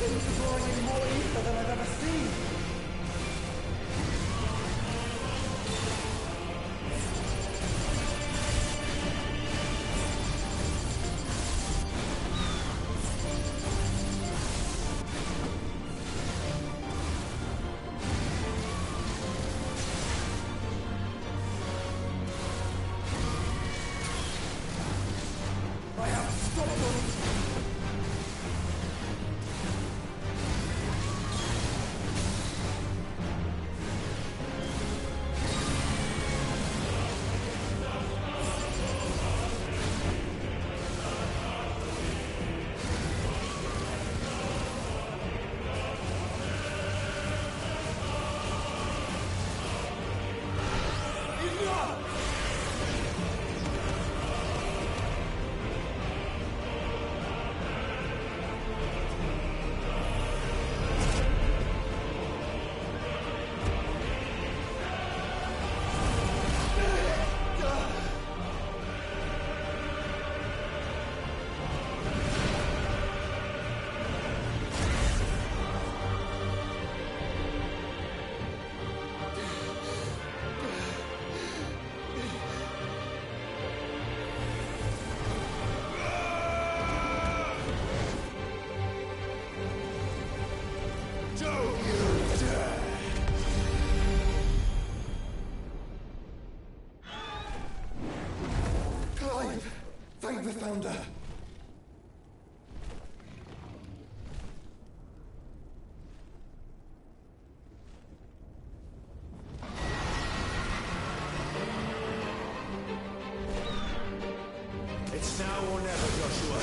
Things are drawing in more ether than I've ever seen. I have stopped them. Clive! Thank the Founder! It's now or never, Joshua.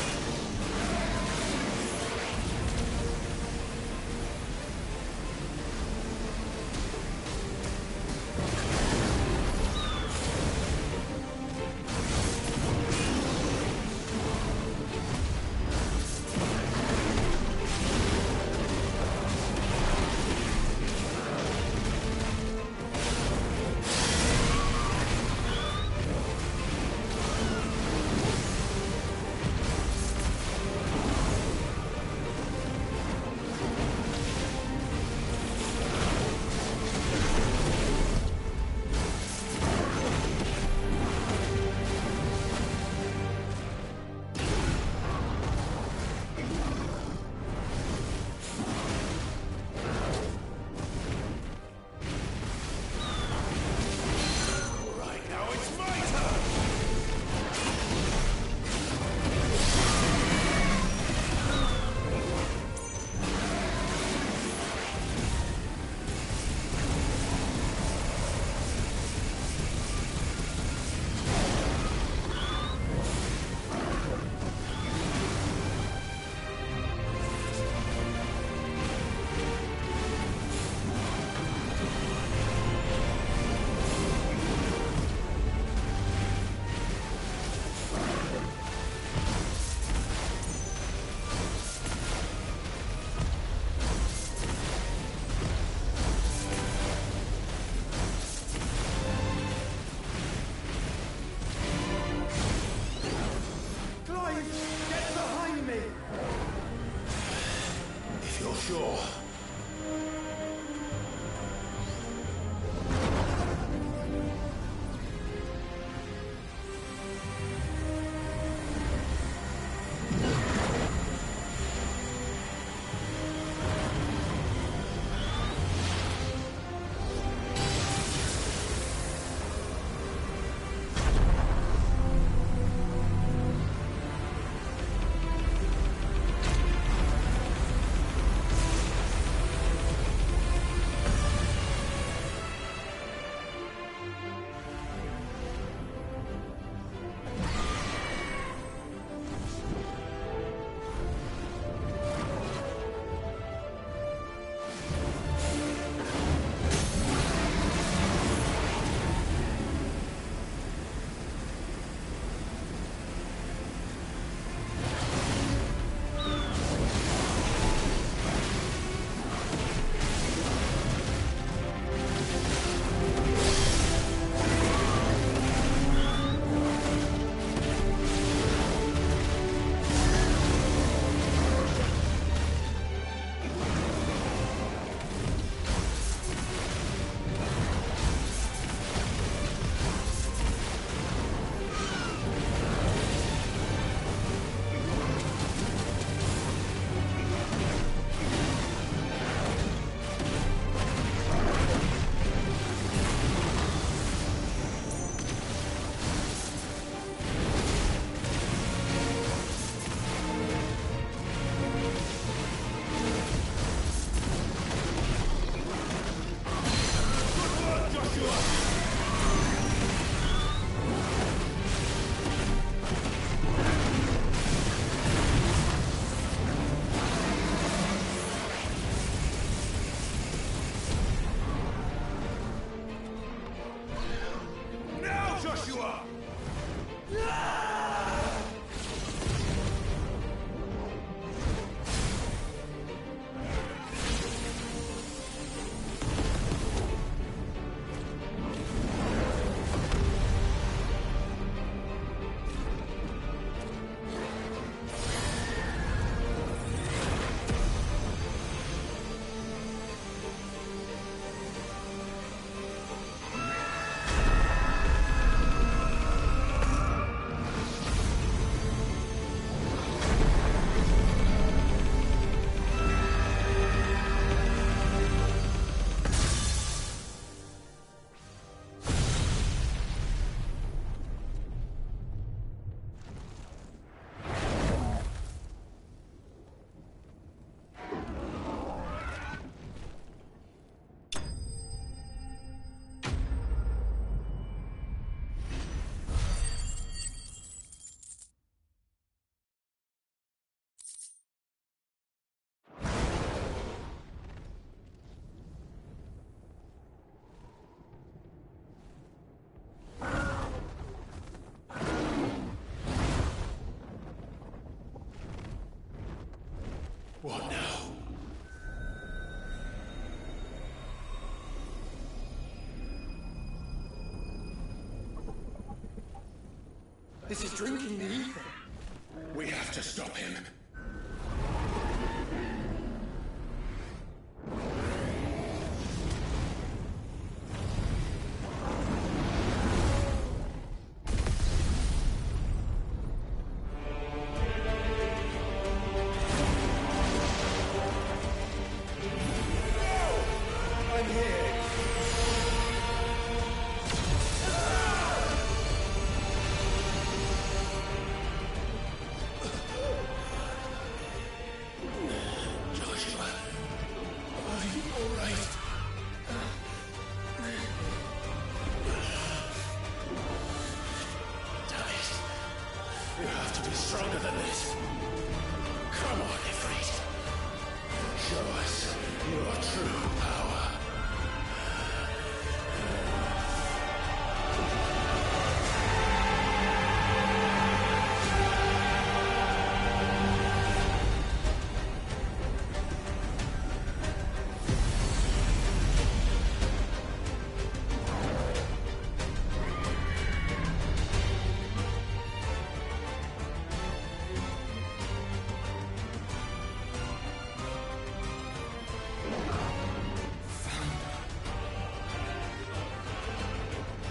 Sure. This is drinking the ether. We have to stop him. I'm here. Joshua, are you all right? Talis, you have to be stronger than this. Come on, Ifrit. Show us your true power.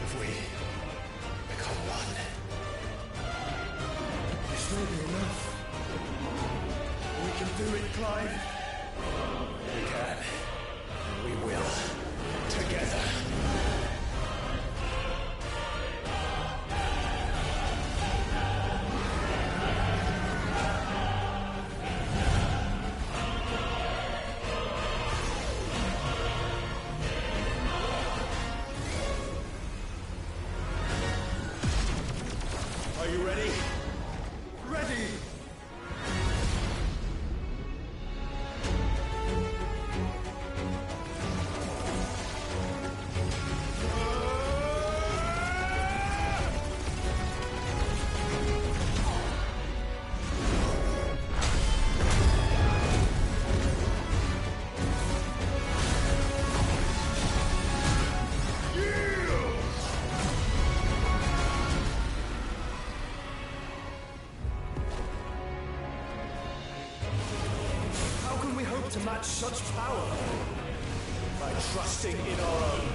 If we become one, This may be enough. We can do it, Clive. we can. We will. Together. Are you ready? Ready! How can we hope to match such power? By trusting in our own.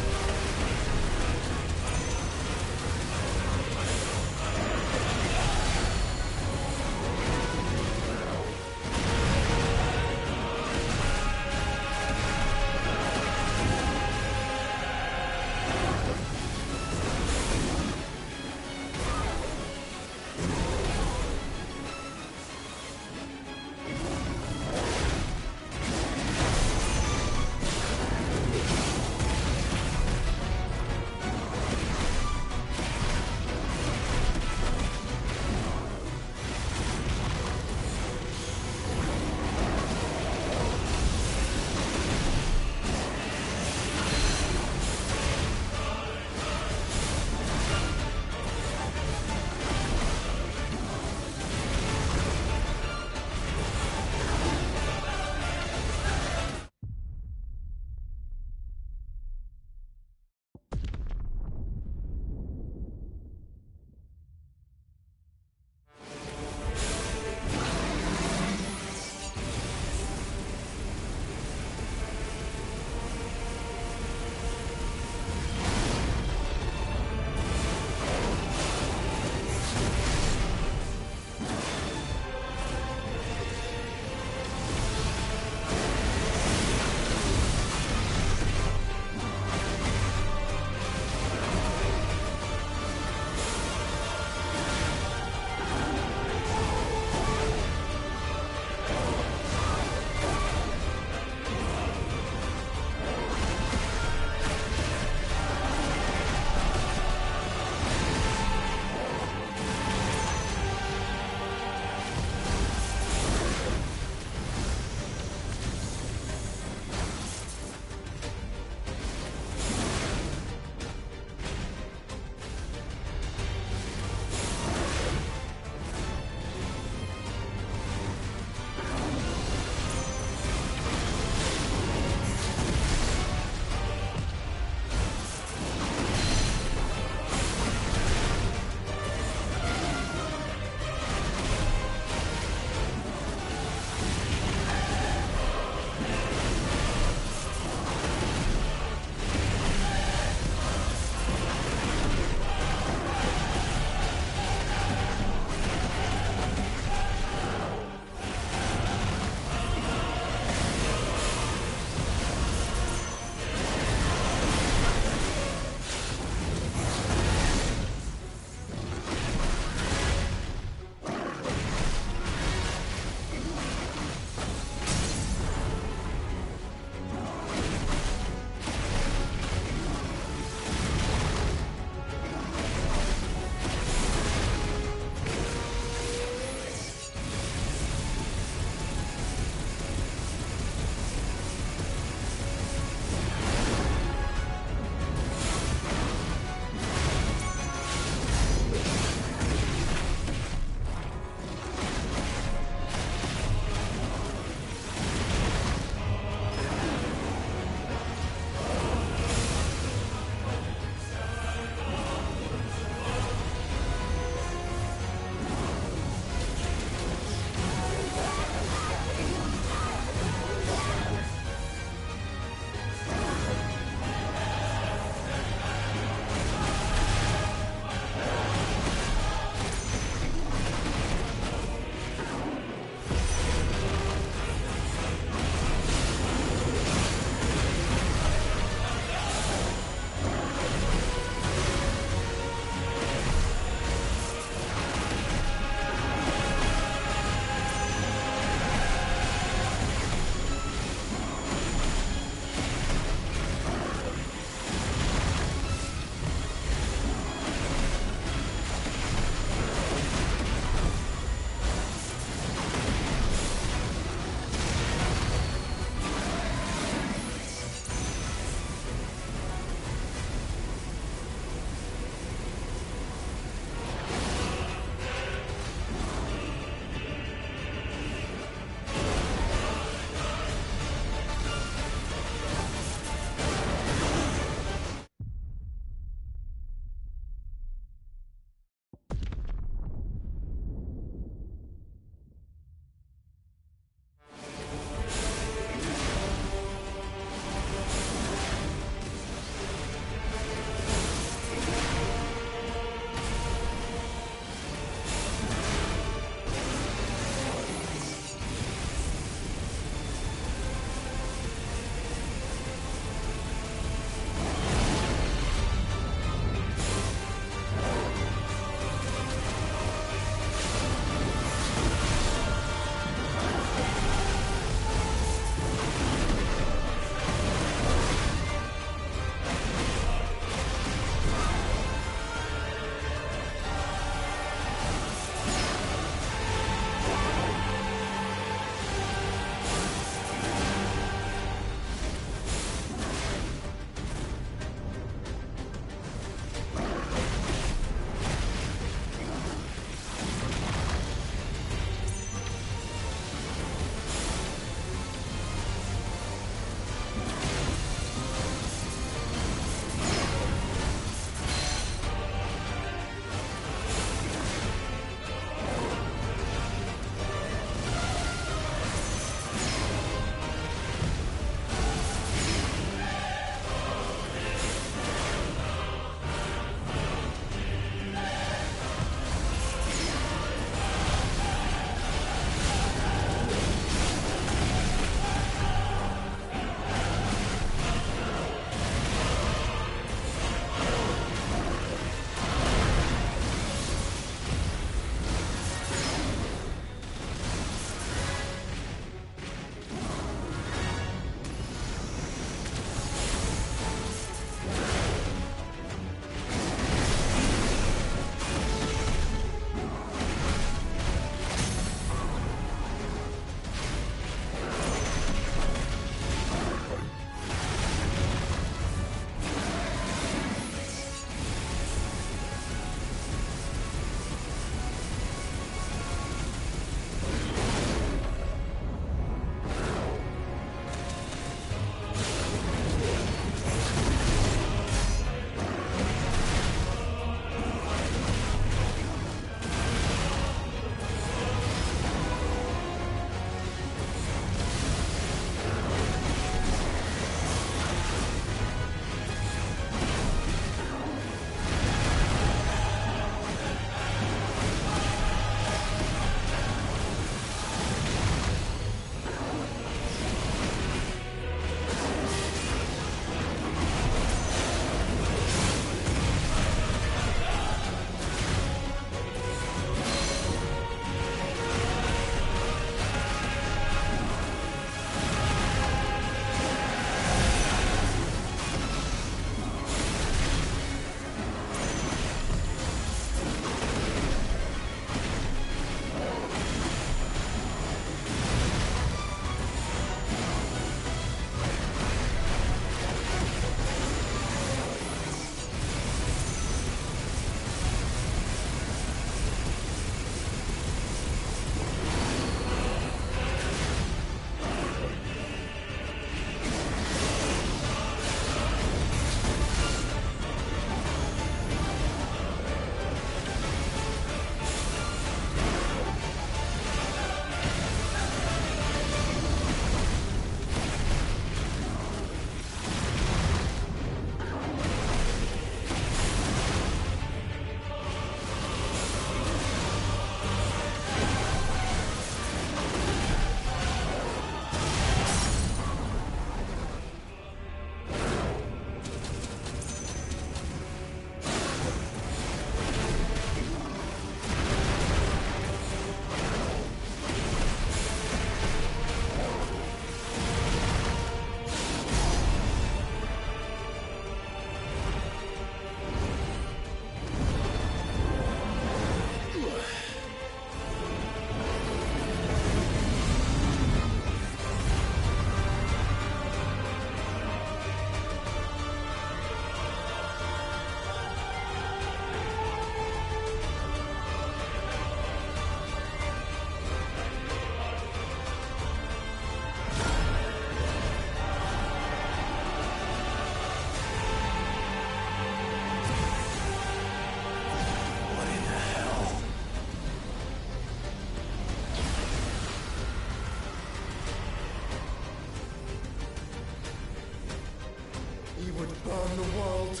would burn the world.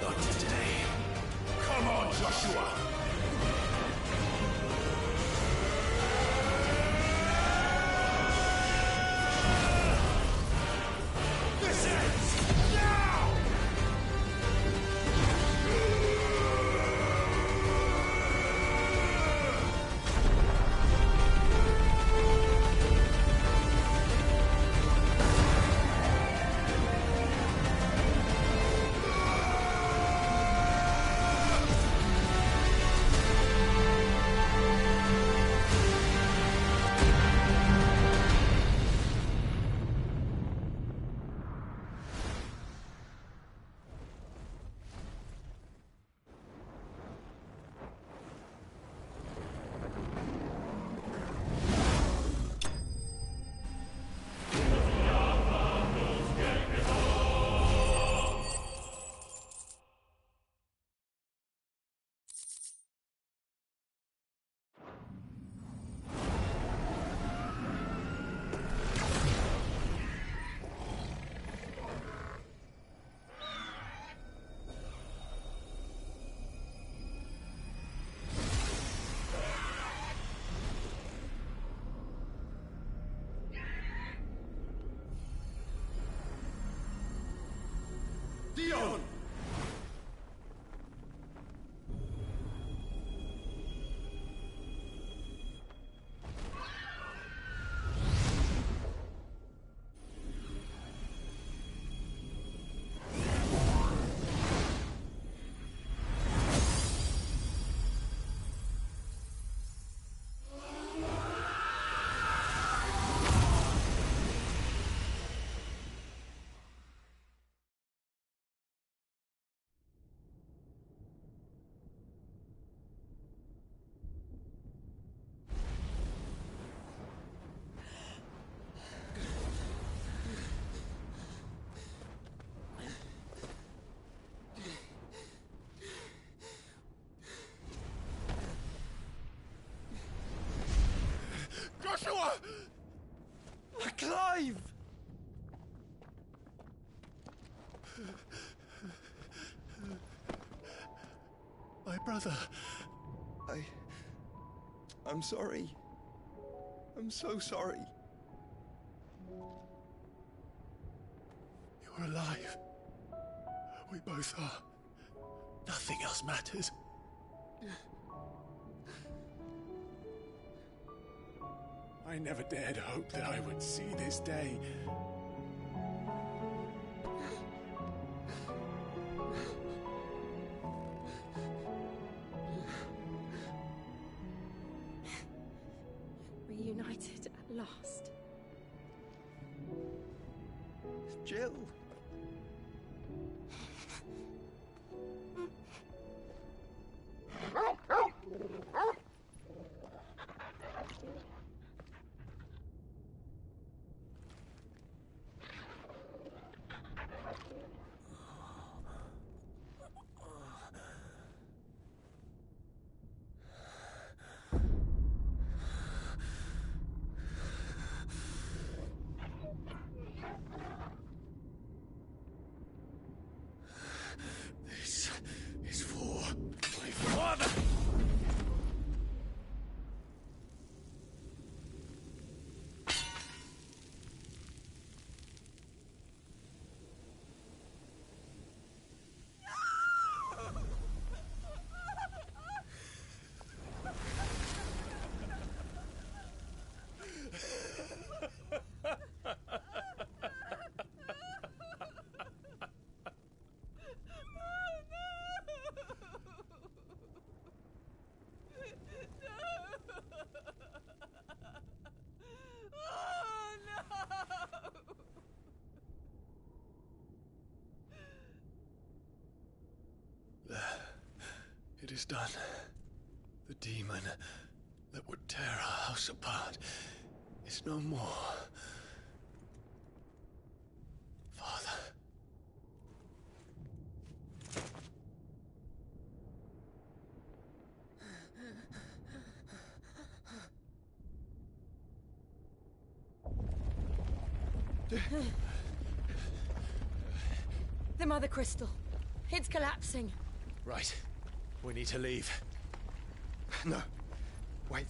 Not today. Come on, Joshua! This ends now! Dion! Joshua! Clive! My brother. I'm sorry. I'm so sorry. You're alive. We both are. Nothing else matters. I never dared hope that I would see this day. Reunited at last. Jill. This is for my father! It is done. The demon that would tear our house apart is no more. Father. The Mother Crystal. It's collapsing. Right. We need to leave. No. Wait.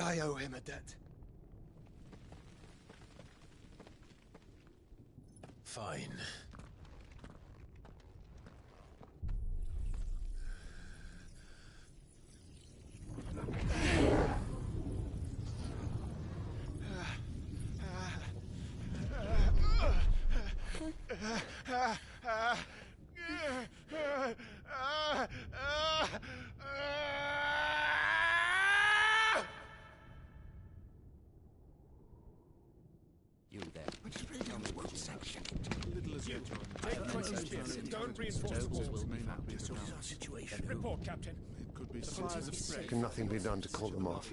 I owe him a debt. Fine. You there. Tell me what section. Little as you don't reinforce the walls. Situation. Report, Captain. It could be fires of spread. Can nothing be done to call them off?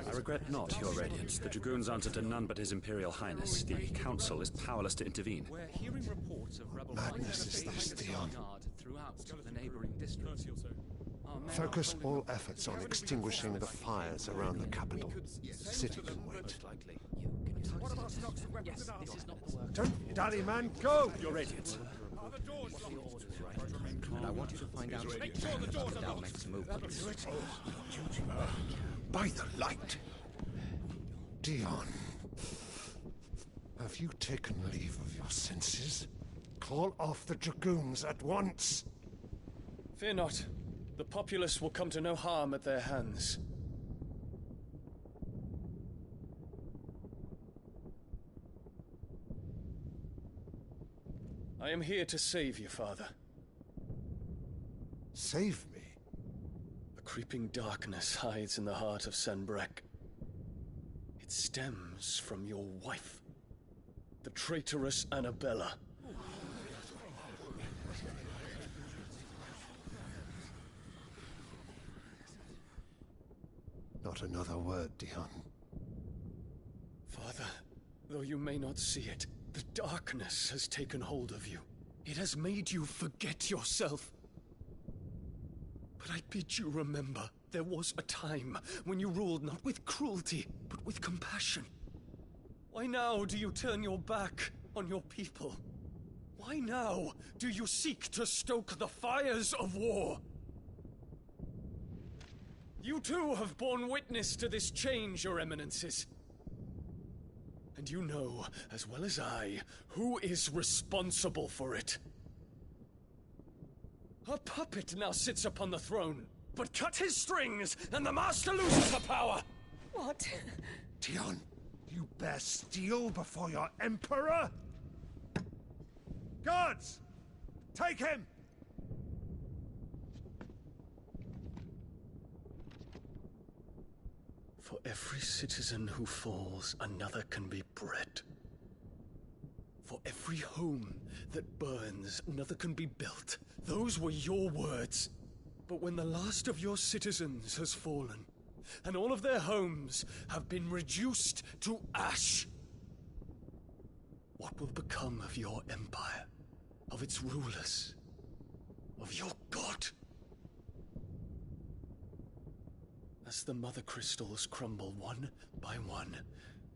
I regret not, Your Radiance. The Dragoons answer to none but His Imperial Highness. The Council is powerless to intervene. We're hearing reports of rebel Madness is this, Dion. throughout the neighboring districts. Focus all efforts on extinguishing the fires around the capital. The city can wait. Don't daddy, man, go! Your Radiance. And I want you to find out Make sure the doors are locked. next movements. By the light! Dion, have you taken leave of your senses? Call off the Dragoons at once! Fear not. The populace will come to no harm at their hands. I am here to save you, Father. Save me? A creeping darkness hides in the heart of Sanbreque. It stems from your wife, the traitorous Annabella. Not another word, Dion. Father, though you may not see it, the darkness has taken hold of you. It has made you forget yourself. But I bid you remember, there was a time when you ruled not with cruelty, but with compassion. Why now do you turn your back on your people? Why now do you seek to stoke the fires of war? You too have borne witness to this change, Your Eminences. And you know, as well as I, who is responsible for it. A puppet now sits upon the throne, but cut his strings, and the Master loses the power! What? Dion, you bear steel before your Emperor? Guards! Take him! For every citizen who falls, another can be bred. For every home that burns, another can be built. Those were your words. But when the last of your citizens has fallen, and all of their homes have been reduced to ash, what will become of your empire, of its rulers, of your god? As the Mother Crystals crumble one by one,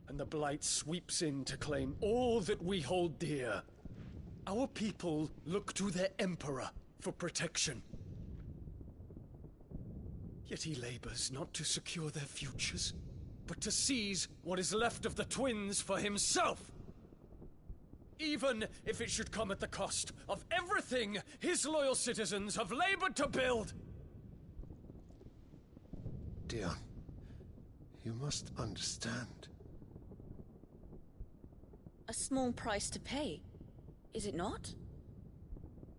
and the Blight sweeps in to claim all that we hold dear, our people look to their Emperor for protection. Yet he labors not to secure their futures, but to seize what is left of the twins for himself! Even if it should come at the cost of everything his loyal citizens have labored to build! Dion, you must understand. A small price to pay, is it not?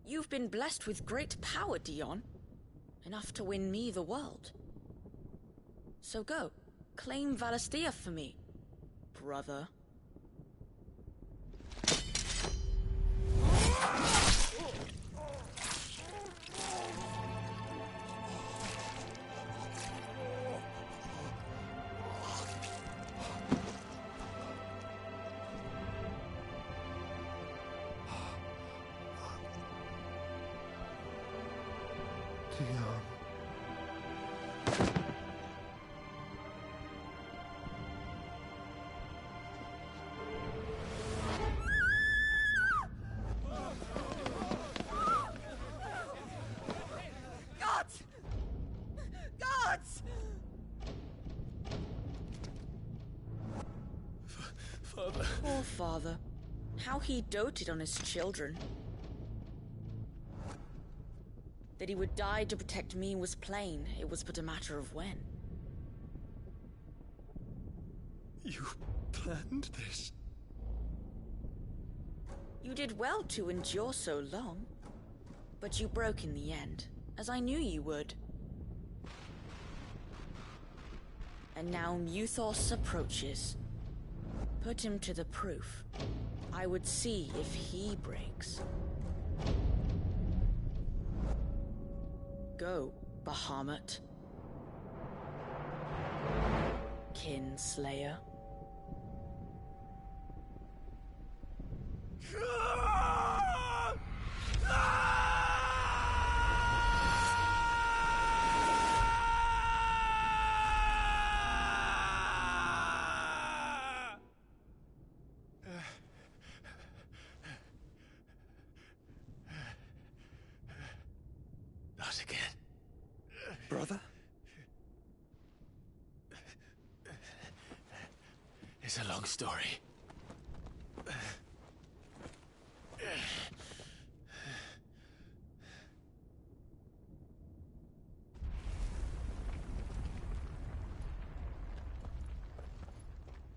You've been blessed with great power, Dion. Enough to win me the world. So go, claim Valisthea for me, brother. Dion. Gods! Gods! Father. Poor father. How he doted on his children. That he would die to protect me was plain. It was but a matter of when. You planned this? You did well to endure so long. But you broke in the end, as I knew you would. And now Muthos approaches. Put him to the proof. I would see if he breaks. Go, Bahamut. Kinslayer. Not again. Brother? It's a long story.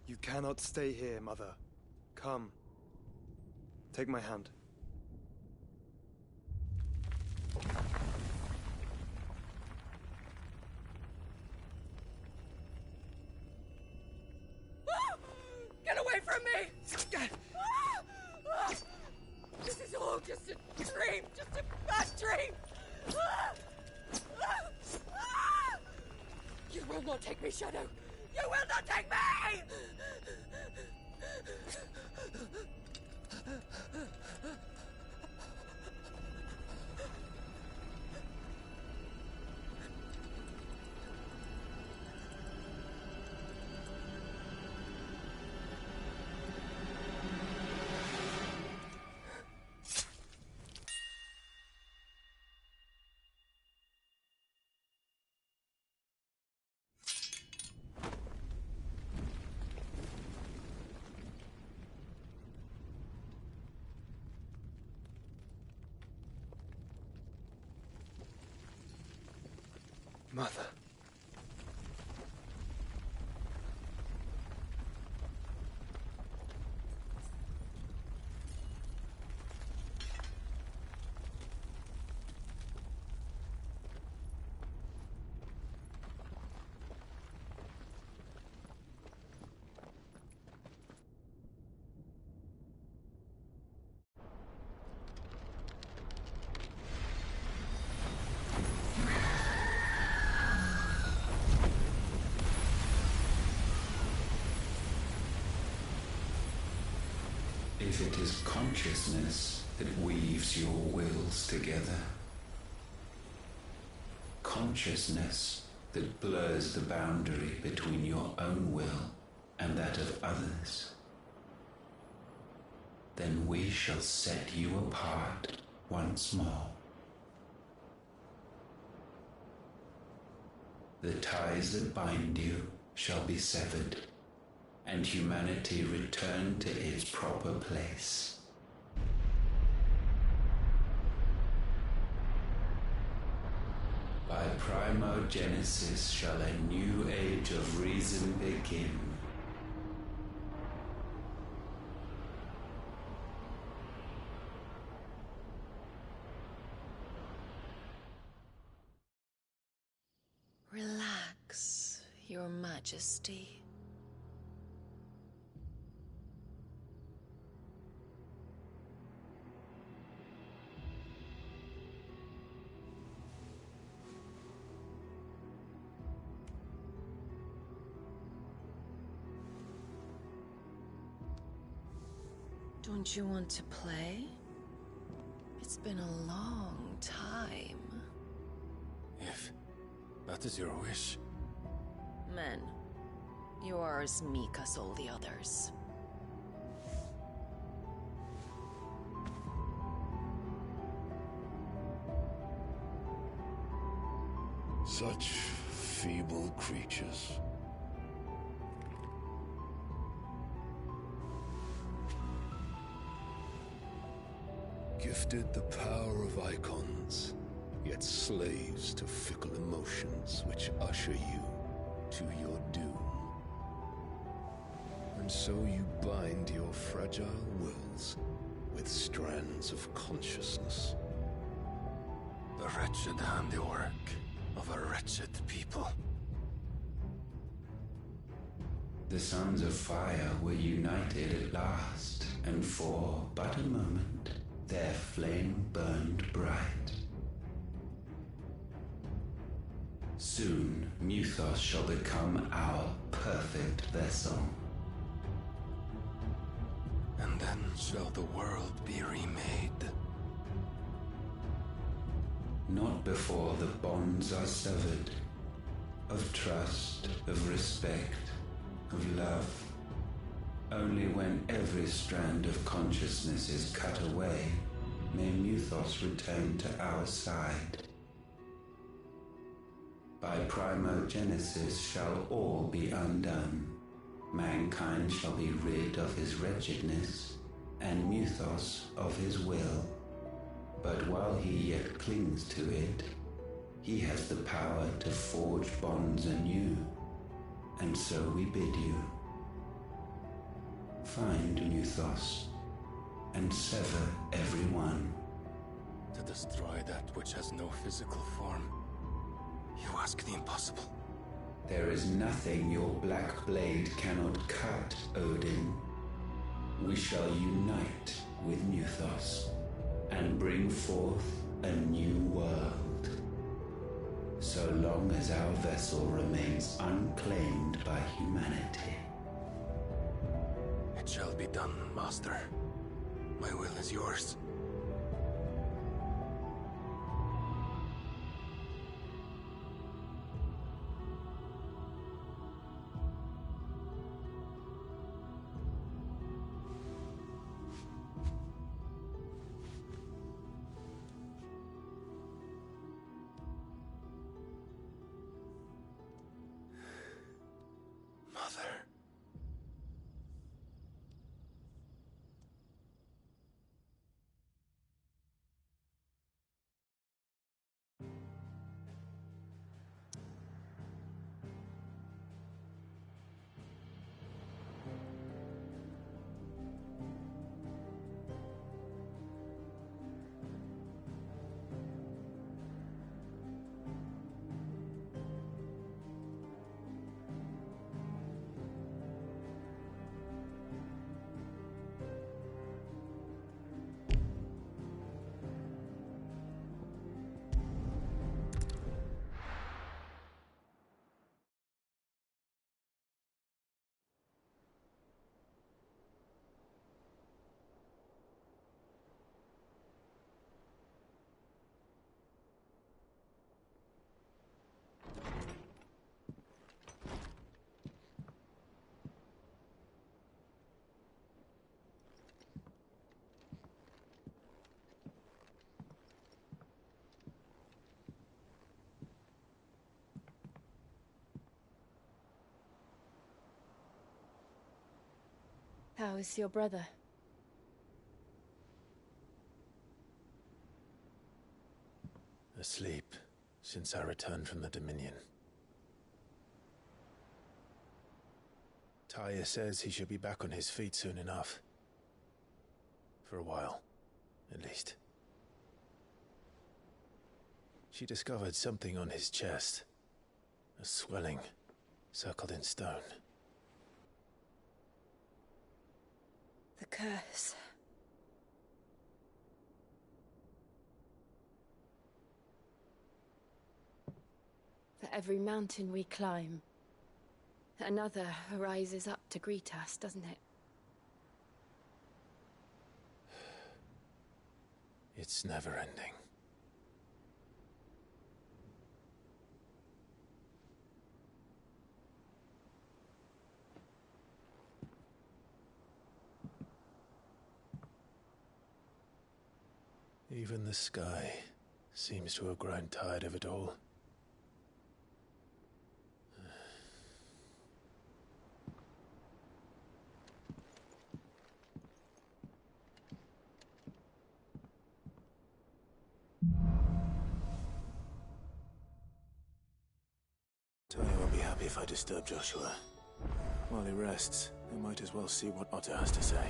You cannot stay here, Mother. Come. Take my hand. Get away from me! This is all just a dream, just a bad dream! You will not take me, Shadow! You will not take me! Mother. If it is consciousness that weaves your wills together, consciousness that blurs the boundary between your own will and that of others, then we shall set you apart once more. The ties that bind you shall be severed, and humanity return to its proper place. By primogenesis shall a new age of reason begin. Relax, Your Majesty. Don't you want to play? It's been a long time. What is your wish? Men, you are as meek as all the others. Such feeble creatures. Gifted the power of icons, yet slaves to fickle emotions which usher you to your doom. And so you bind your fragile wills with strands of consciousness. The wretched handiwork of a wretched people. The Sons of Fire were united at last, and for but a moment, their flame burned bright. Soon, Muthos shall become our perfect vessel. And then shall the world be remade. Not before the bonds are severed, of trust, of respect, of love. Only when every strand of consciousness is cut away, may Muthos return to our side. By primogenesis shall all be undone. Mankind shall be rid of his wretchedness, and Muthos of his will. But while he yet clings to it, he has the power to forge bonds anew, and so we bid you. Find Muthos, and sever every one. To destroy that which has no physical form, you ask the impossible. There is nothing your black blade cannot cut, Odin. We shall unite with Muthos, and bring forth a new world. So long as our vessel remains unclaimed by humanity. It shall be done, Master. My will is yours. How is your brother? Asleep since I returned from the Dominion. Taya says he should be back on his feet soon enough. For a while, at least. She discovered something on his chest. A swelling, circled in stone. The curse. For every mountain we climb, another rises up to greet us, doesn't it? It's never ending. Even the sky seems to have grown tired of it all. Tony won't be happy if I disturb Joshua. While he rests, I might as well see what Otto has to say.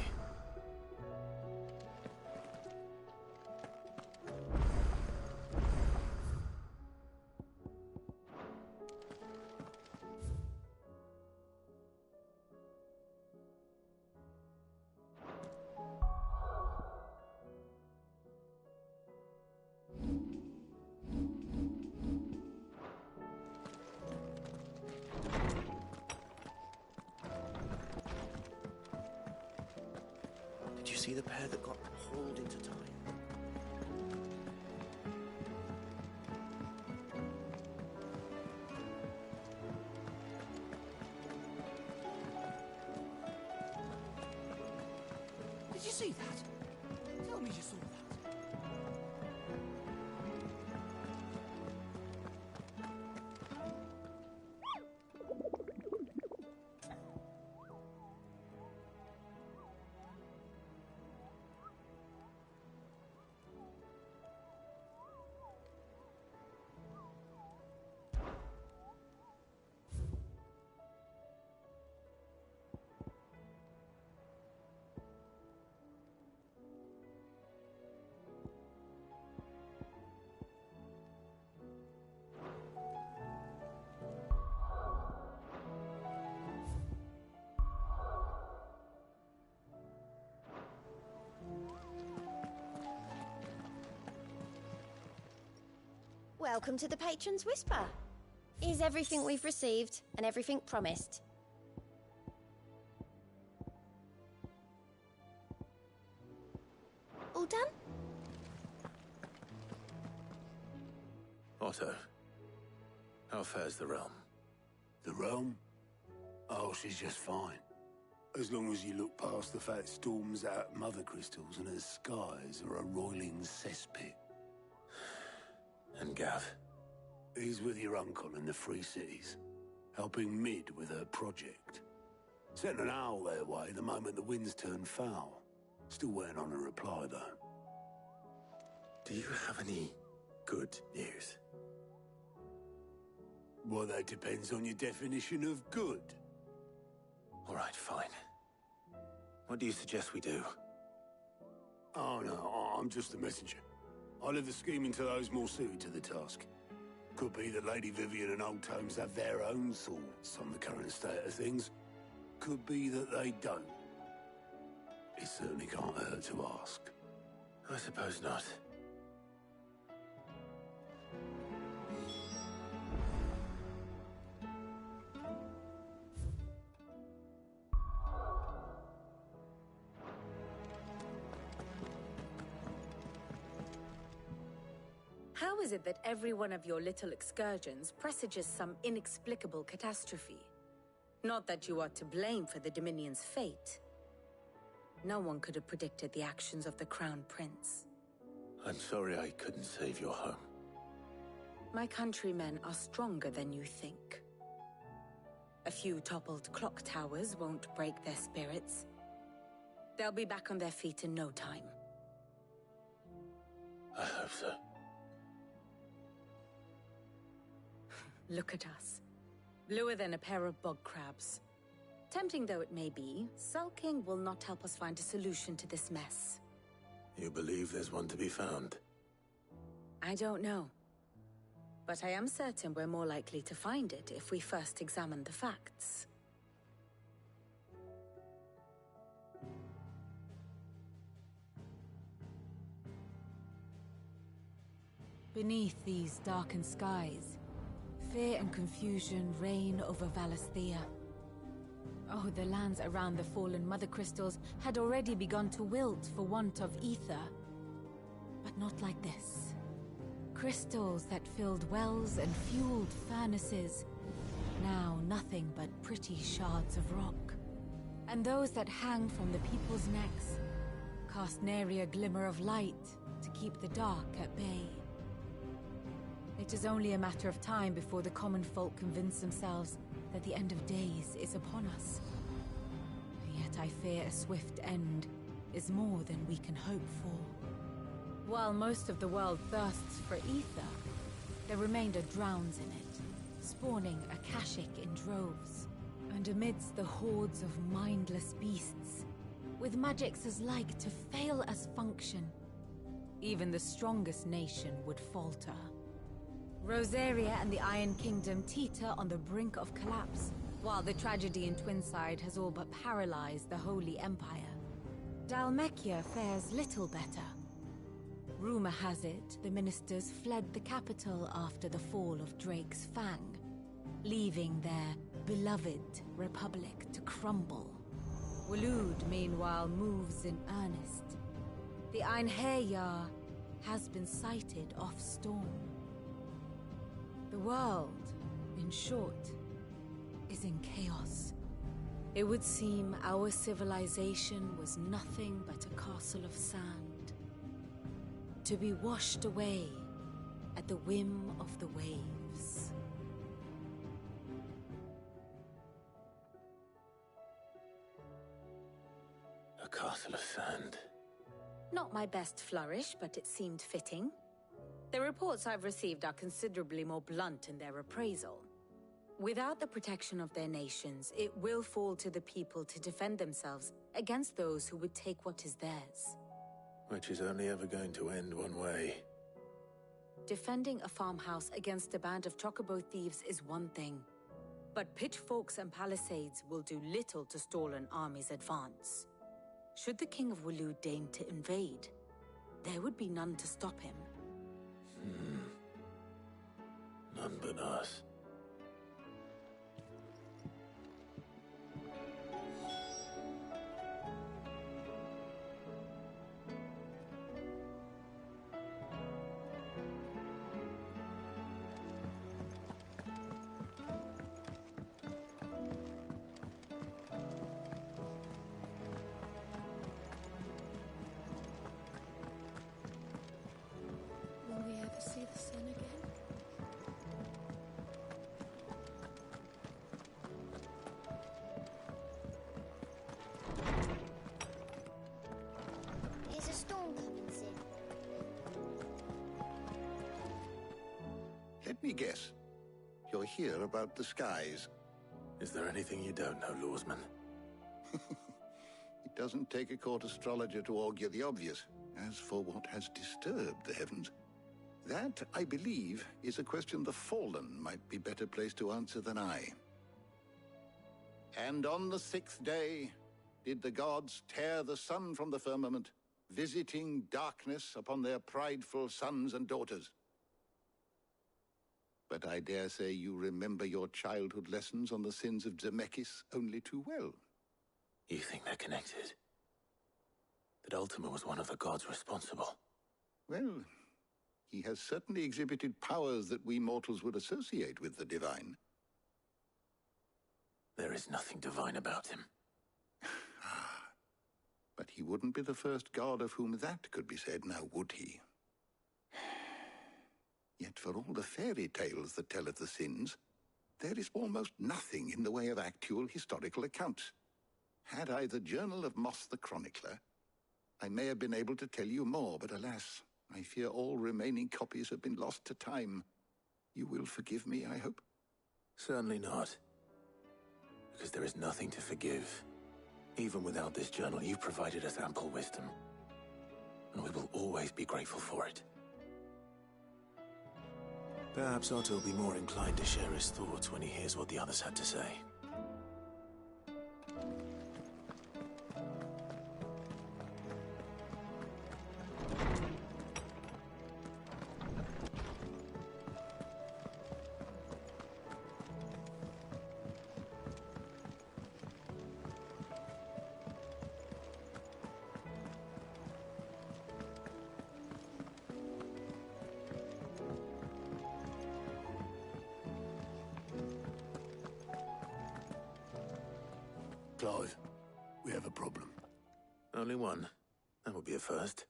Did you see the pair that got hauled into time? Did you see that? Tell me you saw that. Welcome to the Patron's Whisper. Is everything we've received and everything promised? All done? Otto, how fares the realm? The realm? Oh, she's just fine. As long as you look past the fat storms out mother crystals and her skies are a roiling cesspit. And Gav? He's with your uncle in the Free Cities, helping Mid with her project. Sent an owl their way the moment the winds turned foul. Still waiting on a reply, though. Do you have any good news? Well, that depends on your definition of good. All right, fine. What do you suggest we do? Oh, no, I'm just the messenger. I'll leave the scheming to those more suited to the task. Could be that Lady Vivian and Old Tomes have their own thoughts on the current state of things. Could be that they don't. It certainly can't hurt to ask. I suppose not. How is it that every one of your little excursions presages some inexplicable catastrophe? Not that you are to blame for the Dominion's fate. No one could have predicted the actions of the Crown Prince. I'm sorry I couldn't save your home. My countrymen are stronger than you think. A few toppled clock towers won't break their spirits. They'll be back on their feet in no time. I hope so. Look at us. Bluer than a pair of bog crabs. Tempting though it may be, sulking will not help us find a solution to this mess. You believe there's one to be found? I don't know. But I am certain we're more likely to find it if we first examine the facts. Beneath these darkened skies, fear and confusion reign over Valisthea. Oh, the lands around the fallen Mother Crystals had already begun to wilt for want of ether. But not like this. Crystals that filled wells and fueled furnaces. Now nothing but pretty shards of rock. And those that hang from the people's necks cast nary a glimmer of light to keep the dark at bay. It is only a matter of time before the common folk convince themselves that the end of days is upon us. Yet I fear a swift end is more than we can hope for. While most of the world thirsts for ether, the remainder drowns in it, spawning Akashic in droves. And amidst the hordes of mindless beasts, with magics as like to fail as function, even the strongest nation would falter. Rosaria and the Iron Kingdom teeter on the brink of collapse, while the tragedy in Twinside has all but paralyzed the Holy Empire. Dhalmekia fares little better. Rumor has it the ministers fled the capital after the fall of Drake's Fang, leaving their beloved republic to crumble. Waloed, meanwhile, moves in earnest. The Einherjar has been sighted off Storm. The world, in short, is in chaos. It would seem our civilization was nothing but a castle of sand, to be washed away at the whim of the waves. A castle of sand. Not my best flourish, but it seemed fitting. The reports I've received are considerably more blunt in their appraisal. Without the protection of their nations, it will fall to the people to defend themselves against those who would take what is theirs. Which is only ever going to end one way. Defending a farmhouse against a band of chocobo thieves is one thing, but pitchforks and palisades will do little to stall an army's advance. Should the King of Waloed deign to invade, there would be none to stop him. None but us. Will we ever see the sun again? Is a storm coming soon? Let me guess. You're here about the skies. Is there anything you don't know, Lawsman? It doesn't take a court astrologer to augur the obvious. As for what has disturbed the heavens, that, I believe, is a question the Fallen might be better placed to answer than I. And on the 6th day did the gods tear the sun from the firmament, visiting darkness upon their prideful sons and daughters. But I dare say you remember your childhood lessons on the sins of Zemeckis only too well. You think they're connected? That Ultima was one of the gods responsible? Well, he has certainly exhibited powers that we mortals would associate with the divine. There is nothing divine about him. But he wouldn't be the first god of whom that could be said, now would he? Yet for all the fairy tales that tell of the sins, there is almost nothing in the way of actual historical accounts. Had I the Journal of Moss the Chronicler, I may have been able to tell you more, but alas, I fear all remaining copies have been lost to time. You will forgive me, I hope? Certainly not. Because there is nothing to forgive. Even without this journal, you've provided us ample wisdom. And we will always be grateful for it. Perhaps Otto will be more inclined to share his thoughts when he hears what the others had to say. Clive, we have a problem. Only one. That would be a first.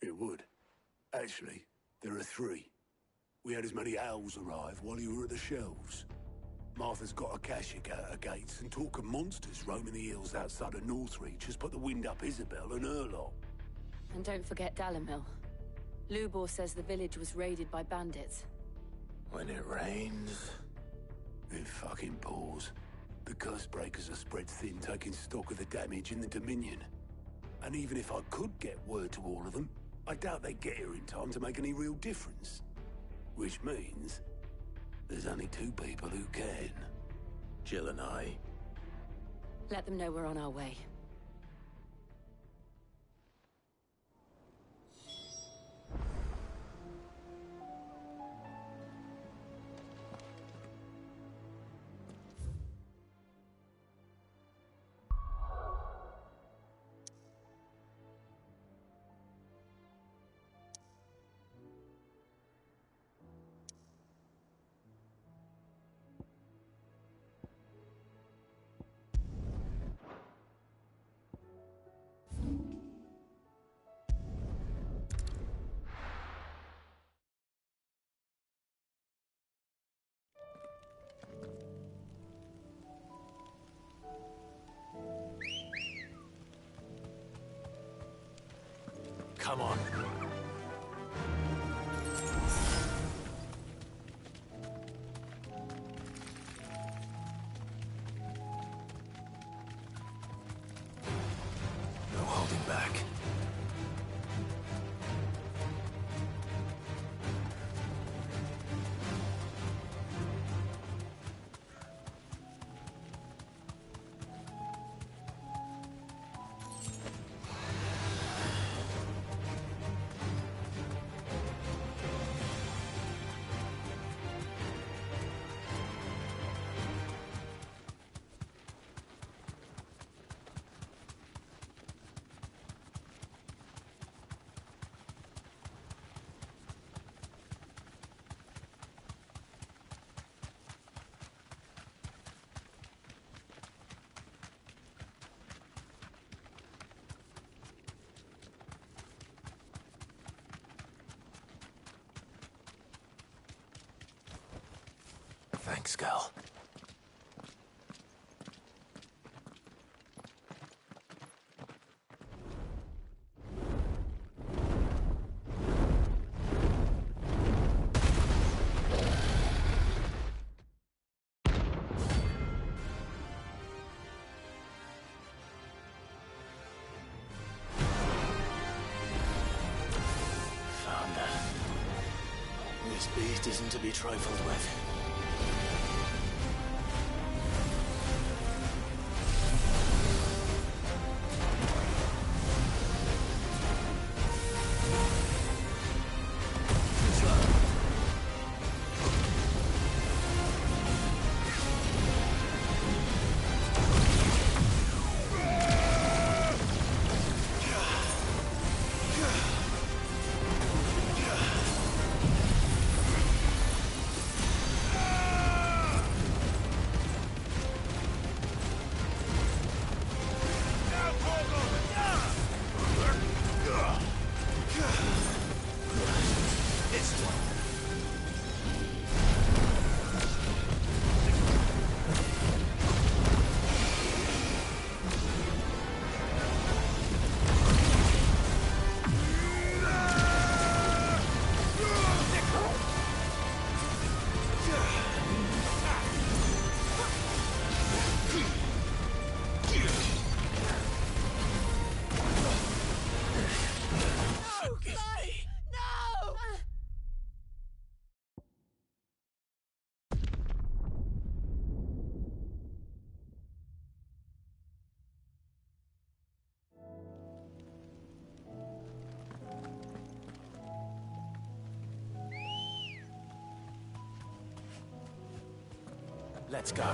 It would. Actually, there are 3. We had as many owls arrive while you were at the shelves. Martha's got a Kashik out her gates, and talk of monsters roaming the hills outside of Northreach has put the wind up Isabel and her lot. And don't forget Dalimil. Lubor says the village was raided by bandits. When it rains... It fucking pours. The Cursebreakers are spread thin, taking stock of the damage in the Dominion. And even if I could get word to all of them, I doubt they'd get here in time to make any real difference. Which means... there's only 2 people who can. Jill and I. Let them know we're on our way. Come on. No holding back. Thanks, Gal. Found her. This beast isn't to be trifled with. Let's go.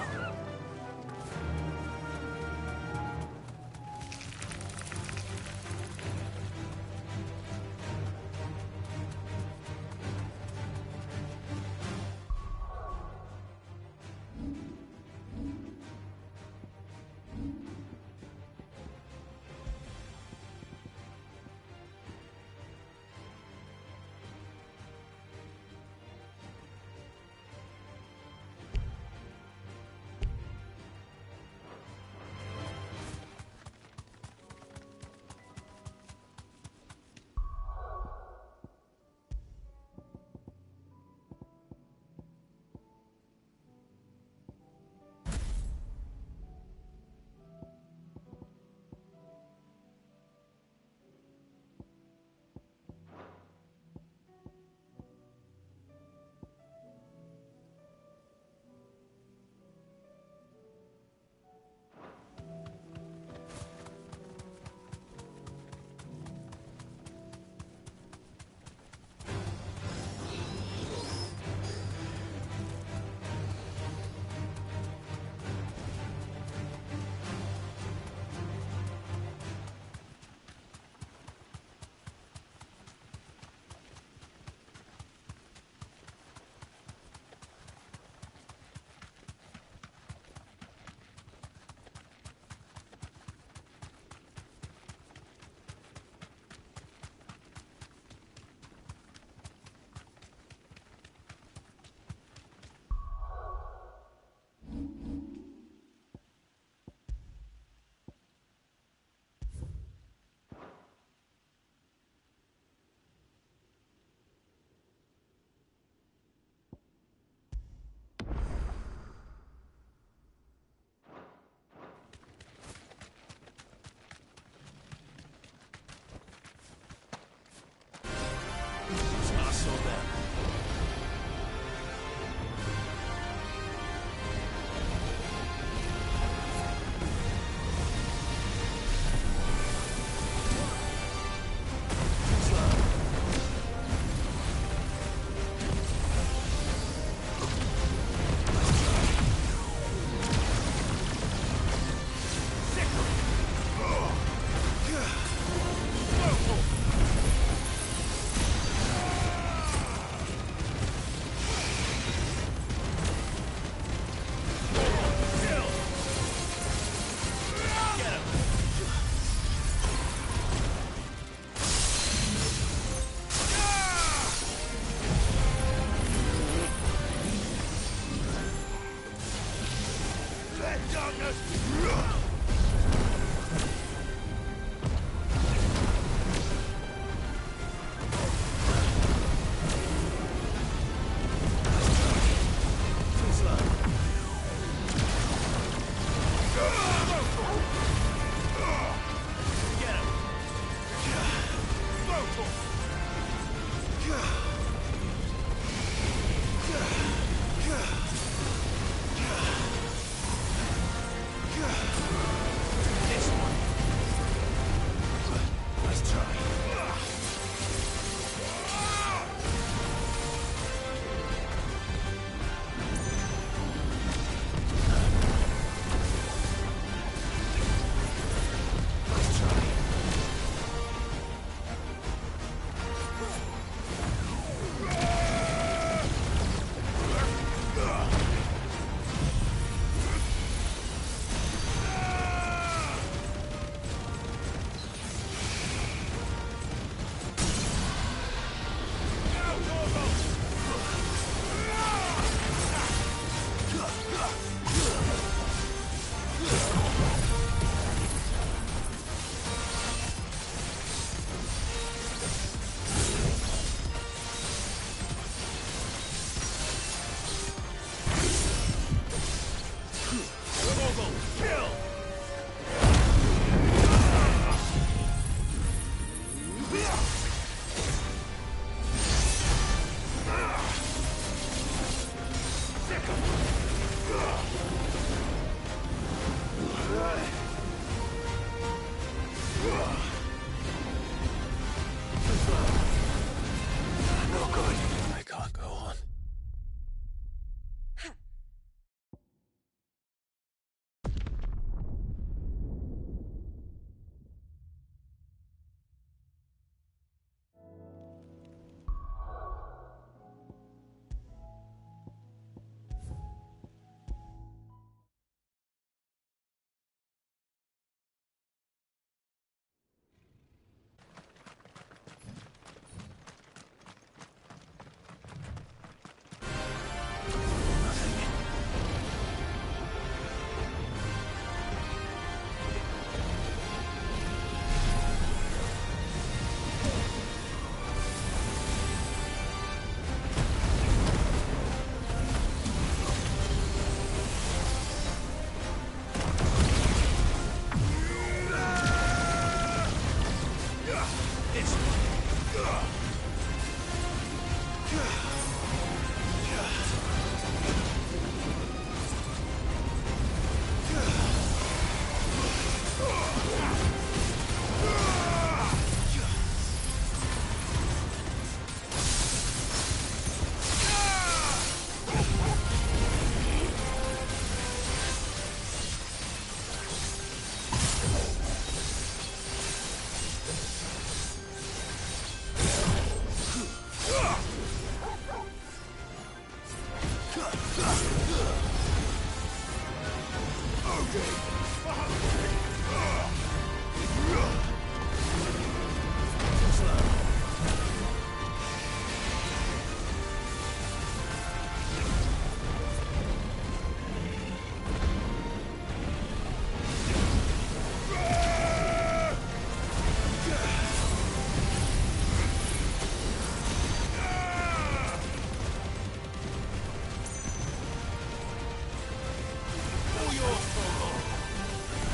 All yours, Froggle.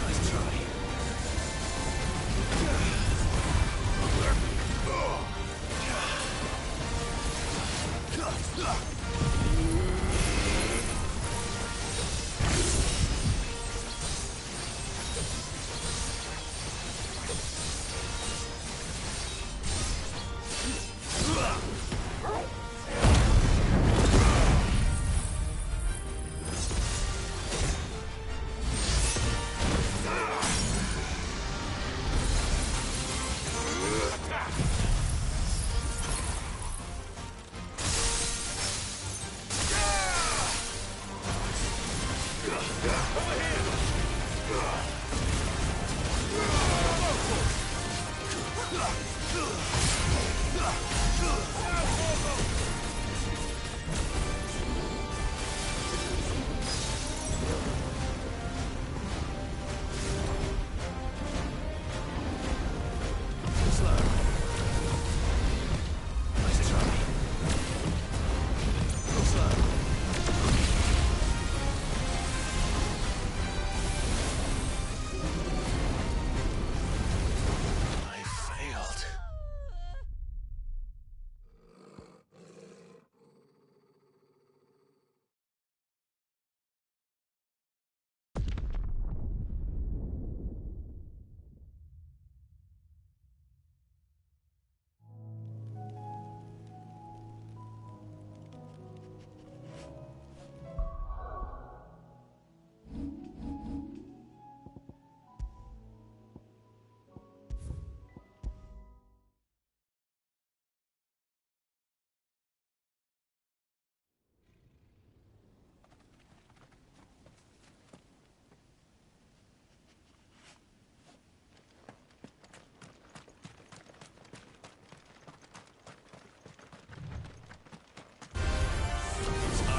Nice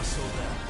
castle then.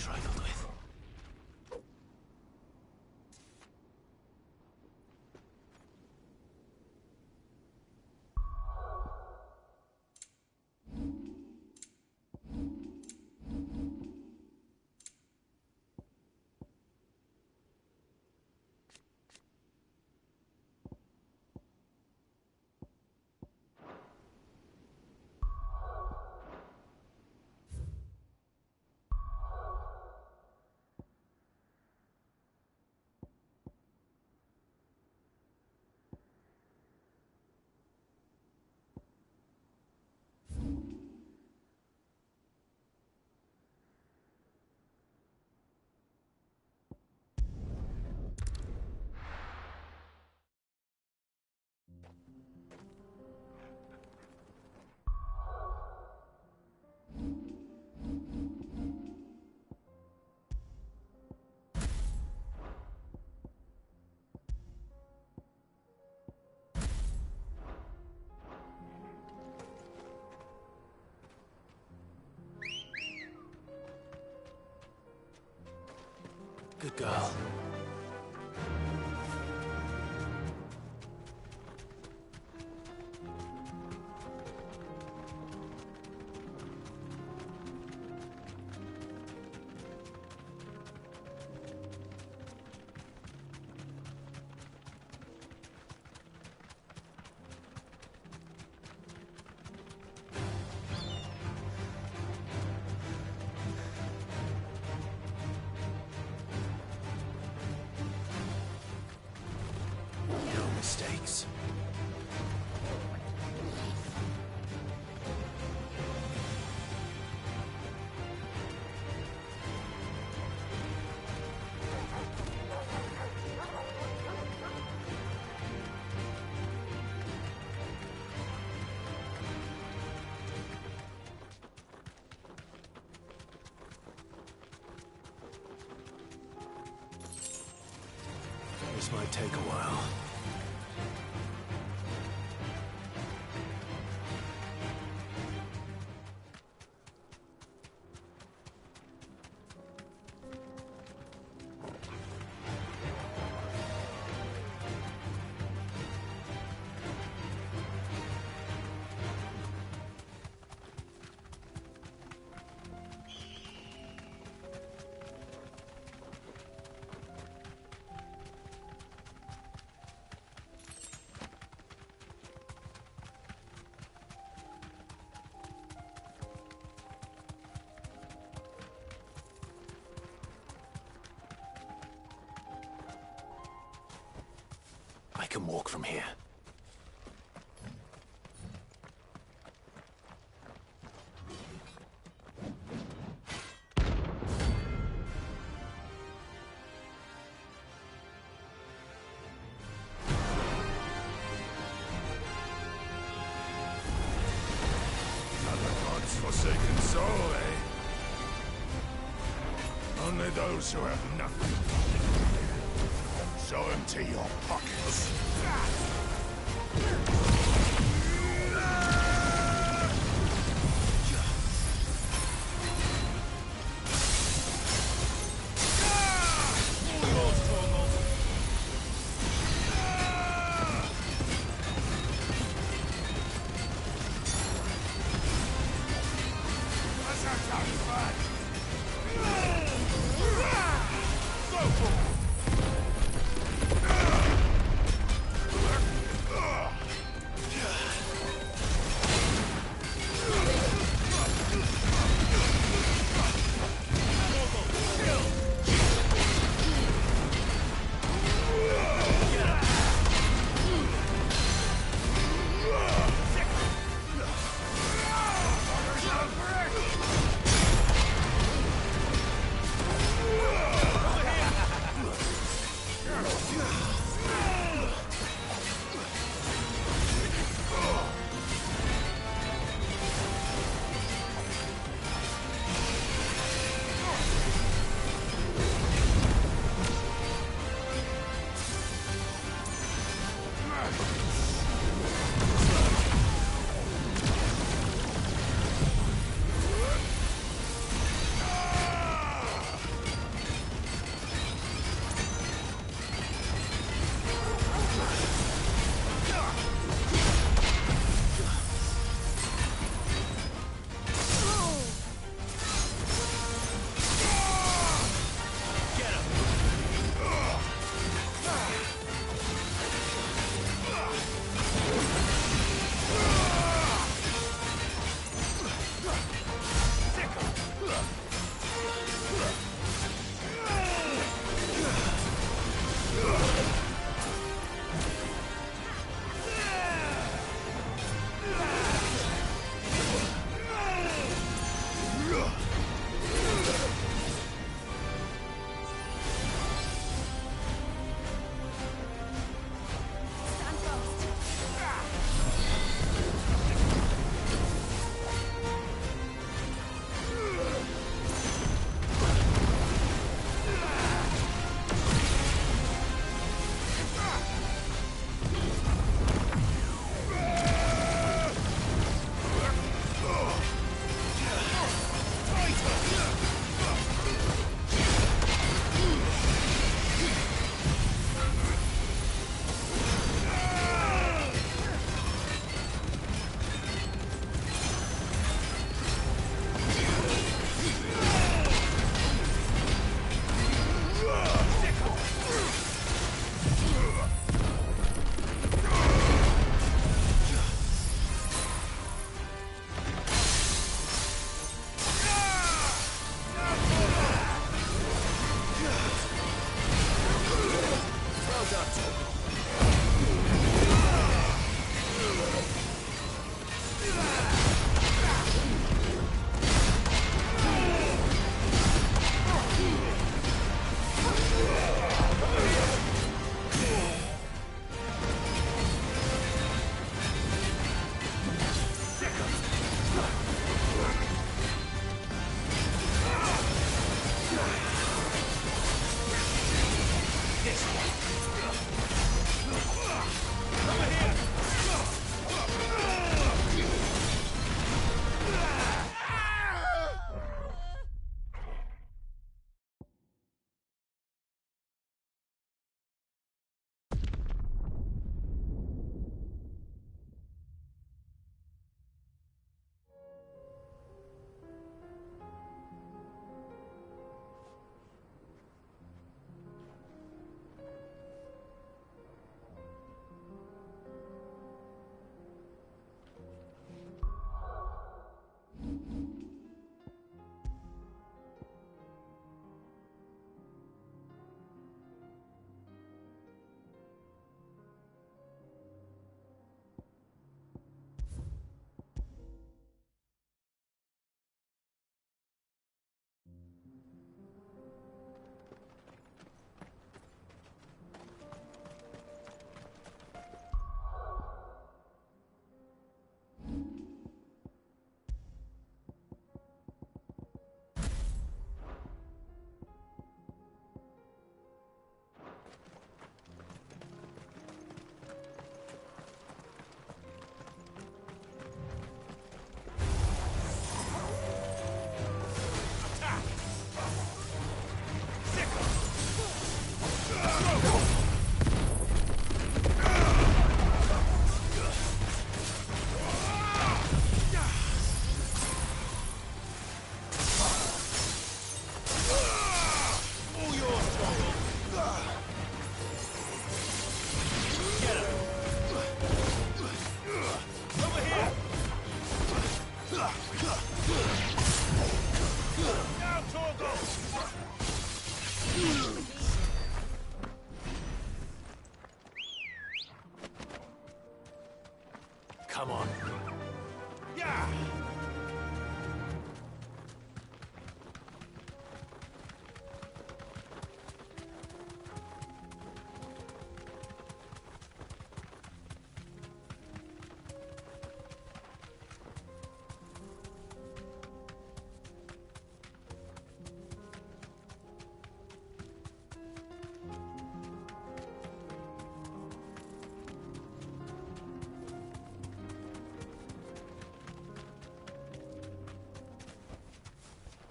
trifled with. Good girl. Mistakes. This might take a while. I can walk from here. Another god's forsaken soul, eh? Only those who have nothing. So empty your pockets.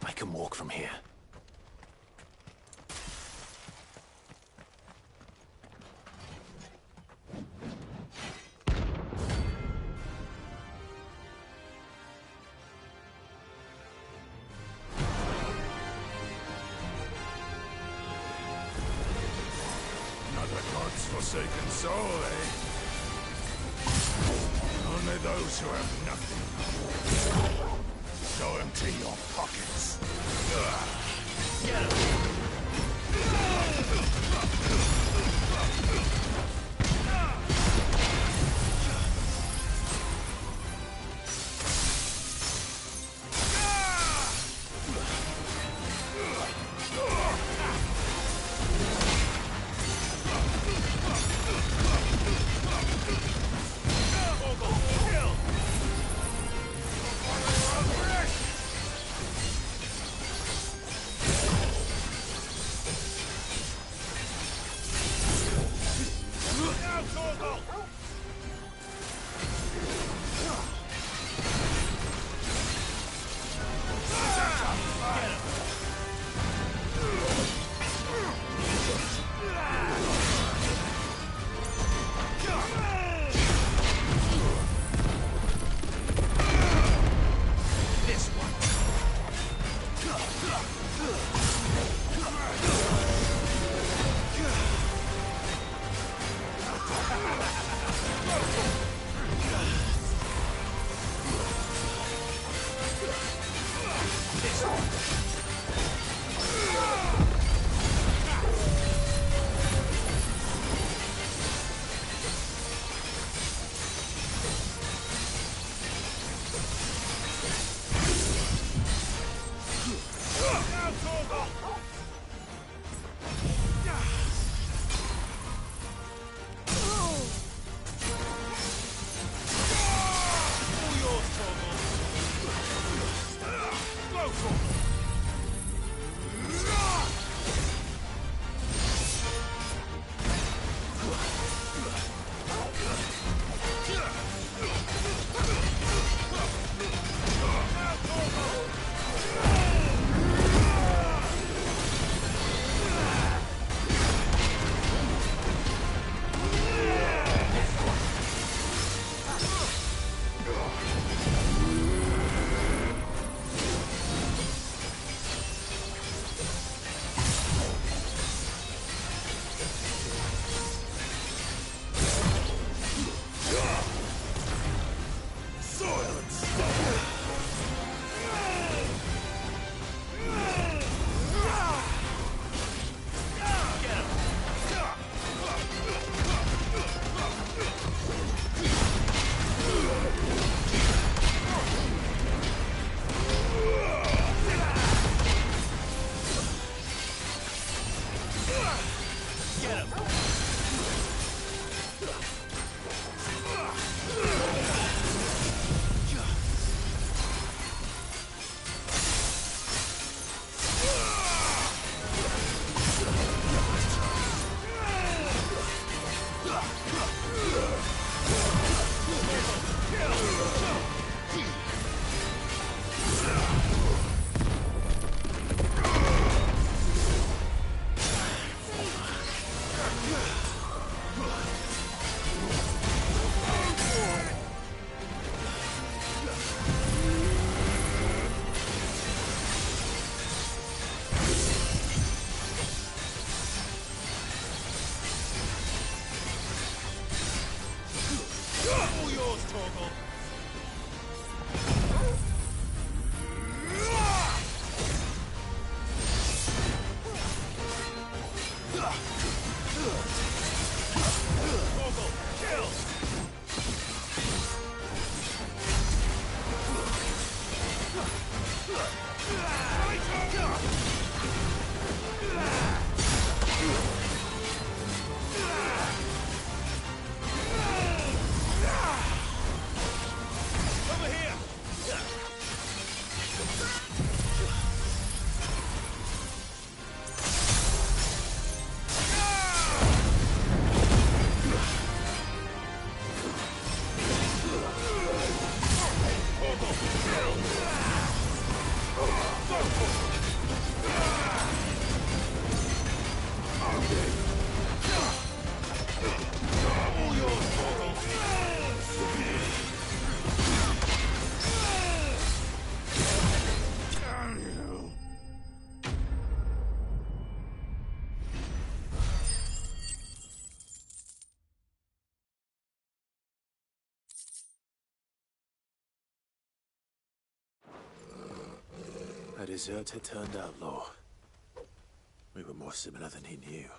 I can walk from here. Another god's forsaken soul, eh? Only those who have nothing. Go empty your pockets. Get him! A deserter turned outlaw. We were more similar than he knew.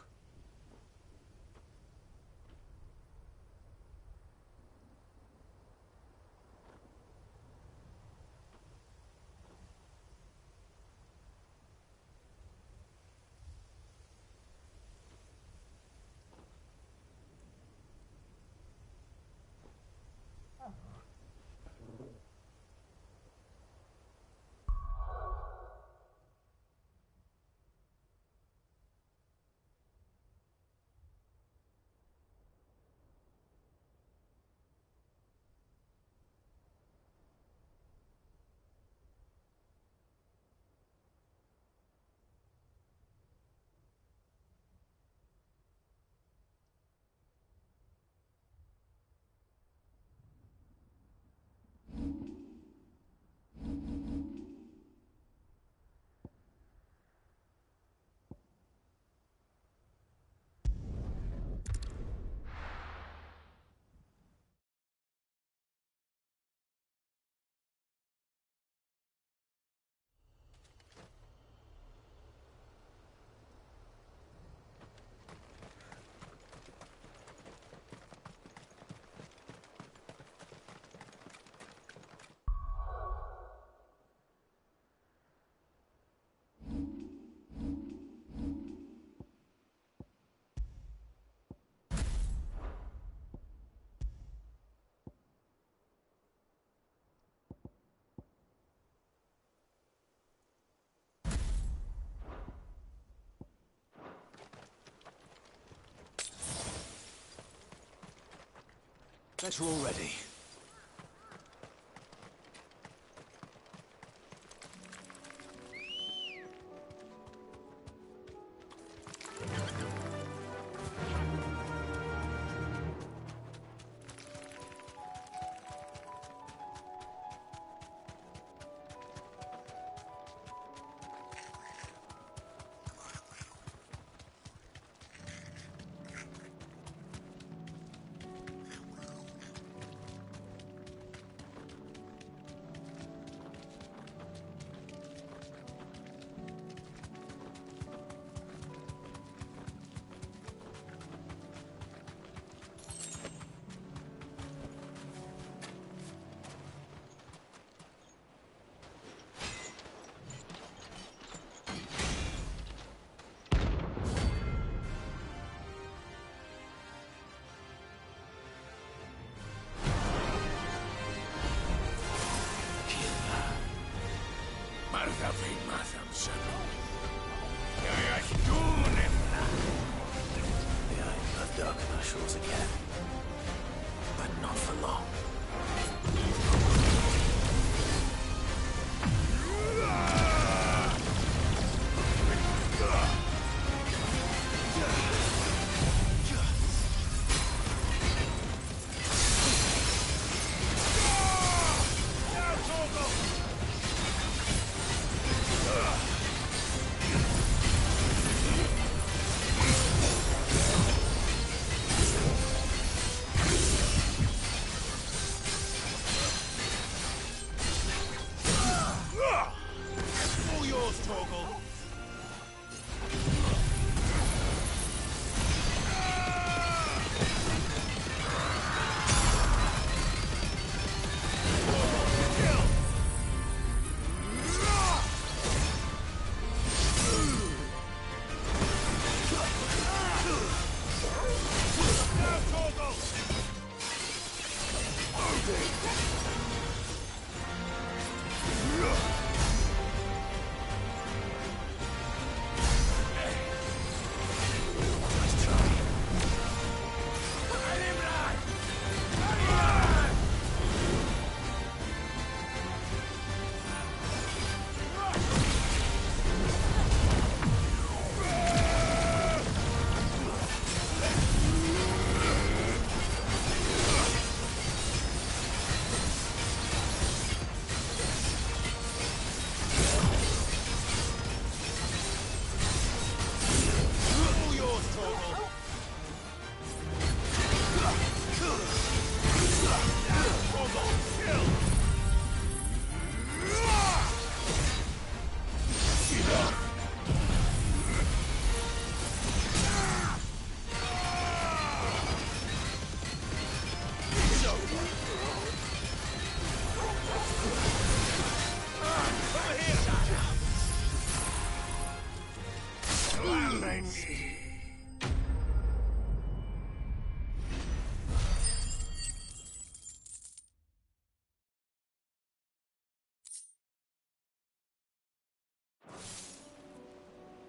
Better already. The dark in our shores again, but not for long.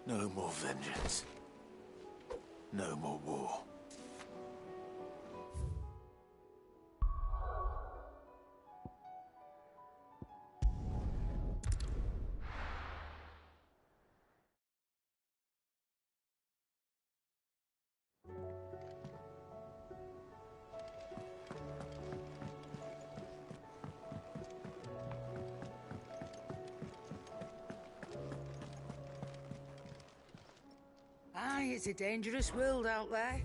No more vengeance. No more war. Aye, it's a dangerous world out there.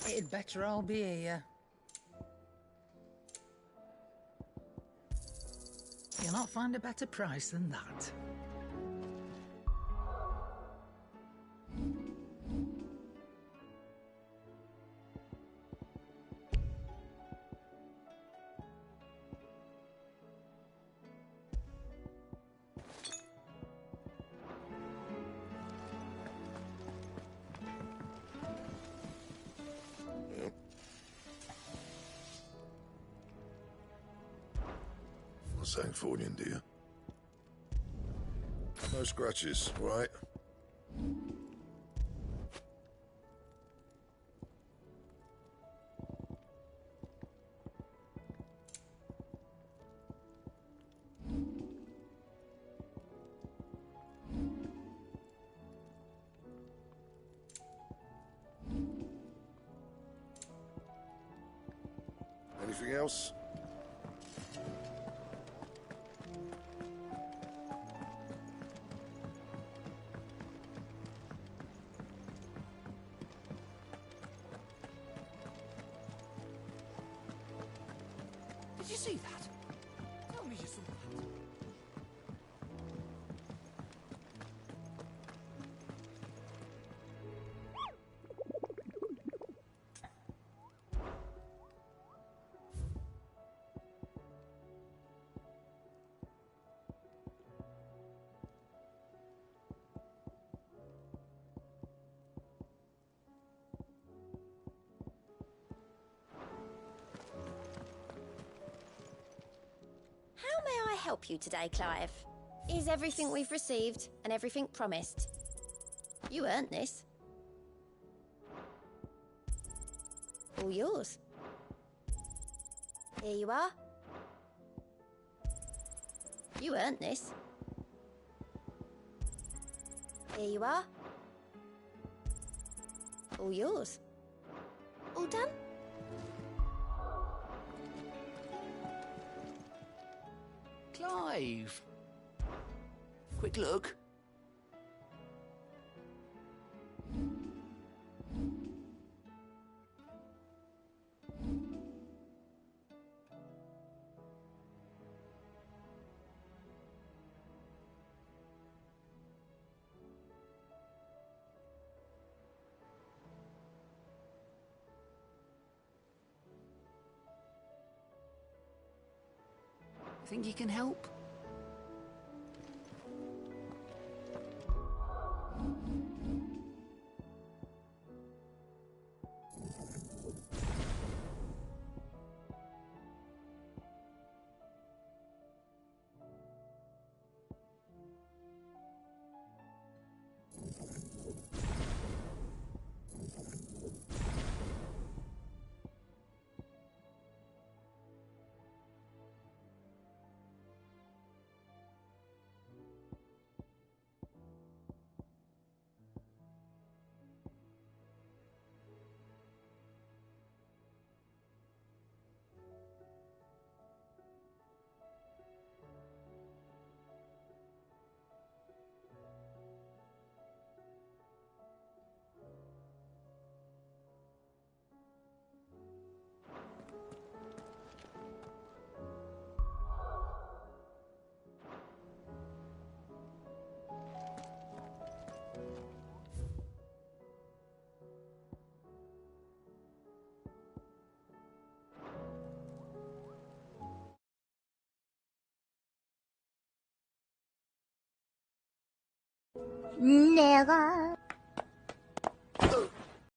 It'd better all be here. You'll not find a better price than that. Sangforian, do you? No scratches, right? Anything else? Did you see that? Tell me you saw that. How may I help you today, Clive? Is everything we've received and everything promised? You earned this. All yours. Here you are. You earned this. Here you are. All yours. All done? Clive! Quick look. Think you can help? 내가